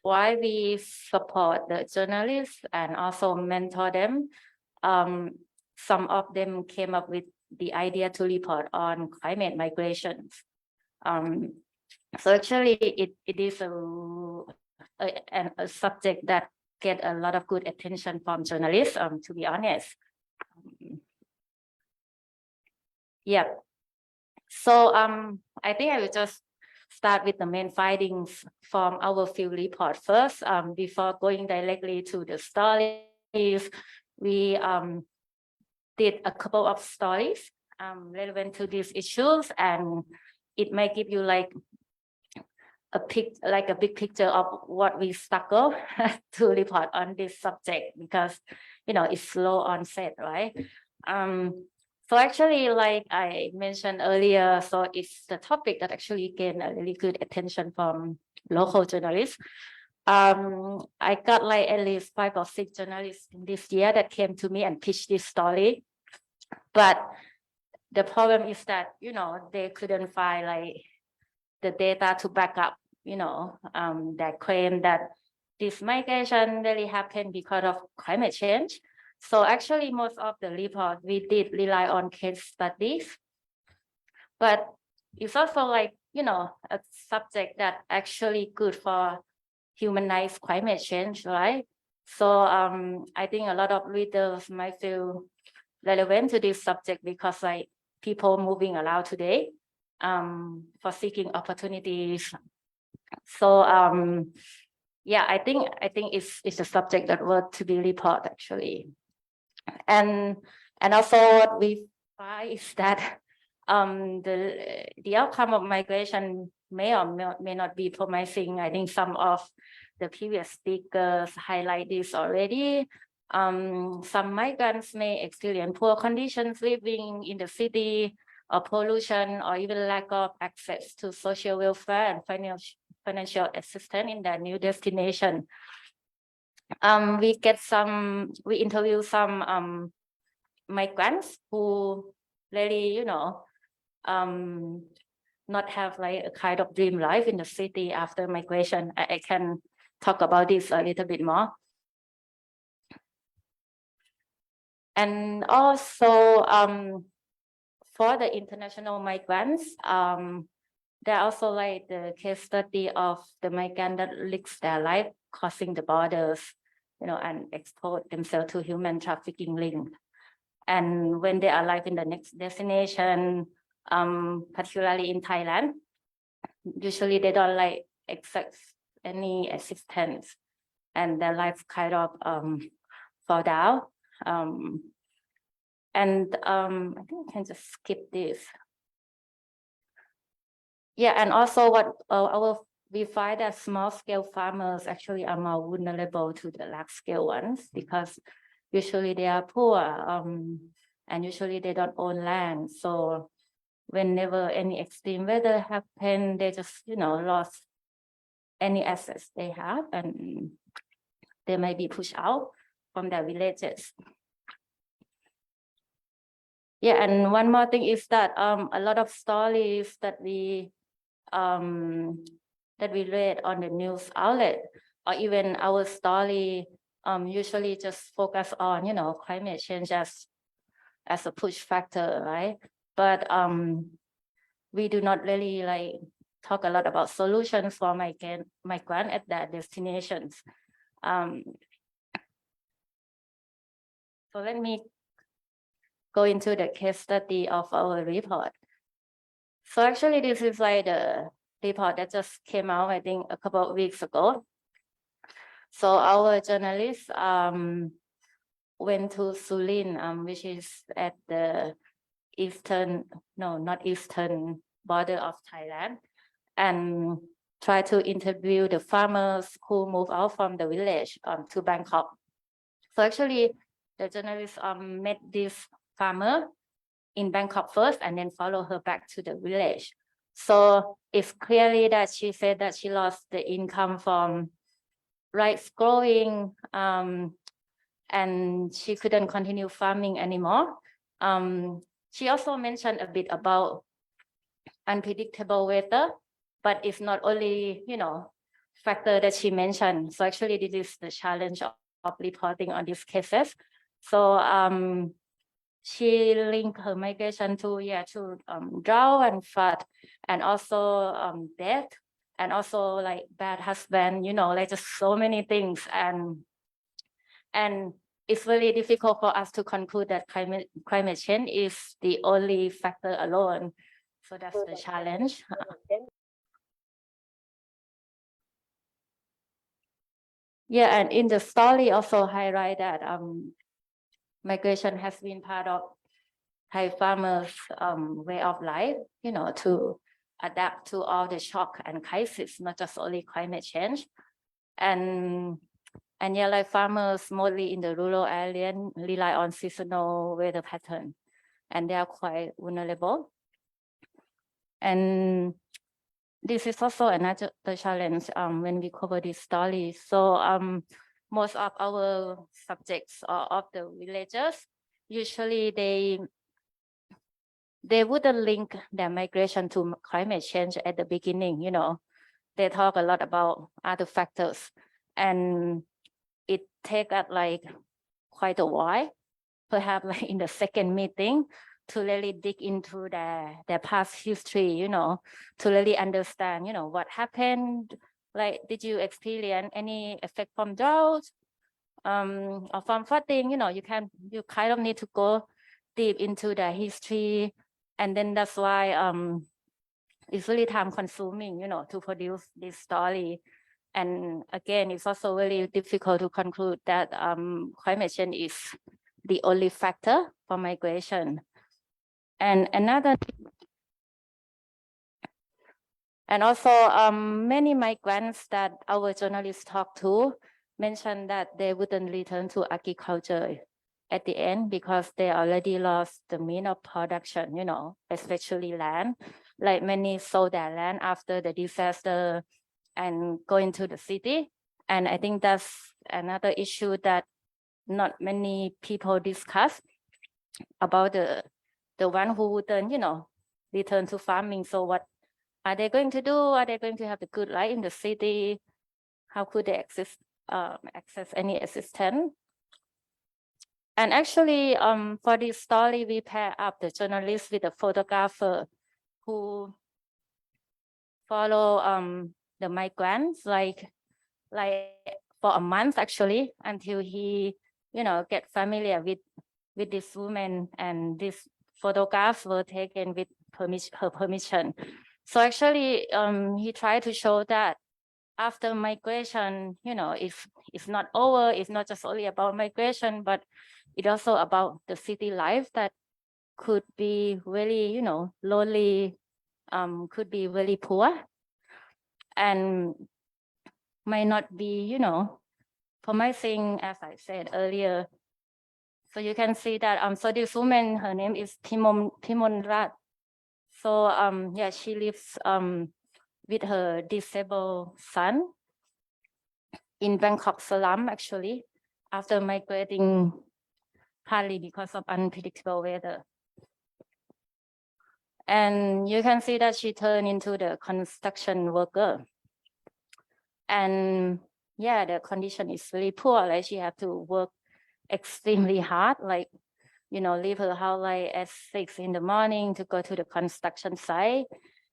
why we support the journalists and also mentor them, some of them came up with the idea to report on climate migrations. So actually it is a subject that get a lot of good attention from journalists, to be honest. So I think I will just start with the main findings from our field report first, before going directly to the stories. We did a couple of stories relevant to these issues, and it may give you a big picture of what we struggle to report on this subject, because it's slow onset, right? So actually, like I mentioned earlier, so it's the topic that actually gained a really good attention from local journalists. I got at least 5 or 6 journalists this year that came to me and pitched this story. But the problem is that, they couldn't find the data to back up, that claim that this migration really happened because of climate change. So actually most of the report, we did rely on case studies, but it's also a subject that actually good for humanize climate change, right? So I think a lot of readers might feel relevant to this subject because people moving around today for seeking opportunities. So I think it's a subject that worth to be reported actually. And also what we find is that the outcome of migration may or may not be promising. I think some of the previous speakers highlight this already. Some migrants may experience poor conditions living in the city, or pollution, or even lack of access to social welfare and financial assistance in their new destination. We interview some migrants who really, not have like a kind of dream life in the city after migration. I can talk about this a little bit more. And also, for the international migrants, there are also like the case study of the migrant that risks their life crossing the borders, and expose themselves to human trafficking link. And when they arrive in the next destination, particularly in Thailand, usually they don't like accept any assistance, and their life kind of fall down. I think I can just skip this. Yeah, and also we find that small scale farmers actually are more vulnerable to the large scale ones, because usually they are poor, and usually they don't own land. So whenever any extreme weather happen, they just, lost any assets they have, and they may be pushed out from their villages. Yeah, and one more thing is that a lot of stories that we read on the news outlet, or even our story, usually just focus on, climate change as a push factor, right? But we do not really like talk a lot about solutions for migrant at their destinations. So let me go into the case study of our report. So actually, this is like the report that just came out, I think, a couple of weeks ago. So our journalists went to Sulin, which is at the northeastern border of Thailand, and try to interview the farmers who moved out from the village to Bangkok. So actually, the journalists met this farmer in Bangkok first, and then follow her back to the village. So it's clearly that she said that she lost the income from rice growing, and she couldn't continue farming anymore. She also mentioned a bit about unpredictable weather, but it's not only, factor that she mentioned. So actually, this is the challenge of reporting on these cases. So she linked her migration to drought and flood, and also death, and also like bad husband, like just so many things. And it's really difficult for us to conclude that climate change is the only factor alone. So that's the challenge. Yeah, and in the story also highlight that migration has been part of Thai farmers' way of life, to adapt to all the shock and crisis, not just only climate change. And like farmers mostly in the rural area rely on seasonal weather pattern, and they are quite vulnerable. And this is also another challenge when we cover this story. So most of our subjects of the villagers, usually they wouldn't link their migration to climate change at the beginning. They talk a lot about other factors, and it take us like quite a while, perhaps like in the second meeting, to really dig into their past history, to really understand, what happened. Like, did you experience any effect from drought, or from flooding? You kind of need to go deep into the history, and then that's why it's really time consuming, to produce this story. And again, it's also really difficult to conclude that climate change is the only factor for migration. And And also, many migrants that our journalists talked to mentioned that they wouldn't return to agriculture at the end because they already lost the means of production, you know, especially land. Like many sold their land after the disaster and go into the city. And I think that's another issue that not many people discuss about the one who wouldn't, you know, return to farming. So what are they going to do? Are they going to have the good life in the city? How could they access any assistance? And actually, for this story, we pair up the journalist with the photographer who follow the migrants like for a month actually until he, you know, get familiar with this woman, and these photographs were taken with her permission. So actually, he tried to show that after migration, you know, it's not over. It's not just only about migration, but it's also about the city life that could be really, you know, lonely, could be really poor, and might not be, you know, promising, as I said earlier. So you can see that so this woman, her name is Pimon Rat. So yeah, she lives with her disabled son in Bangkok slum actually, after migrating partly because of unpredictable weather. And you can see that she turned into the construction worker. And yeah, the condition is really poor. Like she had to work extremely hard, like, you know, leave her house like at 6 in the morning to go to the construction site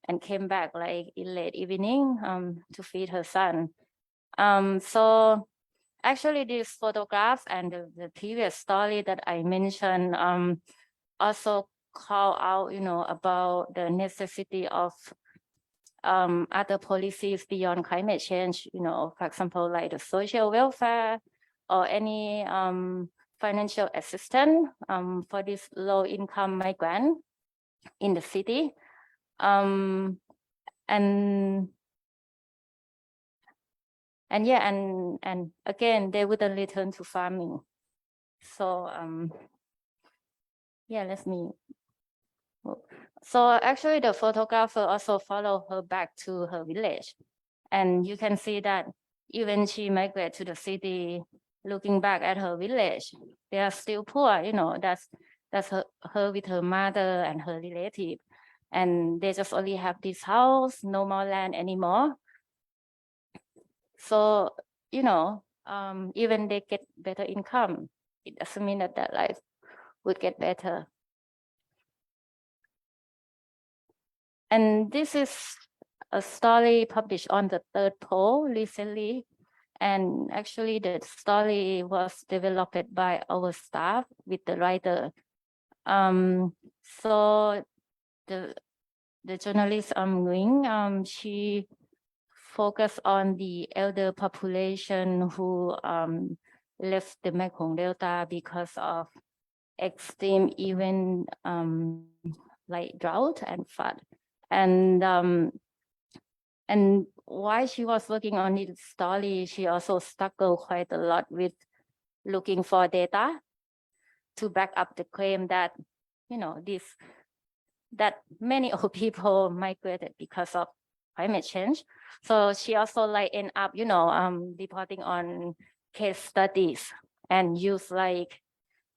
and came back like in late evening to feed her son. So actually this photograph and the previous story that I mentioned also call out, you know, about the necessity of other policies beyond climate change, you know, for example, like the social welfare or any financial assistance for this low income migrant in the city. And yeah, and again, they wouldn't return to farming. So yeah, let me. So actually the photographer also followed her back to her village. And you can see that even she migrated to the city, looking back at her village, they are still poor, you know, that's her with her mother and her relative. And they just only have this house, no more land anymore. So, you know, even they get better income, it doesn't mean that their life would get better. And this is a story published on the Third Pole recently. And actually the story was developed by our staff with the writer. So the journalist Nguyen, she focused on the elder population who left the Mekong Delta because of extreme event like drought and flood. And while she was working on this story, she also struggled quite a lot with looking for data to back up the claim that, you know, that many old people migrated because of climate change. So she also like end up, you know, reporting on case studies and use like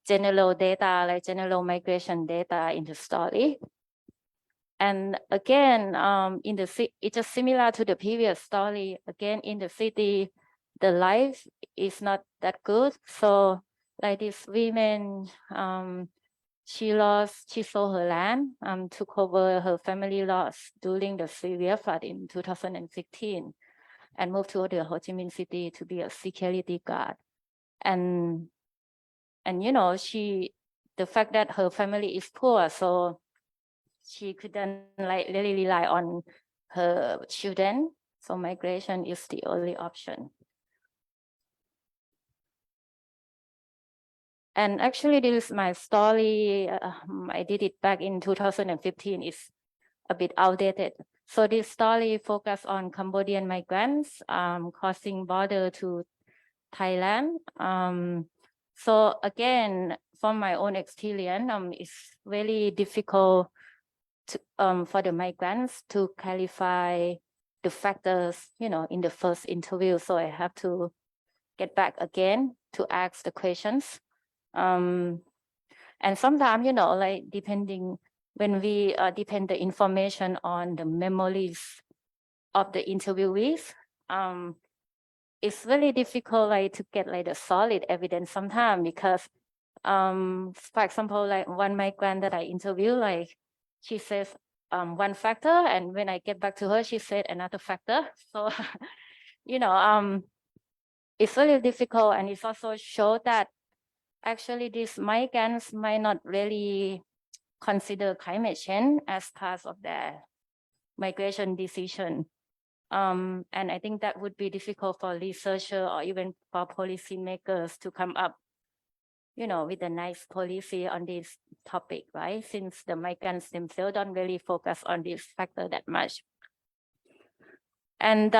general data, like general migration data in the story. And again, it's just similar to the previous story. Again, in the city, the life is not that good. So like this women, she sold her land, to cover her family loss during the severe flood in 2015 and moved to the Ho Chi Minh City to be a security guard. And you know, the fact that her family is poor, so she couldn't like really rely on her children. So migration is the only option. And actually this is my story. I did it back in 2015. It's a bit outdated. So this story focused on Cambodian migrants crossing border to Thailand. So again, from my own experience, it's really difficult to, for the migrants to clarify the factors, you know, in the first interview. So I have to get back again to ask the questions. And sometimes, you know, like depending when we depend the information on the memories of the interviewees, it's really difficult like to get like the solid evidence sometimes because for example, like one migrant that I interview, like she says one factor, and when I get back to her, she said another factor. So you know, it's really difficult, and it's also show that actually these migrants might not really consider climate change as part of their migration decision. And I think that would be difficult for researchers or even for policymakers to come up, you know, with a nice policy on this topic, right? Since the migrants themselves don't really focus on this factor that much. And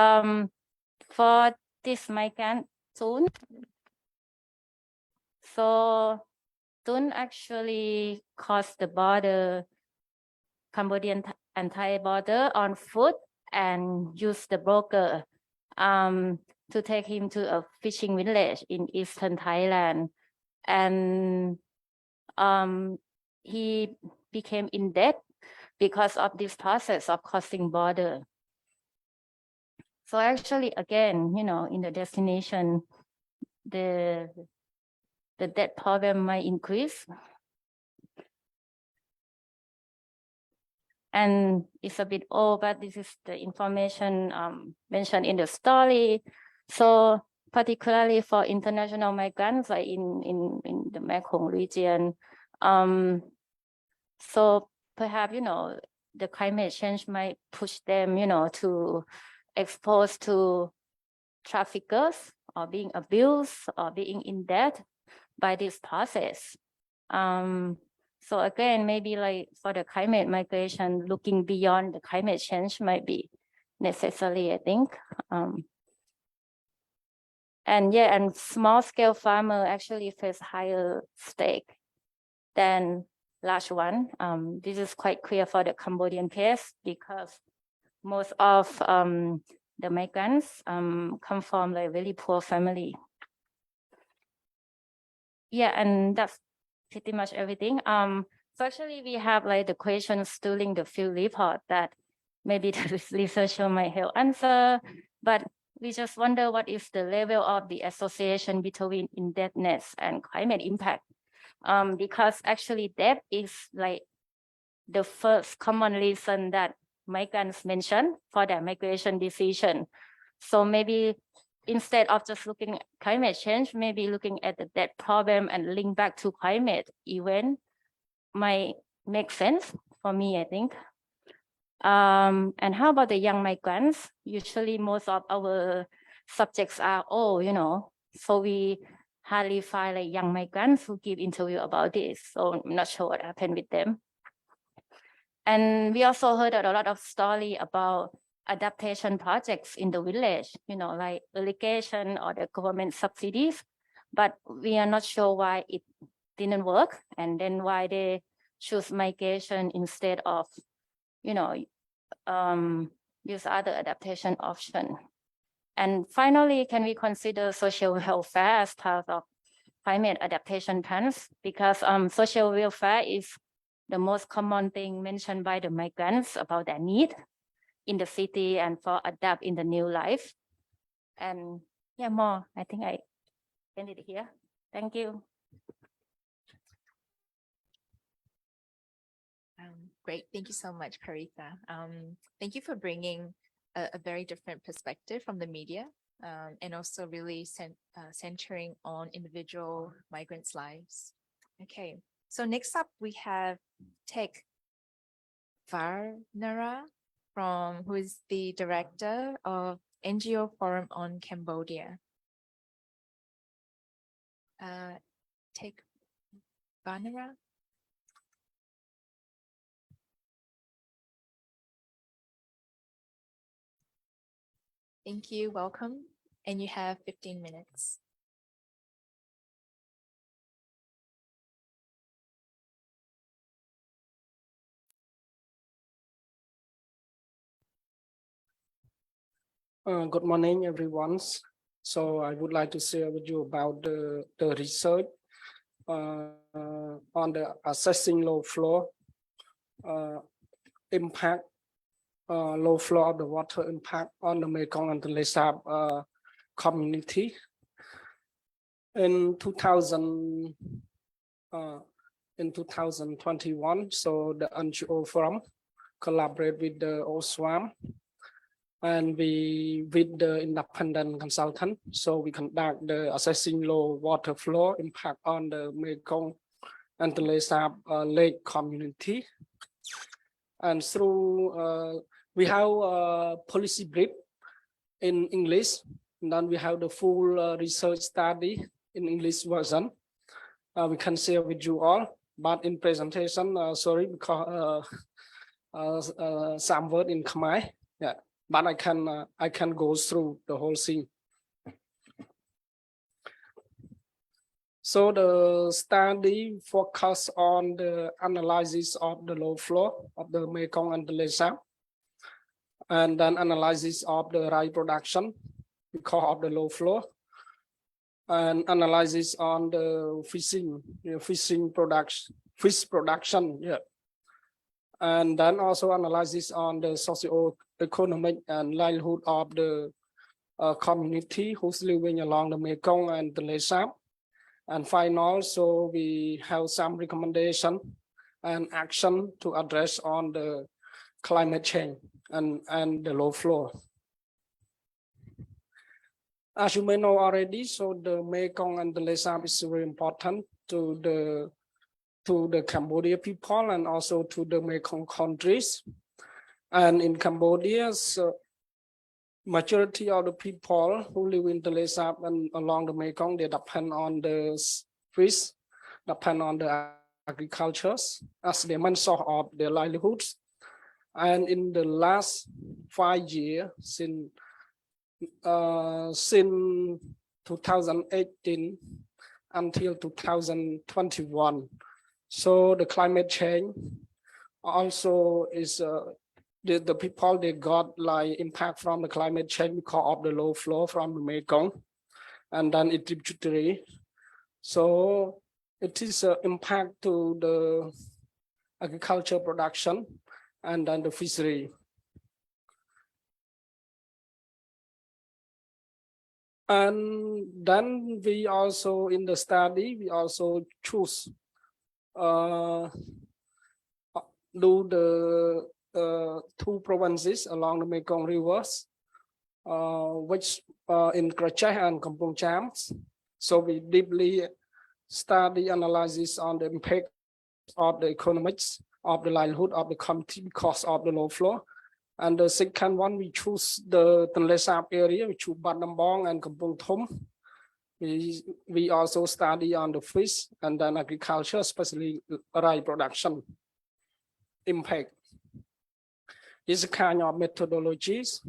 for this migrant, Tun, so Tun actually crossed the border, Cambodian and Thai border on foot and used the broker to take him to a fishing village in eastern Thailand. And he became in debt because of this process of crossing border. So actually, again, you know, in the destination, the debt problem might increase. And it's a bit old, but this is the information mentioned in the story. So particularly for international migrants, like in the Mekong region, so perhaps, you know, the climate change might push them, you know, to expose to traffickers or being abused or being in debt by this process. So again, maybe like for the climate migration, looking beyond the climate change might be necessary, I think. And yeah, and small scale farmer actually face higher stake than large one. This is quite clear for the Cambodian case because most of the migrants come from like really poor family. Yeah, and that's pretty much everything. So actually we have like the questions during the field report that maybe the researcher might help answer, but we just wonder what is the level of the association between indebtedness and climate impact. Because actually debt is like the first common reason that migrants mention for their migration decision. So maybe instead of just looking at climate change, maybe looking at the debt problem and link back to climate event might make sense for me, I think. And how about the young migrants? Usually most of our subjects are old, you know, so we hardly find like young migrants who give interview about this. So I'm not sure what happened with them. And we also heard a lot of story about adaptation projects in the village, you know, like irrigation or the government subsidies, but we are not sure why it didn't work and then why they choose migration instead of, you know, use other adaptation option. And finally, can we consider social welfare as part of climate adaptation plans? Because social welfare is the most common thing mentioned by the migrants about their need in the city and for adapt in the new life. And yeah, more, I think I end it here. Thank you.
Great. Thank you so much, Karitha. Thank you for bringing a very different perspective from the media and also really centering on individual migrants' lives. Okay, so next up we have Tek Varnara who is the director of NGO Forum on Cambodia. Tek Varnara. Thank you, welcome, and you have 15 minutes.
Good morning, everyone. So I would like to share with you about the research on the assessing low flow impact, low flow of the water impact on the Mekong and Tonle Sap community. In 2021, so the NGO forum collaborate with the OSWAM, and we with the independent consultant, so we conduct the assessing low water flow impact on the Mekong and Tonle Sap lake community. And through we have a policy brief in English, and then we have the full research study in English version. We can share with you all, but in presentation, sorry, because some word in Khmer, yeah. But I can go through the whole thing. So the study focus on the analysis of the low flow of the Mekong and the Tonle Sap, and then analysis of the rice production because of the low flow, and analysis on the fish production, yeah. And then also analysis on the socio-economic and livelihood of the community who's living along the Mekong and the Tonle Sap. And finally, so we have some recommendation and action to address on the climate change and the low flow. As you may know already, so the Mekong and the Tonle Sap is very important to the Cambodia people and also to the Mekong countries. And in Cambodia, so majority of the people who live in Tonle Sap and along the Mekong, they depend on the fish, depend on the agriculture as the main source of their livelihoods. And in the last 5 years, since 2018 until 2021, so the climate change also is the people, they got like impact from the climate change because of the low flow from the Mekong and then it tributary. So it is an impact to the agriculture production and then the fishery. And then we also in the study, we also choose do the 2 provinces along the Mekong rivers, which in Krachai and Kampong Cham. So we deeply study analysis on the impact of the economics of the livelihood of the community because of the low flow. And the second one, we choose the Tonle Sap area, we choose Bat Nambong and Kampong Thom. We also study on the fish and then agriculture, especially rice production impact. This kind of methodologies,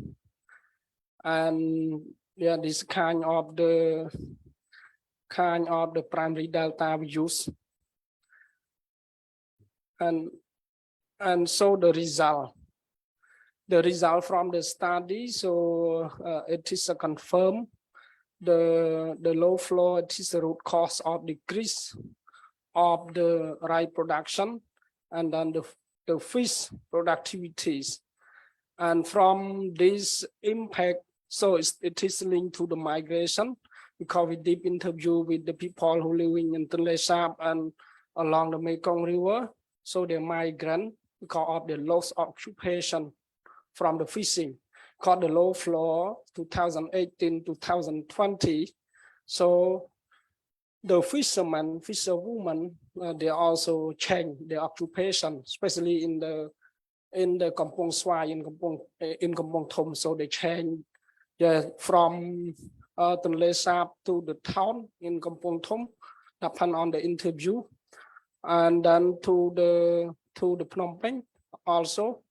and yeah, this kind of the primary data we use, and so the result from the study, so it is a confirm the low flow, it is the root cause of decrease of the rice production and then the fish productivities. And from this impact, so it is linked to the migration because we deep interview with the people who living in Tonle Sap and along the Mekong River. So they migrant because of the loss of occupation from the fishing, because the low flow 2018-2020. So the fisherwomen, they also change their occupation, especially in the Kampong Swai, in Kampong Thom. So they change from Tonle Sap to the town in Kampong Thom, depend on the interview, and then to the Phnom Penh also.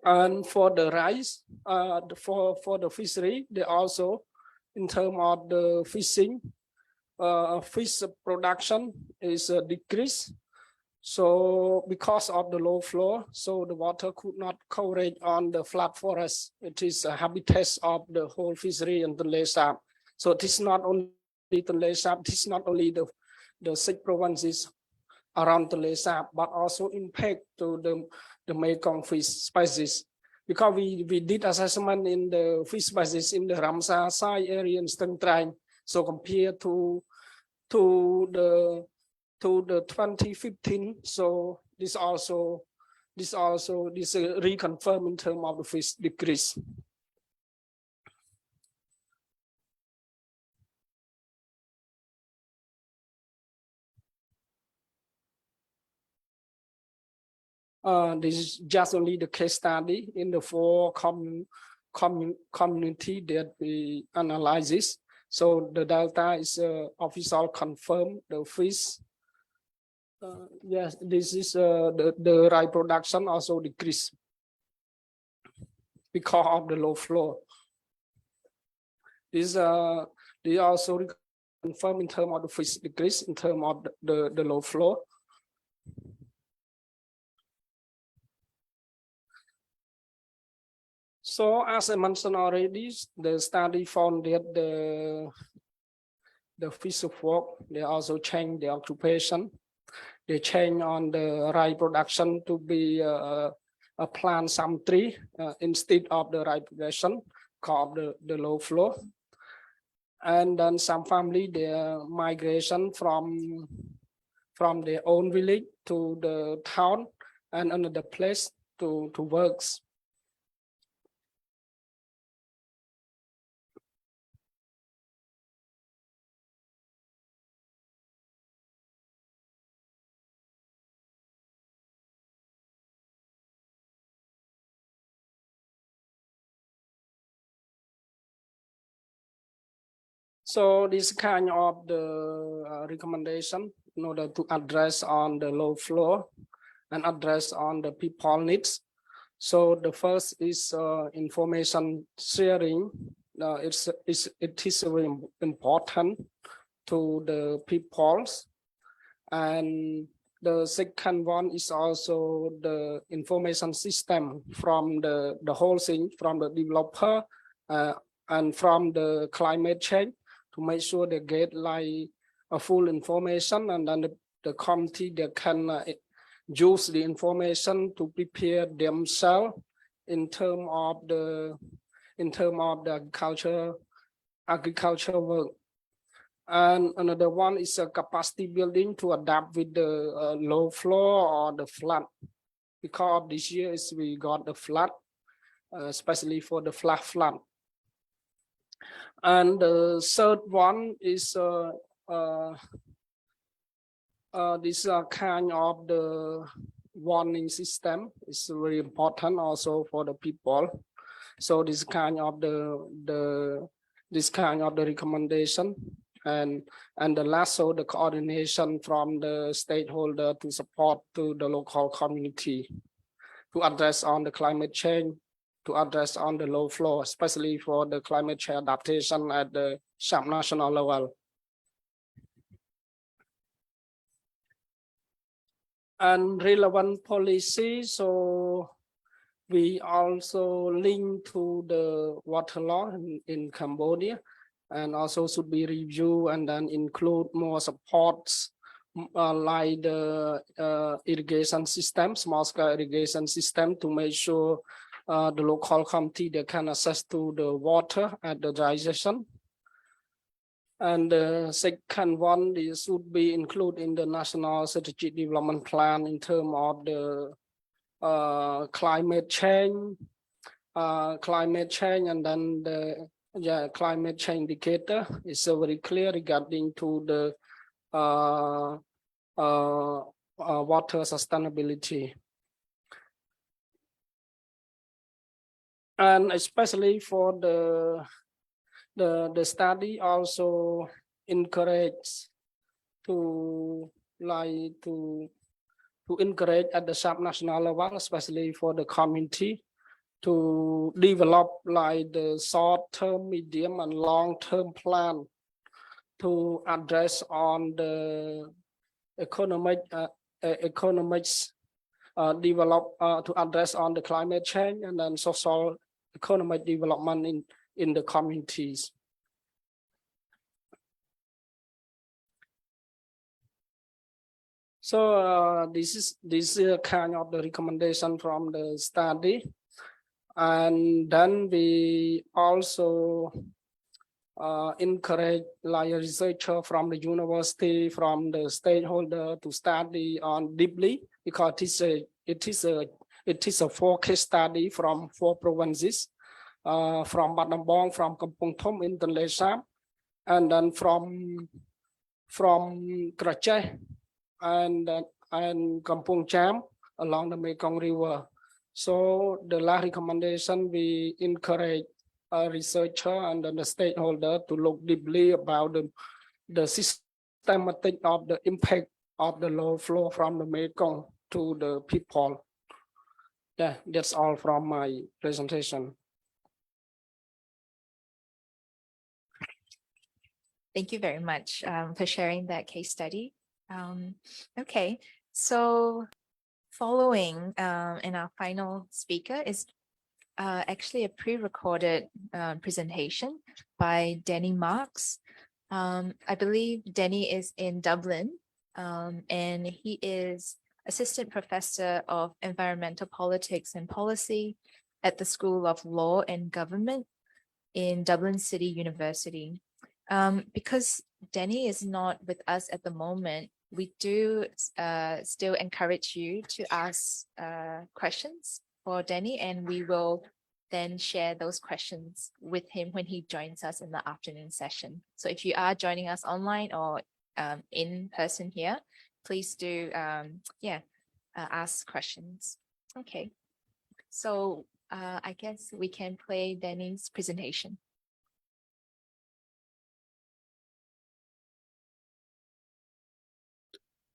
And for the rice, for the fishery, they also, in terms of the fishing, fish production is decreased. So because of the low flow, so the water could not coverage on the flat forest. It is a habitat of the whole fishery in Tonle Sap. So it is not only Tonle Sap, it is not only the 6 provinces around Tonle Sap, but also impact to the Mekong fish species. Because we did assessment in the fish species in the Ramsar side area in Stang Trang. So compared to the 2015, so this reconfirm in terms of the fish decrease. This is just only the case study in the 4 community that we analyze. So the data is official confirmed the fish. Yes, this is the rice production also decreased because of the low flow. This they also confirm in terms of the fish decrease in terms of the low flow. So as I mentioned already, the study found that the fish of work, they also change the occupation. They change on the rice production to be a plant some tree instead of the rice production called the low flow. And then some family, their migration from their own village to the town and another place to works. So this kind of the recommendation in order to address on the low flow and address on the people needs. So the first is information sharing. It is very important to the peoples. And the second one is also the information system from the whole thing, from the developer and from the climate change, to make sure they get like a full information, and then the committee that can use the information to prepare themselves in terms of the agriculture work. And another one is a capacity building to adapt with the low flow or the flood. Because this year we got the flood, especially for the flash flood. And the third one is this kind of the warning system is very important also for the people. So this kind of the recommendation, and the last, so the coordination from the stakeholder to support to the local community to address on the climate change, to address on the low flow, especially for the climate change adaptation at the subnational level. And relevant policy, so we also link to the water law in Cambodia, and also should be reviewed and then include more supports like the irrigation system, small scale irrigation system, to make sure the local community they can access to the water at the dry season. And the second one, this should be included in the national strategic development plan in terms of the climate change, and then the climate change indicator is very clear regarding to the water sustainability. And especially for the study also encourage to encourage at the subnational level, especially for the community, to develop like the short-term, medium, and long-term plan to address on the economics develop to address on the climate change and then social economic development in the communities. So this is kind of the recommendation from the study, and then we also encourage like a researcher from the university, from the stakeholder to study on deeply, because it is a 4 case study from 4 provinces, from Battambang, from Kampong Thom in Tonle Sap, and then from Krachay and Kampong Cham along the Mekong River. So the last recommendation, we encourage a researcher and then the stakeholder to look deeply about the systematic of the impact of the low flow from the Mekong to the people. Yeah, that's all from my presentation.
Thank you very much for sharing that case study. Okay, so following and our final speaker is actually a pre-recorded presentation by Danny Marks. I believe Danny is in Dublin, and he is Assistant Professor of Environmental Politics and Policy at the School of Law and Government in Dublin City University. Because Danny is not with us at the moment, we do still encourage you to ask questions for Danny, and we will then share those questions with him when he joins us in the afternoon session. So if you are joining us online or in person here, please do ask questions. Okay, so I guess we can play Danny's presentation.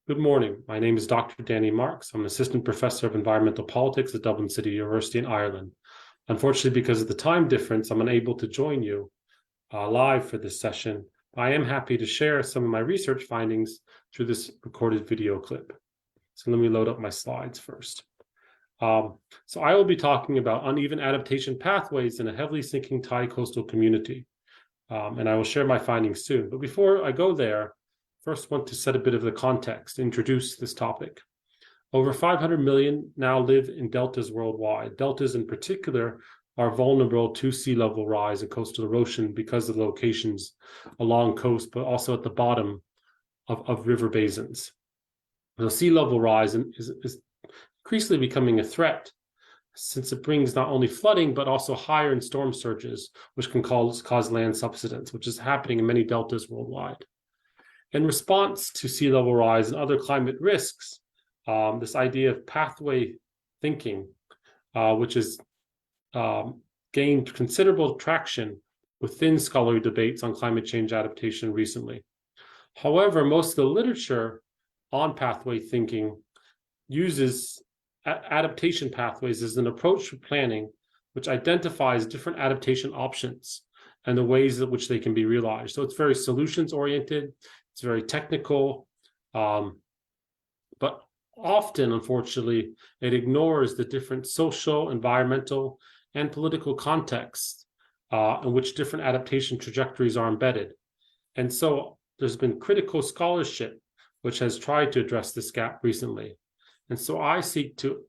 Good morning. My name is Dr. Danny Marks. I'm an assistant professor of environmental politics at Dublin City University in Ireland. Unfortunately, because of the time difference, I'm unable to join you live for this session. I am happy to share some of my research findings through this recorded video clip. So let me load up my slides first. So I will be talking about uneven adaptation pathways in a heavily sinking Thai coastal community. And I will share my findings soon. But before I go there, first want to set a bit of the context, introduce this topic. Over 500 million now live in deltas worldwide. Deltas in particular are vulnerable to sea level rise and coastal erosion because of locations along coast, but also at the bottom of river basins. The sea level rise is increasingly becoming a threat, since it brings not only flooding, but also higher in storm surges, which can cause land subsidence, which is happening in many deltas worldwide. In response to sea level rise and other climate risks, this idea of pathway thinking, which has gained considerable traction within scholarly debates on climate change adaptation recently. However, most of the literature on pathway thinking uses adaptation pathways as an approach for planning, which identifies different adaptation options and the ways in which they can be realized. So it's very solutions oriented. It's very technical, but often, unfortunately, it ignores the different social, environmental, and political contexts in which different adaptation trajectories are embedded. And so there's been critical scholarship which has tried to address this gap recently. And so I seek to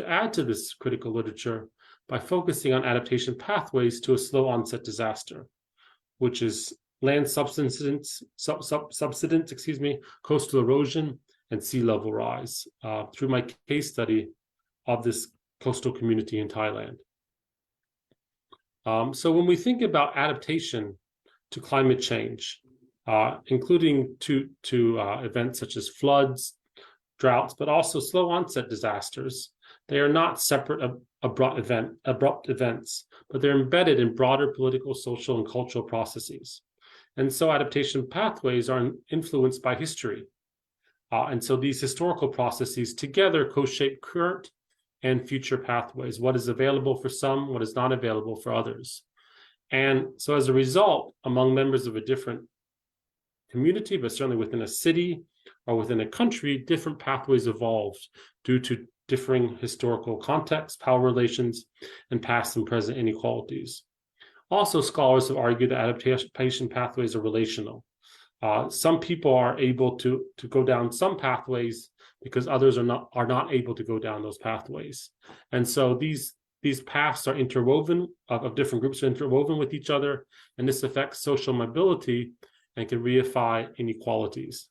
add to this critical literature by focusing on adaptation pathways to a slow onset disaster, which is land subsidence, coastal erosion, and sea level rise through my case study of this coastal community in Thailand. So when we think about adaptation to climate change, including to events such as floods, droughts, but also slow onset disasters, they are not separate abrupt events, but they're embedded in broader political, social, and cultural processes. And so adaptation pathways are influenced by history. And so these historical processes together co-shape current and future pathways, what is available for some, what is not available for others. And so as a result, among members of a different community, but certainly within a city or within a country, different pathways evolved due to differing historical contexts, power relations, and past and present inequalities. Also, scholars have argued that adaptation pathways are relational. Some people are able to go down some pathways because others are not able to go down those pathways. And so these paths are interwoven, of different groups are interwoven with each other, and this affects social mobility and can reify inequalities.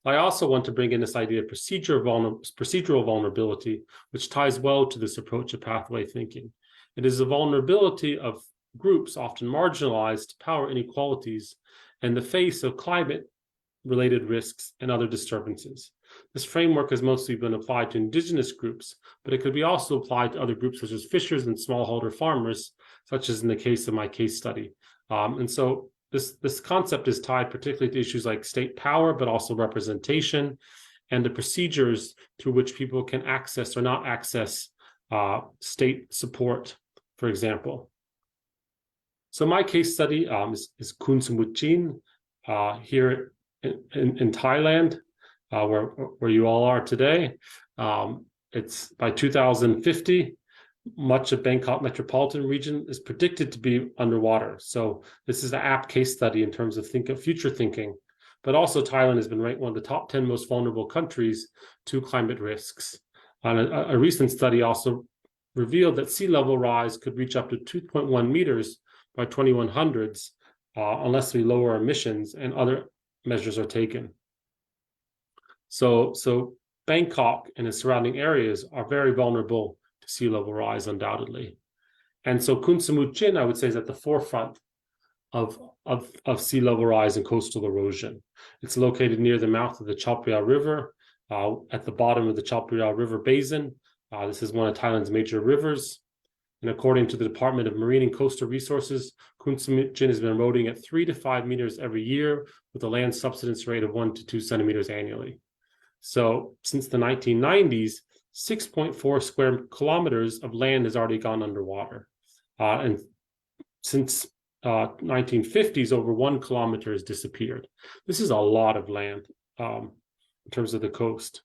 I also want to bring in this idea of procedural vulnerability, which ties well to this approach of pathway thinking. It is a vulnerability of groups often marginalized to power inequalities in the face of climate-related risks and other disturbances. This framework has mostly been applied to indigenous groups, but it could be also applied to other groups such as fishers and smallholder farmers, such as in the case of my case study. And so this concept is tied particularly to issues like state power, but also representation and the procedures through which people can access or not access state support, for example. So my case study is Khun Samut Chin here in Thailand, where you all are today. It's by 2050, much of Bangkok metropolitan region is predicted to be underwater. So this is an apt case study in terms of future thinking, but also Thailand has been ranked one of the top 10 most vulnerable countries to climate risks. And a recent study also revealed that sea level rise could reach up to 2.1 meters by 2100s unless we lower emissions and other measures are taken. So Bangkok and its surrounding areas are very vulnerable to sea level rise, undoubtedly. And so Khun Samut Chin, I would say, is at the forefront of sea level rise and coastal erosion. It's located near the mouth of the Chao Phraya River, at the bottom of the Chao Phraya River Basin. This is one of Thailand's major rivers. And according to the Department of Marine and Coastal Resources, Khun Samut Chin has been eroding at 3 to 5 meters every year with a land subsidence rate of 1 to 2 centimeters annually. So since the 1990s, 6.4 square kilometers of land has already gone underwater. And since 1950s, over 1 kilometer has disappeared. This is a lot of land in terms of the coast.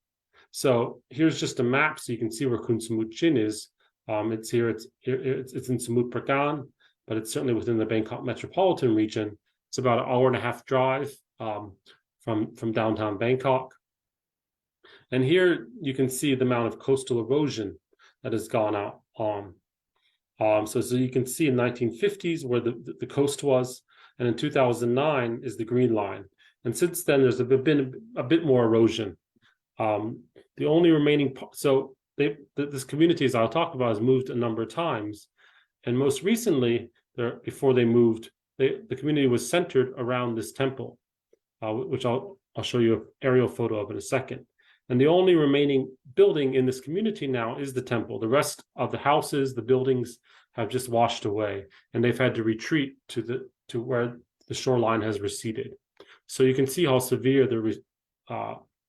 So here's just a map so you can see where Khun Samut Chin is. It's here, it's in Samut Prakan, but it's certainly within the Bangkok metropolitan region. It's about an hour-and-a-half drive from downtown Bangkok. And here you can see the amount of coastal erosion that has gone out on. So you can see in 1950s where the coast was, and in 2009 is the green line. And since then, there's been a bit more erosion. The only remaining, so this community, as I'll talk about, has moved a number of times. And most recently, before they moved, the community was centered around this temple, which I'll show you an aerial photo of in a second. And the only remaining building in this community now is the temple. The rest of the houses, the buildings have just washed away, and they've had to retreat to where the shoreline has receded. So you can see how severe the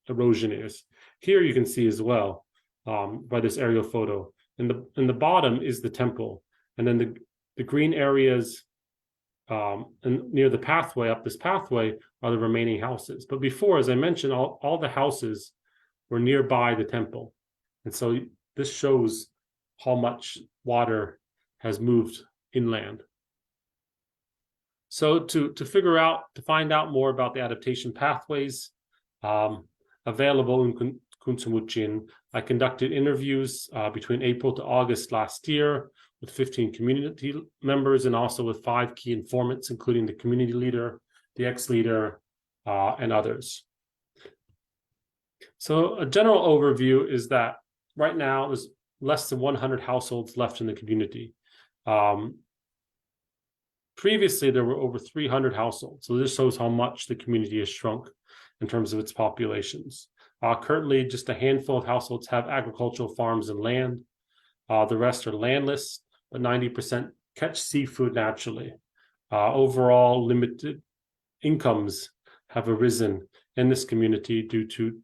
erosion is. Here you can see as well by this aerial photo. In the bottom is the temple, and then the green areas and near the pathway, up this pathway, are the remaining houses. But before, as I mentioned, all the houses were nearby the temple. And so this shows how much water has moved inland. So to find out more about the adaptation pathways available in Khun Samut Chin, I conducted interviews between April to August last year with 15 community members and also with 5 key informants, including the community leader, the ex-leader, and others. So a general overview is that right now there's less than 100 households left in the community. Previously, there were over 300 households. So this shows how much the community has shrunk in terms of its populations. Currently, just a handful of households have agricultural farms and land. The rest are landless, but 90% catch seafood naturally. Overall, limited incomes have arisen in this community due to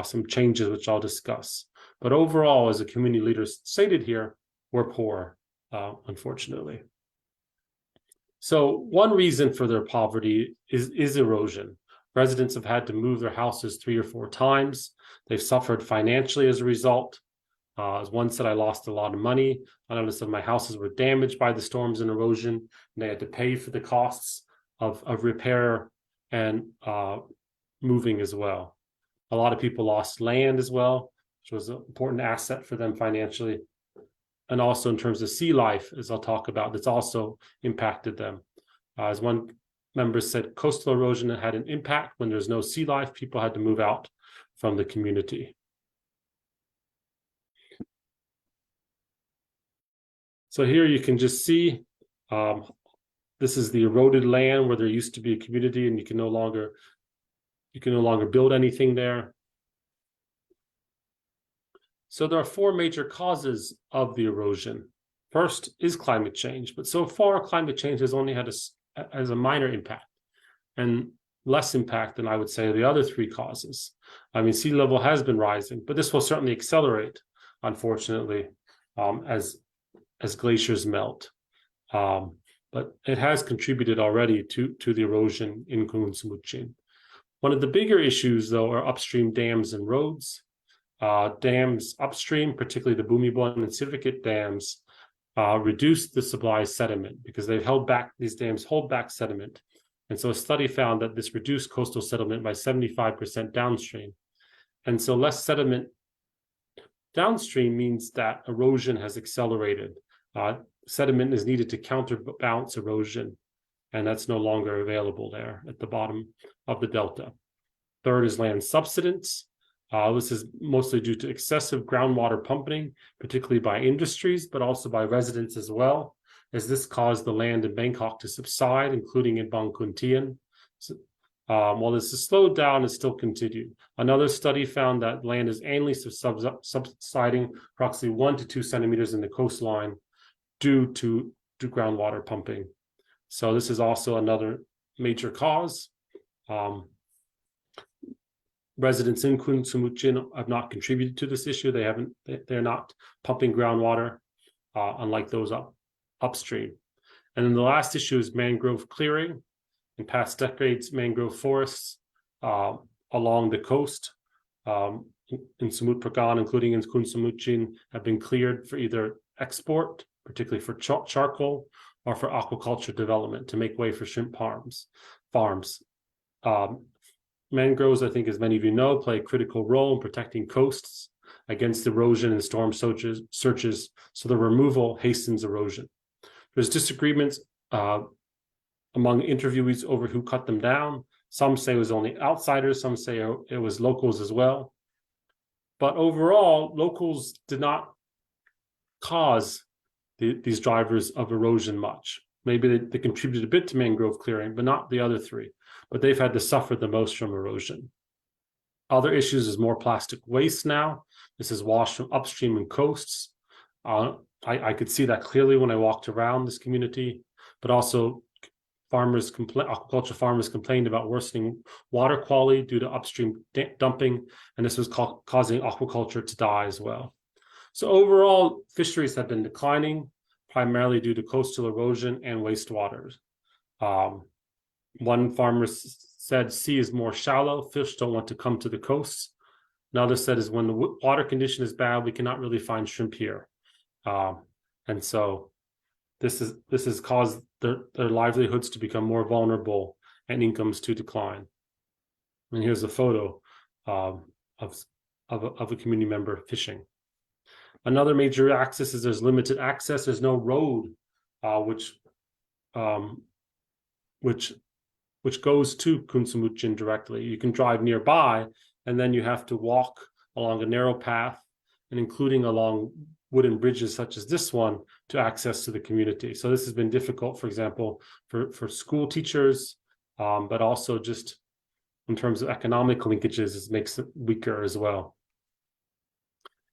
some changes which I'll discuss. But overall, as a community leader stated here, we're poor, unfortunately. So one reason for their poverty is erosion. Residents have had to move their houses 3 or 4 times. They've suffered financially as a result. As one said, I lost a lot of money. Another said my houses were damaged by the storms and erosion, and they had to pay for the costs of repair and moving as well. A lot of people lost land as well, which was an important asset for them financially. And also in terms of sea life, as I'll talk about, that's also impacted them. As one member said, coastal erosion had an impact. When there's no sea life, people had to move out from the community. So here you can just see, this is the eroded land where there used to be a community, and you can no longer build anything there. So there are 4 major causes of the erosion. First is climate change, but so far climate change has only had a minor impact, and less impact than I would say the other 3 causes. I mean, sea level has been rising, but this will certainly accelerate, unfortunately, as glaciers melt. But it has contributed already to the erosion in Gunung Semutjin. One of the bigger issues, though, are upstream dams and roads. Dams upstream, particularly the Bumibon and Sirikit dams, reduce the supply sediment because these dams hold back sediment. And so a study found that this reduced coastal sediment by 75% downstream. And so less sediment downstream means that erosion has accelerated. Sediment is needed to counterbalance erosion, and that's no longer available there at the bottom of the delta. Third is land subsidence. This is mostly due to excessive groundwater pumping, particularly by industries, but also by residents as well, as this caused the land in Bangkok to subside, including in Bang Khun Tien. So, while this has slowed down, it still continued. Another study found that land is annually subsiding approximately 1 to 2 centimeters in the coastline due to groundwater pumping. So this is also another major cause. Residents in Gunung Semutjin have not contributed to this issue. They're not pumping groundwater, unlike those upstream. And then the last issue is mangrove clearing. In past decades, mangrove forests along the coast in Samut Prakan, including in Gunung Semutjin, have been cleared for either export, particularly for charcoal, or for aquaculture development to make way for shrimp farms. Mangroves, I think, as many of you know, play a critical role in protecting coasts against erosion and storm surges, so the removal hastens erosion. There's disagreements among interviewees over who cut them down. Some say it was only outsiders, some say it was locals as well. But overall, locals did not cause these drivers of erosion much. Maybe they contributed a bit to mangrove clearing, but not the other 3. But they've had to suffer the most from erosion. Other issues is more plastic waste now. This is washed from upstream and coasts. I could see that clearly when I walked around this community, but also aquaculture farmers complained about worsening water quality due to upstream dumping, and this was causing aquaculture to die as well. So overall, fisheries have been declining, primarily due to coastal erosion and wastewater. One farmer said, sea is more shallow, fish don't want to come to the coast. Another said is when the water condition is bad, we cannot really find shrimp here. And so this has caused their livelihoods to become more vulnerable and incomes to decline. And here's a photo of a community member fishing. Another major axis is there's limited access. There's no road which goes to Gunung Semutjin directly. You can drive nearby, and then you have to walk along a narrow path, and including along wooden bridges such as this one to access to the community. So this has been difficult, for example, for school teachers, but also just in terms of economic linkages, it makes it weaker as well.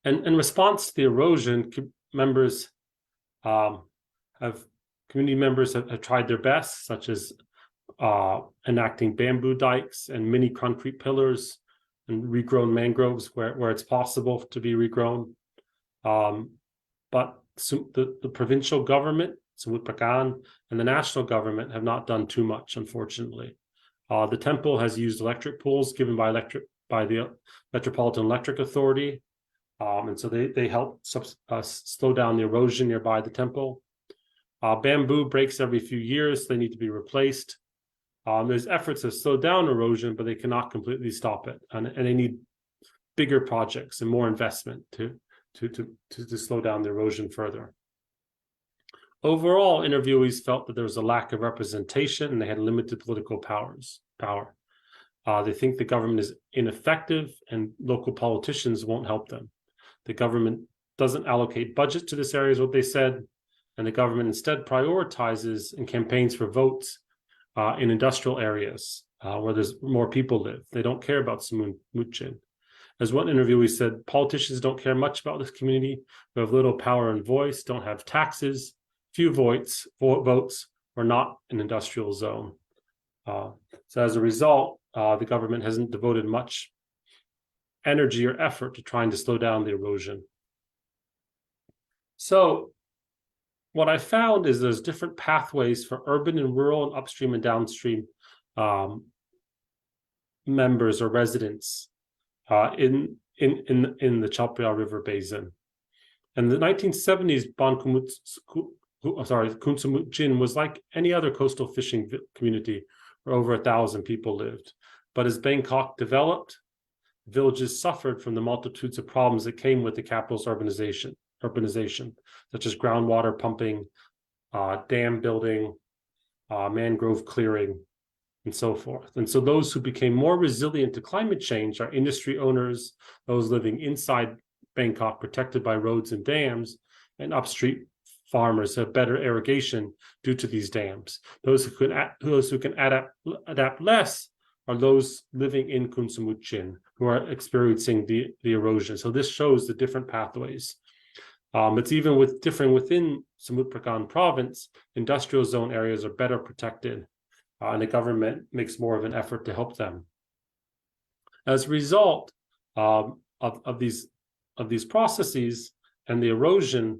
And in response to the erosion, community members have tried their best, such as enacting bamboo dikes and mini concrete pillars and regrown mangroves where it's possible to be regrown. But the provincial government, Samut Prakan, and the national government have not done too much, unfortunately. The temple has used electric poles given by the Metropolitan Electric Authority. And so they help slow down the erosion nearby the temple. Bamboo breaks every few years. They need to be replaced. There's efforts to slow down erosion, but they cannot completely stop it. And they need bigger projects and more investment to slow down the erosion further. Overall, interviewees felt that there was a lack of representation and they had limited political power. They think the government is ineffective and local politicians won't help them. The government doesn't allocate budget to this area is what they said, and the government instead prioritizes and campaigns for votes in industrial areas where there's more people live. They don't care about Samut Chin. As one interviewee said, politicians don't care much about this community, who have little power and voice, don't have taxes, few votes, or not an industrial zone. So as a result, the government hasn't devoted much energy or effort to trying to slow down the erosion. So what I found is there's different pathways for urban and rural and upstream and downstream members or residents in the Chao Phraya River Basin. In the 1970s, Khun Samut Chin was like any other coastal fishing community where over 1,000 people lived. But as Bangkok developed, villages suffered from the multitudes of problems that came with the capital's urbanization, such as groundwater pumping, dam building, mangrove clearing, and so forth. And so those who became more resilient to climate change are industry owners, those living inside Bangkok protected by roads and dams, and upstream farmers have better irrigation due to these dams. Those who can adapt less are those living in Khun Samut Chin who are experiencing the erosion. So this shows the different pathways. It's even different within Samut Prakan province, industrial zone areas are better protected, and the government makes more of an effort to help them. As a result of these processes and the erosion,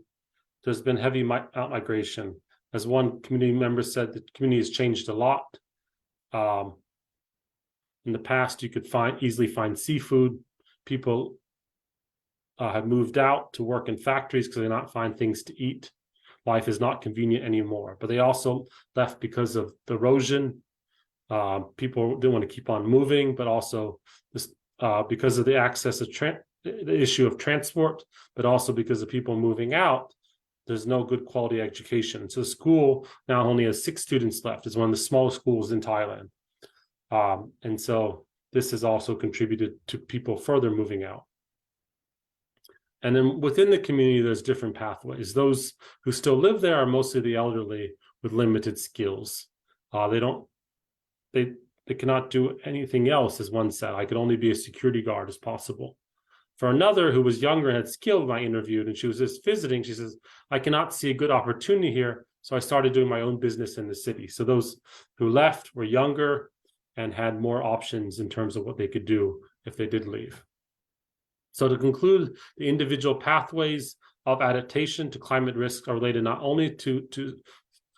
there's been heavy outmigration. As one community member said, the community has changed a lot. In the past, you could easily find seafood. People have moved out to work in factories because they not find things to eat. Life is not convenient anymore. But they also left because of the erosion. People didn't want to keep on moving, but also because of the access of the issue of transport, but also because of people moving out, there's no good quality education. So the school now only has 6 students left. It's one of the smallest schools in Thailand. And so this has also contributed to people further moving out. And then within the community, there's different pathways. Those who still live there are mostly the elderly with limited skills. They cannot do anything else, as one said. I could only be a security guard as possible. For another who was younger and had skill, I interviewed, and she was just visiting, she says, I cannot see a good opportunity here, so I started doing my own business in the city. So those who left were younger and had more options in terms of what they could do if they did leave. So to conclude, the individual pathways of adaptation to climate risks are related not only to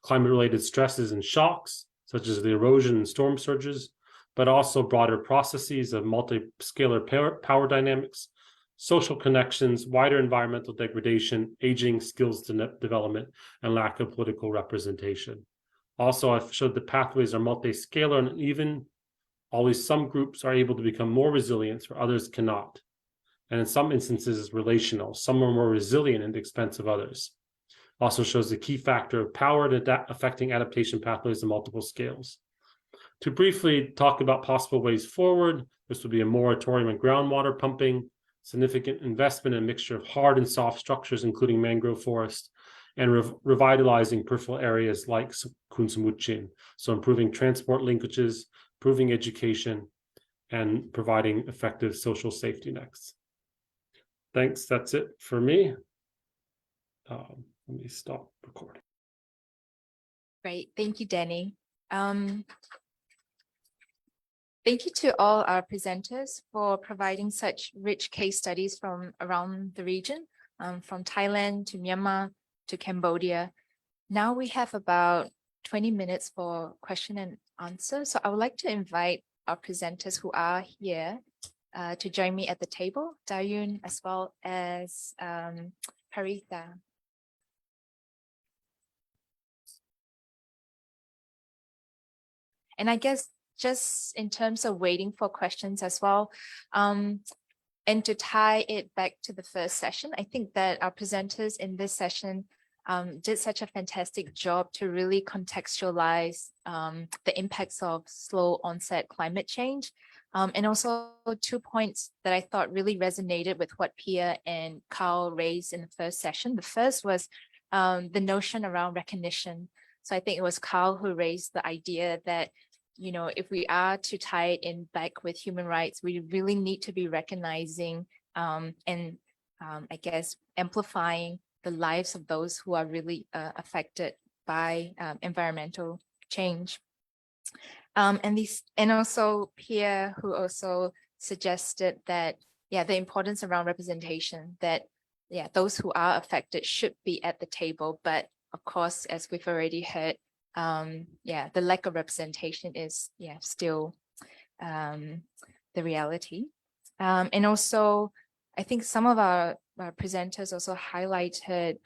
climate-related stresses and shocks, such as the erosion and storm surges, but also broader processes of multi-scalar power dynamics, social connections, wider environmental degradation, aging, skills development, and lack of political representation. Also, I've showed the pathways are multi-scalar and even. Always some groups are able to become more resilient where others cannot. And in some instances, relational. Some are more resilient at the expense of others. Also shows the key factor of power affecting adaptation pathways on multiple scales. To briefly talk about possible ways forward, this would be a moratorium on groundwater pumping, significant investment in a mixture of hard and soft structures, including mangrove forest, and revitalizing peripheral areas like Khun Samut Chin. So improving transport linkages, improving education, and providing effective social safety nets. Thanks, that's it for me. Let me stop recording.
Great, thank you, Danny. Thank you to all our presenters for providing such rich case studies from around the region, from Thailand to Myanmar to Cambodia. Now we have about 20 minutes for question and answer. So I would like to invite our presenters who are here to join me at the table, Dayun as well as Paritha. And I guess just in terms of waiting for questions as well, and to tie it back to the first session, I think that our presenters in this session did such a fantastic job to really contextualize the impacts of slow onset climate change. And also 2 points that I thought really resonated with what Pia and Carl raised in the first session. The first was the notion around recognition. So I think it was Carl who raised the idea that, you know, if we are to tie it in back with human rights, we really need to be recognizing and I guess amplifying the lives of those who are really affected by environmental change. And also Pierre, who also suggested that, yeah, the importance around representation, that, yeah, those who are affected should be at the table. But of course, as we've already heard, yeah, the lack of representation is, yeah, still the reality. And also, I think some of our presenters also highlighted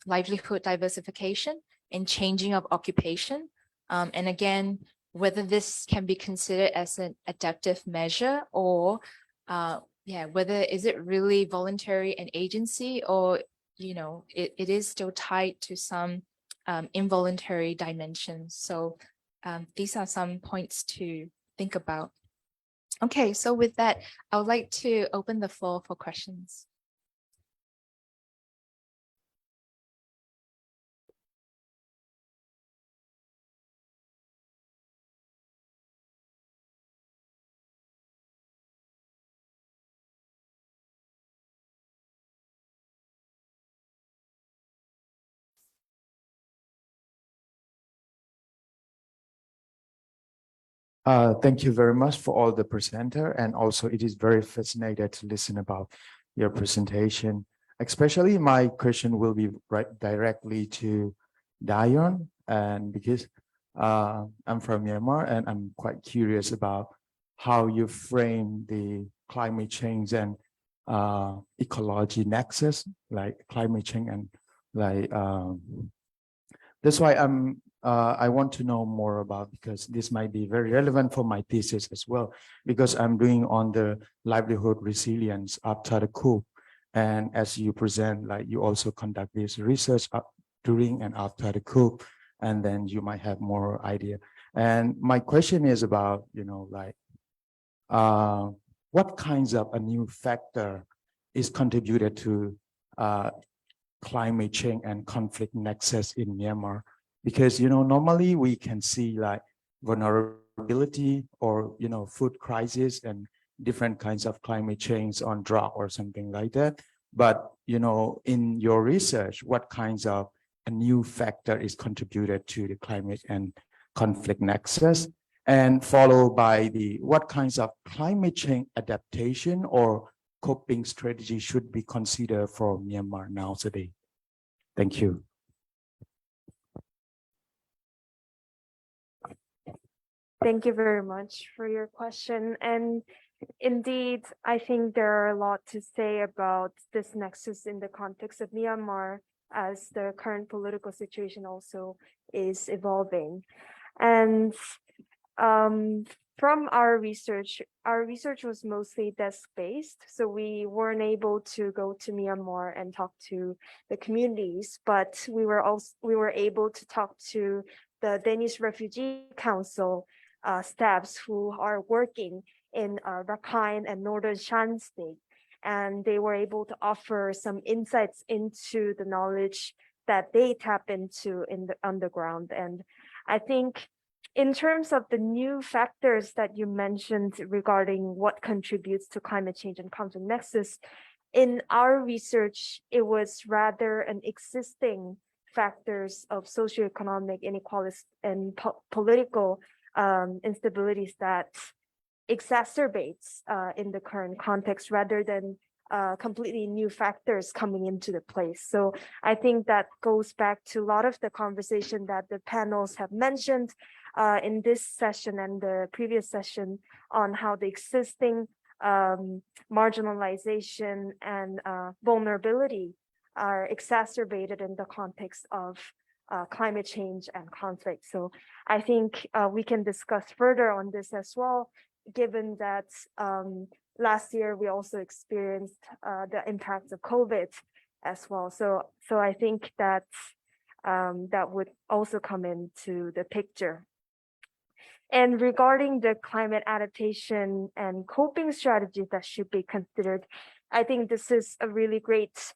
livelihood diversification and changing of occupation. And again, whether this can be considered as an adaptive measure or, yeah, whether is it really voluntary and agency, or, you know, it is still tied to some involuntary dimensions. So these are some points to think about. Okay, so with that, I would like to open the floor for questions.
Thank you very much for all the presenter, and also it is very fascinating to listen about your presentation. Especially my question will be right directly to Dayun, and because I'm from Myanmar and I'm quite curious about how you frame the climate change and ecology nexus, like climate change and like that's why I want to know more about, because this might be very relevant for my thesis as well, because I'm doing on the livelihood resilience after the coup. And as you present, like you also conduct this research during and after the coup, and then you might have more idea. And my question is about, you know, like what kinds of a new factor is contributed to climate change and conflict nexus in Myanmar? Because, you know, normally we can see like vulnerability or, you know, food crisis and different kinds of climate change on drought or something like that. But, you know, in your research, what kinds of a new factor is contributed to the climate and conflict nexus? And followed by the what kinds of climate change adaptation or coping strategy should be considered for Myanmar now today? Thank you.
Thank you very much for your question. And indeed, I think there are a lot to say about this nexus in the context of Myanmar, as the current political situation also is evolving. And from our research was mostly desk-based, so we weren't able to go to Myanmar and talk to the communities, but we were able to talk to the Danish Refugee Council staffs who are working in Rakhine and Northern Shan State, and they were able to offer some insights into the knowledge that they tap into in the underground. And I think in terms of the new factors that you mentioned regarding what contributes to climate change and conflict nexus, in our research, it was rather an existing factors of socioeconomic inequalities and political instabilities that exacerbates in the current context rather than completely new factors coming into the place. So I think that goes back to a lot of the conversation that the panels have mentioned in this session and the previous session on how the existing marginalization and vulnerability are exacerbated in the context of climate change and conflict. So I think we can discuss further on this as well, given that last year we also experienced the impact of COVID as well. So I think that that would also come into the picture. And regarding the climate adaptation and coping strategies that should be considered, I think this is a really great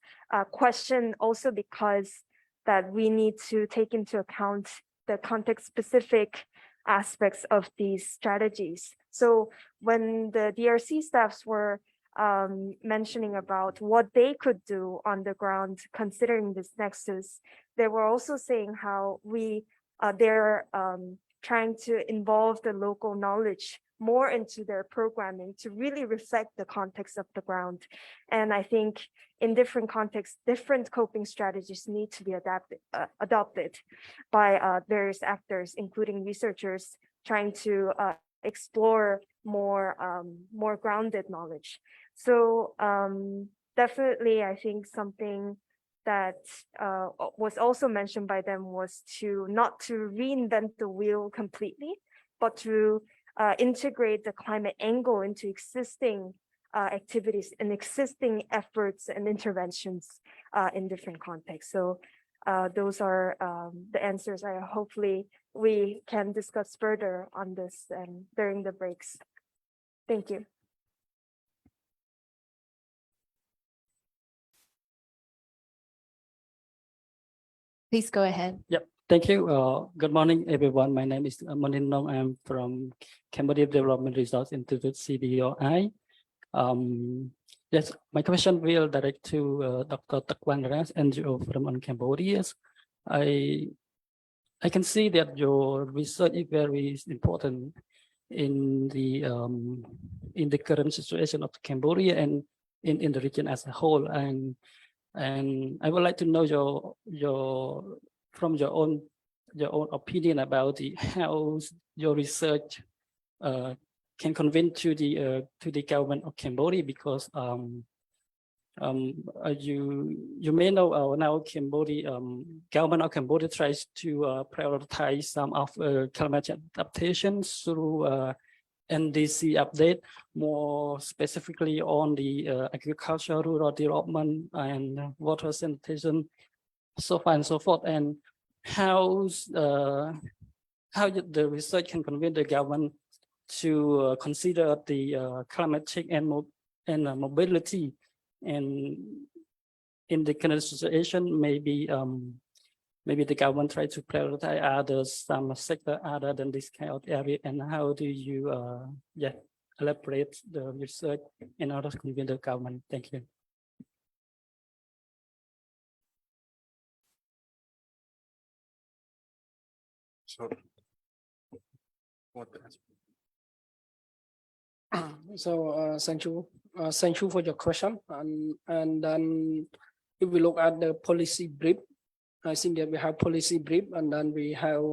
question also because that we need to take into account the context-specific aspects of these strategies. So when the DRC staffs were mentioning about what they could do on the ground considering this nexus, they were also saying how they're trying to involve the local knowledge more into their programming to really reflect the context of the ground. And I think in different contexts, different coping strategies need to be adopted by various actors, including researchers trying to explore more grounded knowledge. So definitely, I think something that was also mentioned by them was not to reinvent the wheel completely, but to integrate the climate angle into existing activities and existing efforts and interventions in different contexts. So those are the answers. Hopefully we can discuss further on this during the breaks. Thank you.
Please go ahead.
Yep. Thank you. Good morning, everyone. My name is Monin Nong. I'm from Cambodia Development Resource Institute, CDRI. Yes, my question will direct to Dr. Takwang Ras, NGO from Cambodia. I can see that your research is very important in the current situation of Cambodia and in the region as a whole. And I would like to know from your own opinion about how your research can convince to the government of Cambodia, because you may know now Cambodia government of Cambodia tries to prioritize some of climate adaptation through NDC update, more specifically on the agriculture, rural development, and water sanitation, so far and so forth. And how the research can convince the government to consider the climate change and mobility, and in the current situation, maybe the government try to prioritize some sector other than this kind of area. And how do you elaborate the research in order to convince the government? Thank you.
So thank you for your question. And then if we look at the policy brief, I think that we have policy brief, and then we have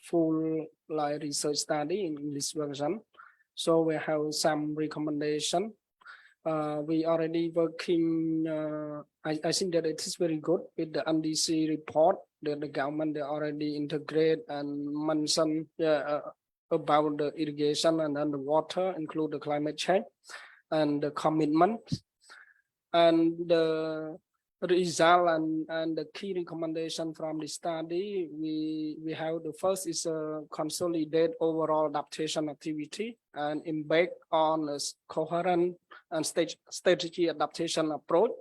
full research study in this version. So we have some recommendation. We already working. I think that it is very good with the NDC report that the government they already integrate and mention about the irrigation and then the water, include the climate change and the commitment and the result and the key recommendation from the study. We have the first is a consolidate overall adaptation activity and impact on a coherent and strategy adaptation approach.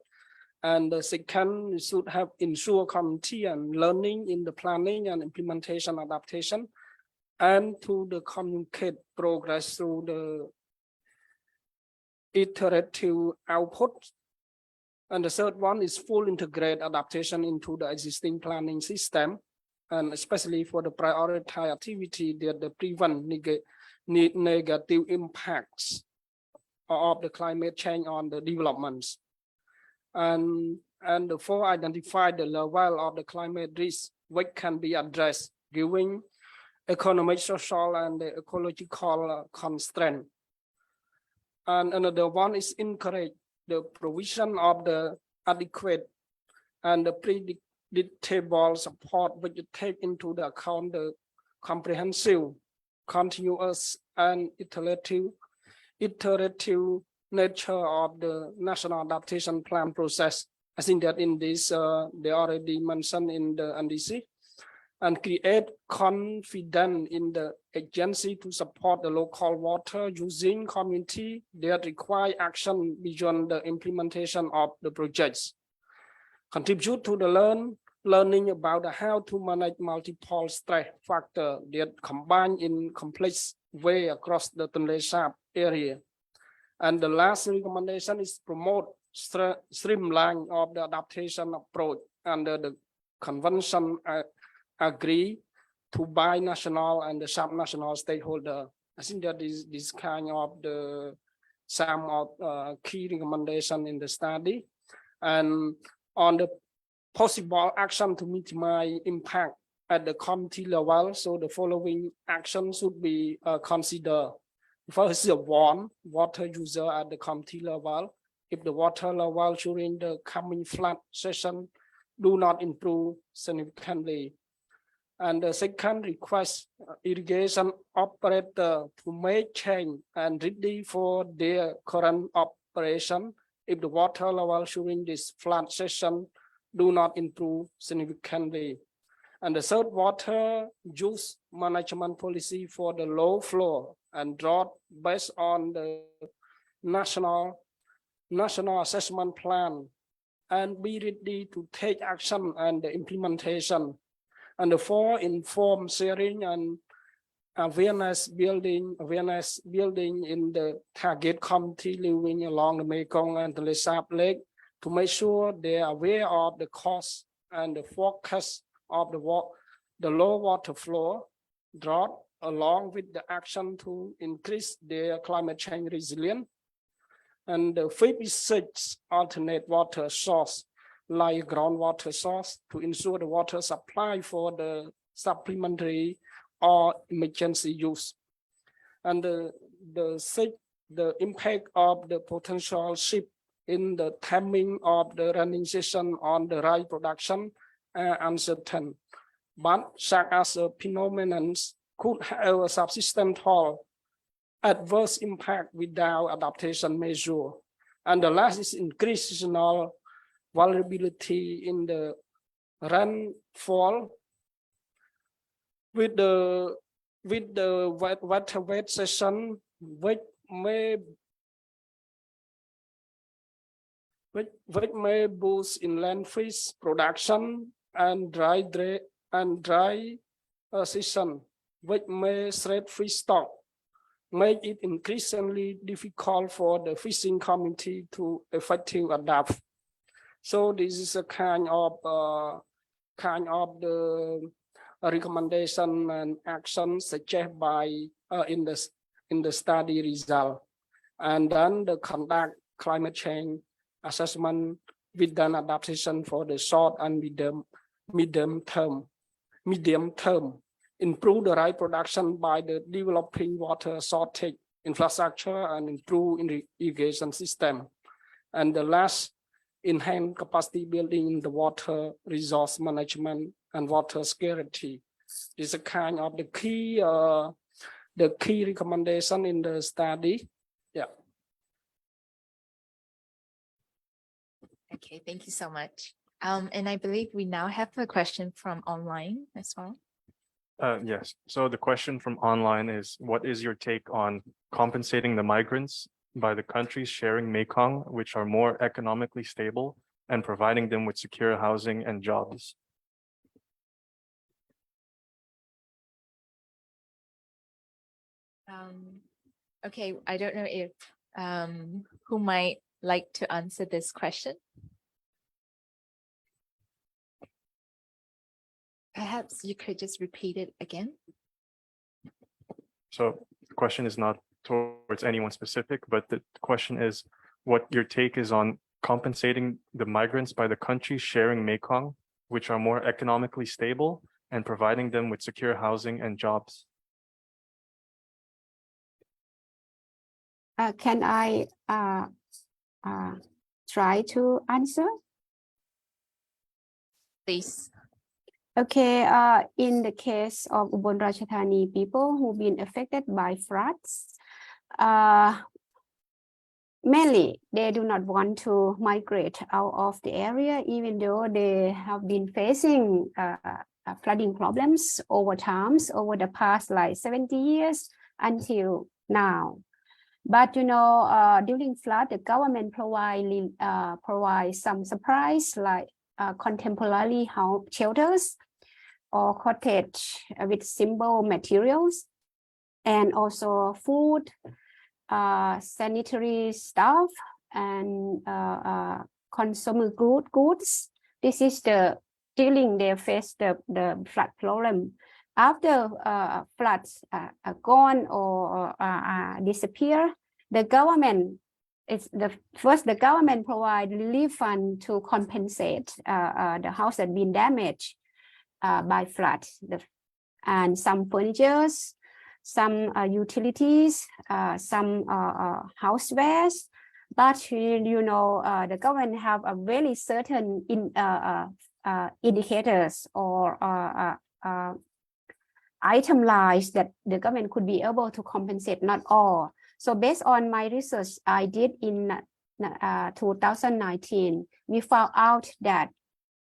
And the second should have ensure community and learning in the planning and implementation adaptation, and to the communicate progress through the iterative output. And the third one is full integrate adaptation into the existing planning system. and especially for the prioritized activity that the prevent negative impacts of the climate change on the developments. And the four identify the level of the climate risk which can be addressed given economic, social, and the ecological constraint. And another one is encourage the provision of the adequate and the predictable support which take into the account the comprehensive, continuous, and iterative nature of the national adaptation plan process. I think that in this, they already mentioned in the NDC, and create confidence in the agency to support the local water using community that require action beyond the implementation of the projects. Contribute to the learning about how to manage multiple stress factors that combine in complex way across the Tonle Sap area. And the last recommendation is promote streamline of the adaptation approach under the convention agree to bi-national and the sub-national stakeholder. I think that is this kind of the some of key recommendation in the study. And on the possible action to minimize impact at the community level, so the following actions should be considered. First is one, water user at the community level. If the water level during the coming flood season do not improve significantly. And the second request irrigation operator to make change and ready for their current operation if the water level during this flood season do not improve significantly. And the third, water use management policy for the low flow and drought based on the national assessment plan, and be ready to take action and the implementation. And the four, inform sharing and awareness building in the target community living along the Mekong and the Tonle Sap Lake to make sure they are aware of the cost and the forecast of the low water flow, drought, along with the action to increase their climate change resilience. And the fifth is search alternate water source like groundwater source to ensure the water supply for the supplementary or emergency use. And the impact of the potential shift in the timing of the running season on the rice production are uncertain, but such as a phenomenon could have a substantial adverse impact without adaptation measure. And the last is increased seasonal vulnerability in the rainfall with the wet season, which may boost inland fish production, and dry season, which may threat fish stock, make it increasingly difficult for the fishing community to effectively adapt. So this is a kind of the recommendation and action suggested by in the study result, and then the conduct climate change assessment with an adaptation for the short and medium term, improve the rice production by the developing water shortage infrastructure and improve in the irrigation system. And the last, enhance capacity building in the water resource management and water security. This is a kind of the key recommendation in the study. Yeah.
Okay, thank you so much. And I believe we now have a question from online as well.
Yes, so the question from online is, what is your take on compensating the migrants by the countries sharing Mekong, which are more economically stable, and providing them with secure housing and jobs?
Okay, I don't know if who might like to answer this question. Perhaps you could just repeat it again.
So the question is not towards anyone specific, but the question is what your take is on compensating the migrants by the countries sharing Mekong, which are more economically stable, and providing them with secure housing and jobs.
Can I try to answer?
Please.
Okay, in the case of Ubon Ratchathani people who've been affected by floods, mainly they do not want to migrate out of the area, even though they have been facing flooding problems over the past like 70 years until now. But during flood, the government provide some surprise like contemporary house shelters or cottage with simple materials, and also food, sanitary stuff, and consumer goods. This is during they face the flood problem. After floods are gone or disappear, the government the government provide relief fund to compensate the house that been damaged by flood, and some furnitures, some utilities, some housewares. But the government have a very certain indicators or item lines that the government could be able to compensate, not all. So based on my research I did in 2019, we found out that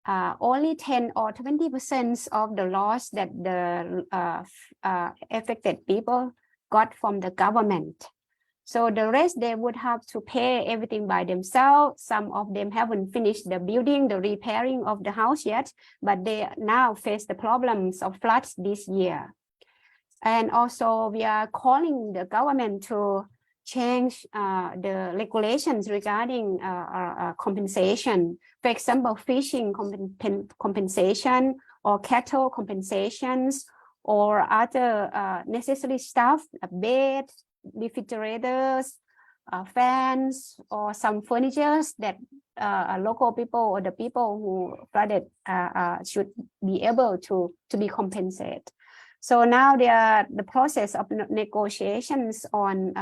only 10 or 20% of the loss that the affected people got from the government. So the rest, they would have to pay everything by themselves. Some of them haven't finished the building, the repairing of the house yet, but they now face the problems of floods this year. And also we are calling the government to change the regulations regarding compensation. For example, fishing compensation or cattle compensations or other necessary stuff, a bed, refrigerators, fans, or some furnitures that local people or the people who flooded should be able to be compensated. So now the process of negotiations on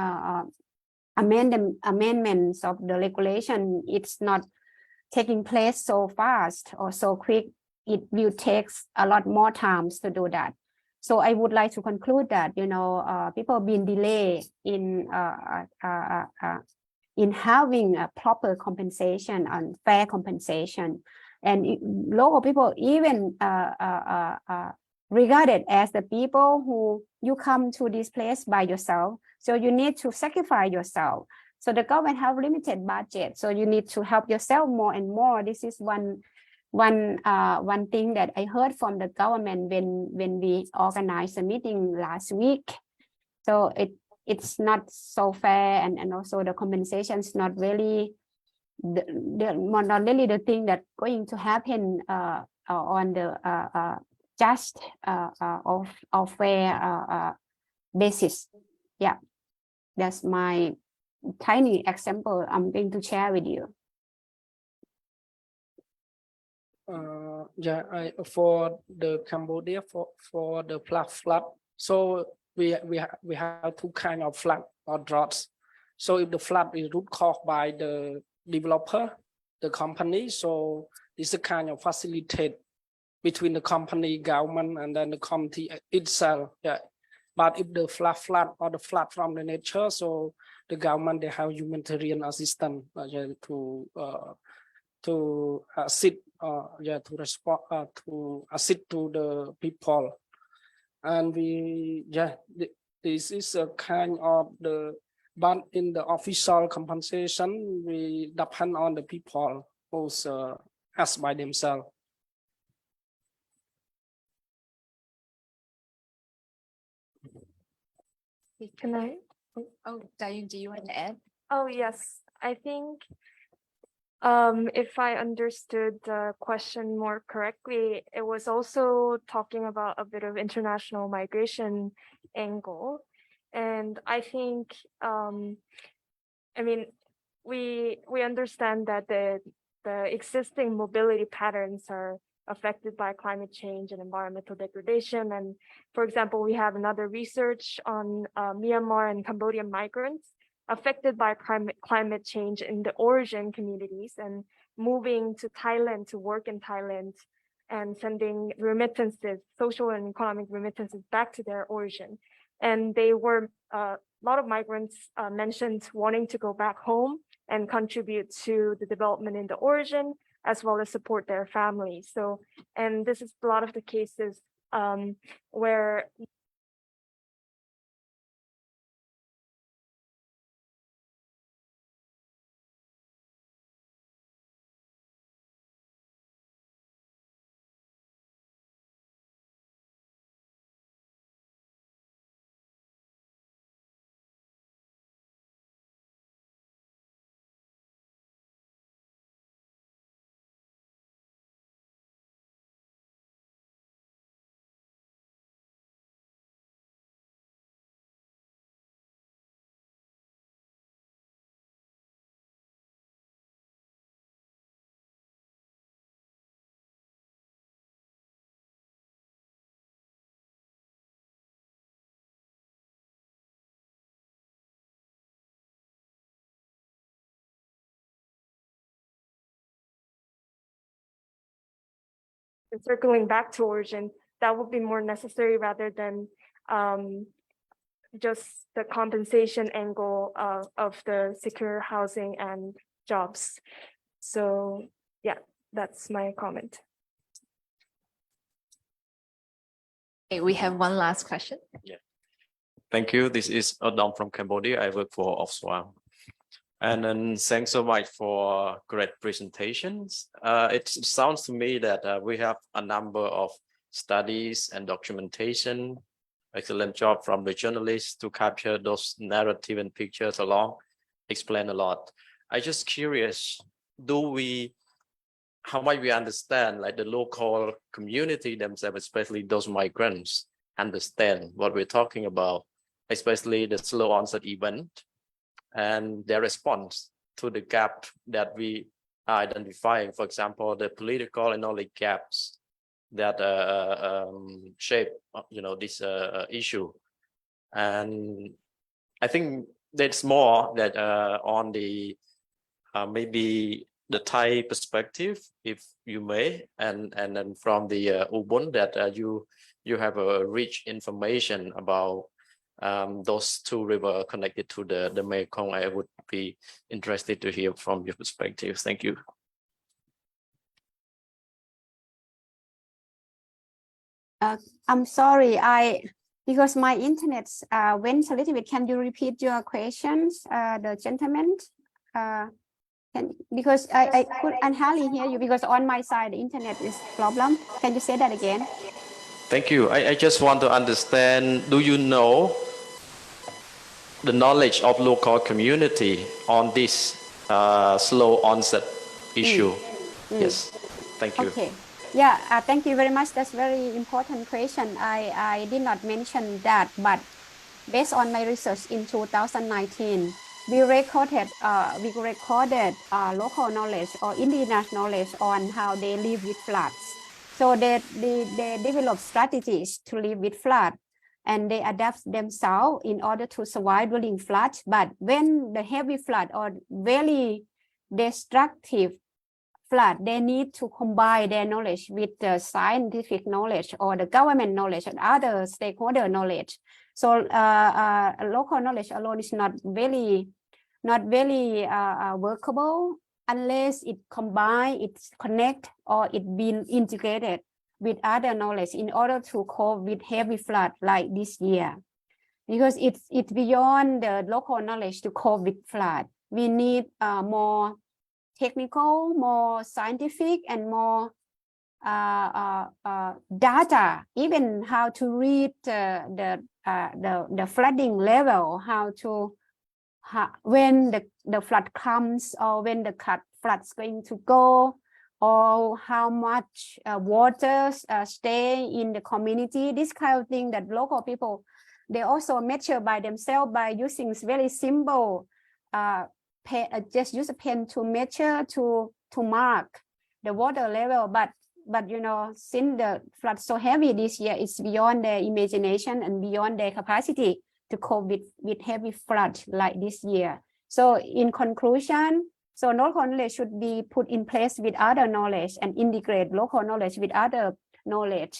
amendments of the regulation, it's not taking place so fast or so quick. It will take a lot more time to do that. So I would like to conclude that, people been delayed in having a proper compensation and fair compensation. And local people even regarded as the people who you come to this place by yourself. So you need to sacrifice yourself. So the government have limited budget. So you need to help yourself more and more. This is one thing that I heard from the government when we organized a meeting last week. So it's not so fair, and also the compensation is not really not really the thing that going to happen on the just of fair basis. Yeah, that's my tiny example I'm going to share with you.
For the Cambodia for the flood. So we have two kind of flood or droughts. So if the flood is root caused by the developer, the company, so it's a kind of facilitate between the company, government, and then the community itself. Yeah. But if the flood or the flood from the nature, so the government, they have humanitarian assistance to assist to respond to assist to the people. And this is a kind of but in the official compensation, we depend on the people who's asked by themselves.
Can I?
Oh, Dayun, do you want to add?
Oh, yes. I think If I understood the question more correctly, it was also talking about a bit of international migration angle. And I think, I mean, we understand that the existing mobility patterns are affected by climate change and environmental degradation. And for example, we have another research on Myanmar and Cambodian migrants affected by climate change in the origin communities and moving to Thailand to work in Thailand and sending remittances, social and economic remittances back to their origin. And they were, a lot of migrants mentioned wanting to go back home and contribute to the development in the origin, as well as support their families. So, and this is a lot of the cases where circling back to origin, that would be more necessary rather than just the compensation angle of the secure housing and jobs. So yeah, that's my comment.
Okay, we have one last question.
Thank you. This is Odom from Cambodia. I work for Oxfam. And then thanks so much for great presentations. It sounds to me that we have a number of studies and documentation. Excellent job from the journalists to capture those narrative and pictures along, explain a lot. I just curious, how might we understand, like the local community themselves, especially those migrants, understand what we're talking about, especially the slow onset event and their response to the gap that we are identifying. For example, the political and knowledge gaps that shape, this issue. And I think there's more that on the maybe the Thai perspective, if you may, and then from the Ubon that you have a rich information about those two rivers connected to the Mekong. I would be interested to hear from your perspective. Thank you.
I'm sorry, because my internet went a little bit. Can you repeat your questions, the gentleman? Because I could hardly hear you because on my side the internet is problem. Can you say that again?
Thank you. I just want to understand, do you know the knowledge of local community on this slow onset issue? Yes, thank you.
Okay. Yeah, thank you very much. That's very important question. I did not mention that, but based on my research in 2019, we recorded local knowledge or indigenous knowledge on how they live with floods. So they develop strategies to live with flood, and they adapt themselves in order to survive during floods. But when the heavy flood or very destructive flood, they need to combine their knowledge with the scientific knowledge or the government knowledge and other stakeholder knowledge. So local knowledge alone is not very workable unless it combine, it's connect, or it been integrated with other knowledge in order to cope with heavy flood like this year. Because it's beyond the local knowledge to cope with flood. We need more technical, more scientific, and more data, even how to read the flooding level, how to when the flood comes or when the flood's going to go, or how much water stay in the community. This kind of thing that local people, they also measure by themselves by using very simple, just use a pen to measure, to mark the water level. But you know, since the flood so heavy this year, it's beyond their imagination and beyond their capacity to cope with heavy flood like this year. So in conclusion, so local knowledge should be put in place with other knowledge and integrate local knowledge with other knowledge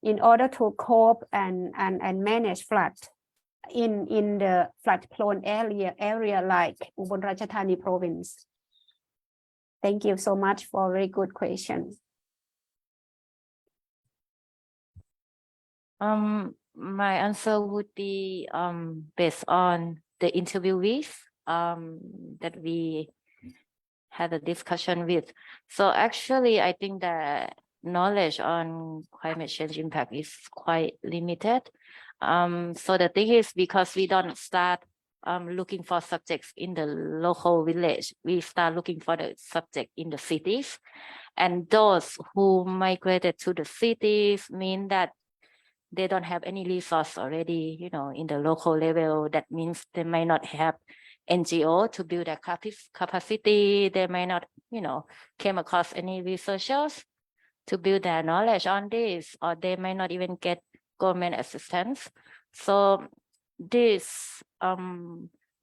in order to cope and manage flood in the flood prone area like Ubon Ratchathani province. Thank you so much for a very good question.
My answer would be based on the interviewees that we had a discussion with. So actually, I think that knowledge on climate change impact is quite limited. So the thing is, because we don't start looking for subjects in the local village, we start looking for the subject in the cities. And those who migrated to the cities mean that they don't have any resource already, you know, in the local level. That means they might not have NGO to build their capacity. They might not, you know, came across any researchers to build their knowledge on this, or they might not even get government assistance. So these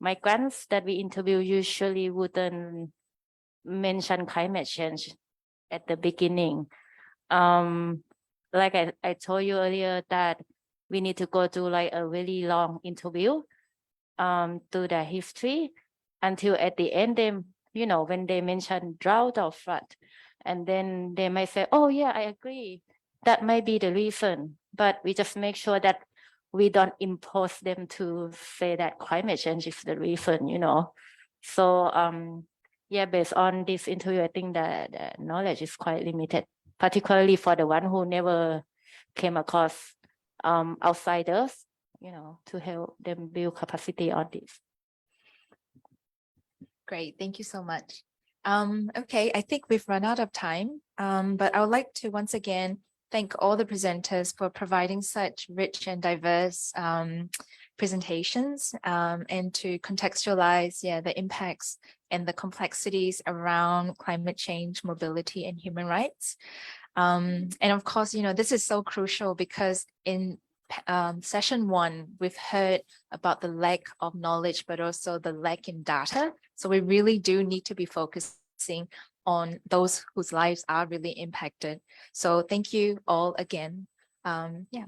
migrants that we interview usually wouldn't mention climate change at the beginning. Like I told you earlier, that we need to go through like a really long interview to their history until at the end, they, you know, when they mention drought or flood, and then they might say, oh yeah, I agree, that might be the reason. But we just make sure that we don't impose them to say that climate change is the reason, you know. So yeah, based on this interview, I think that the knowledge is quite limited, particularly for the one who never came across outsiders, you know, to help them build capacity on this.
Great, thank you so much. Okay, I think we've run out of time, but I would like to once again thank all the presenters for providing such rich and diverse presentations and to contextualize the impacts and the complexities around climate change, mobility, and human rights. And of course, you know, this is so crucial because in session 1, we've heard about the lack of knowledge, but also the lack in data. So we really do need to be focusing on those whose lives are really impacted. So thank you all again. Yeah.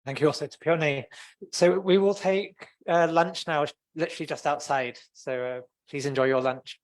Thank you also to Peony. So we will take lunch now, literally just outside. So please enjoy your lunch.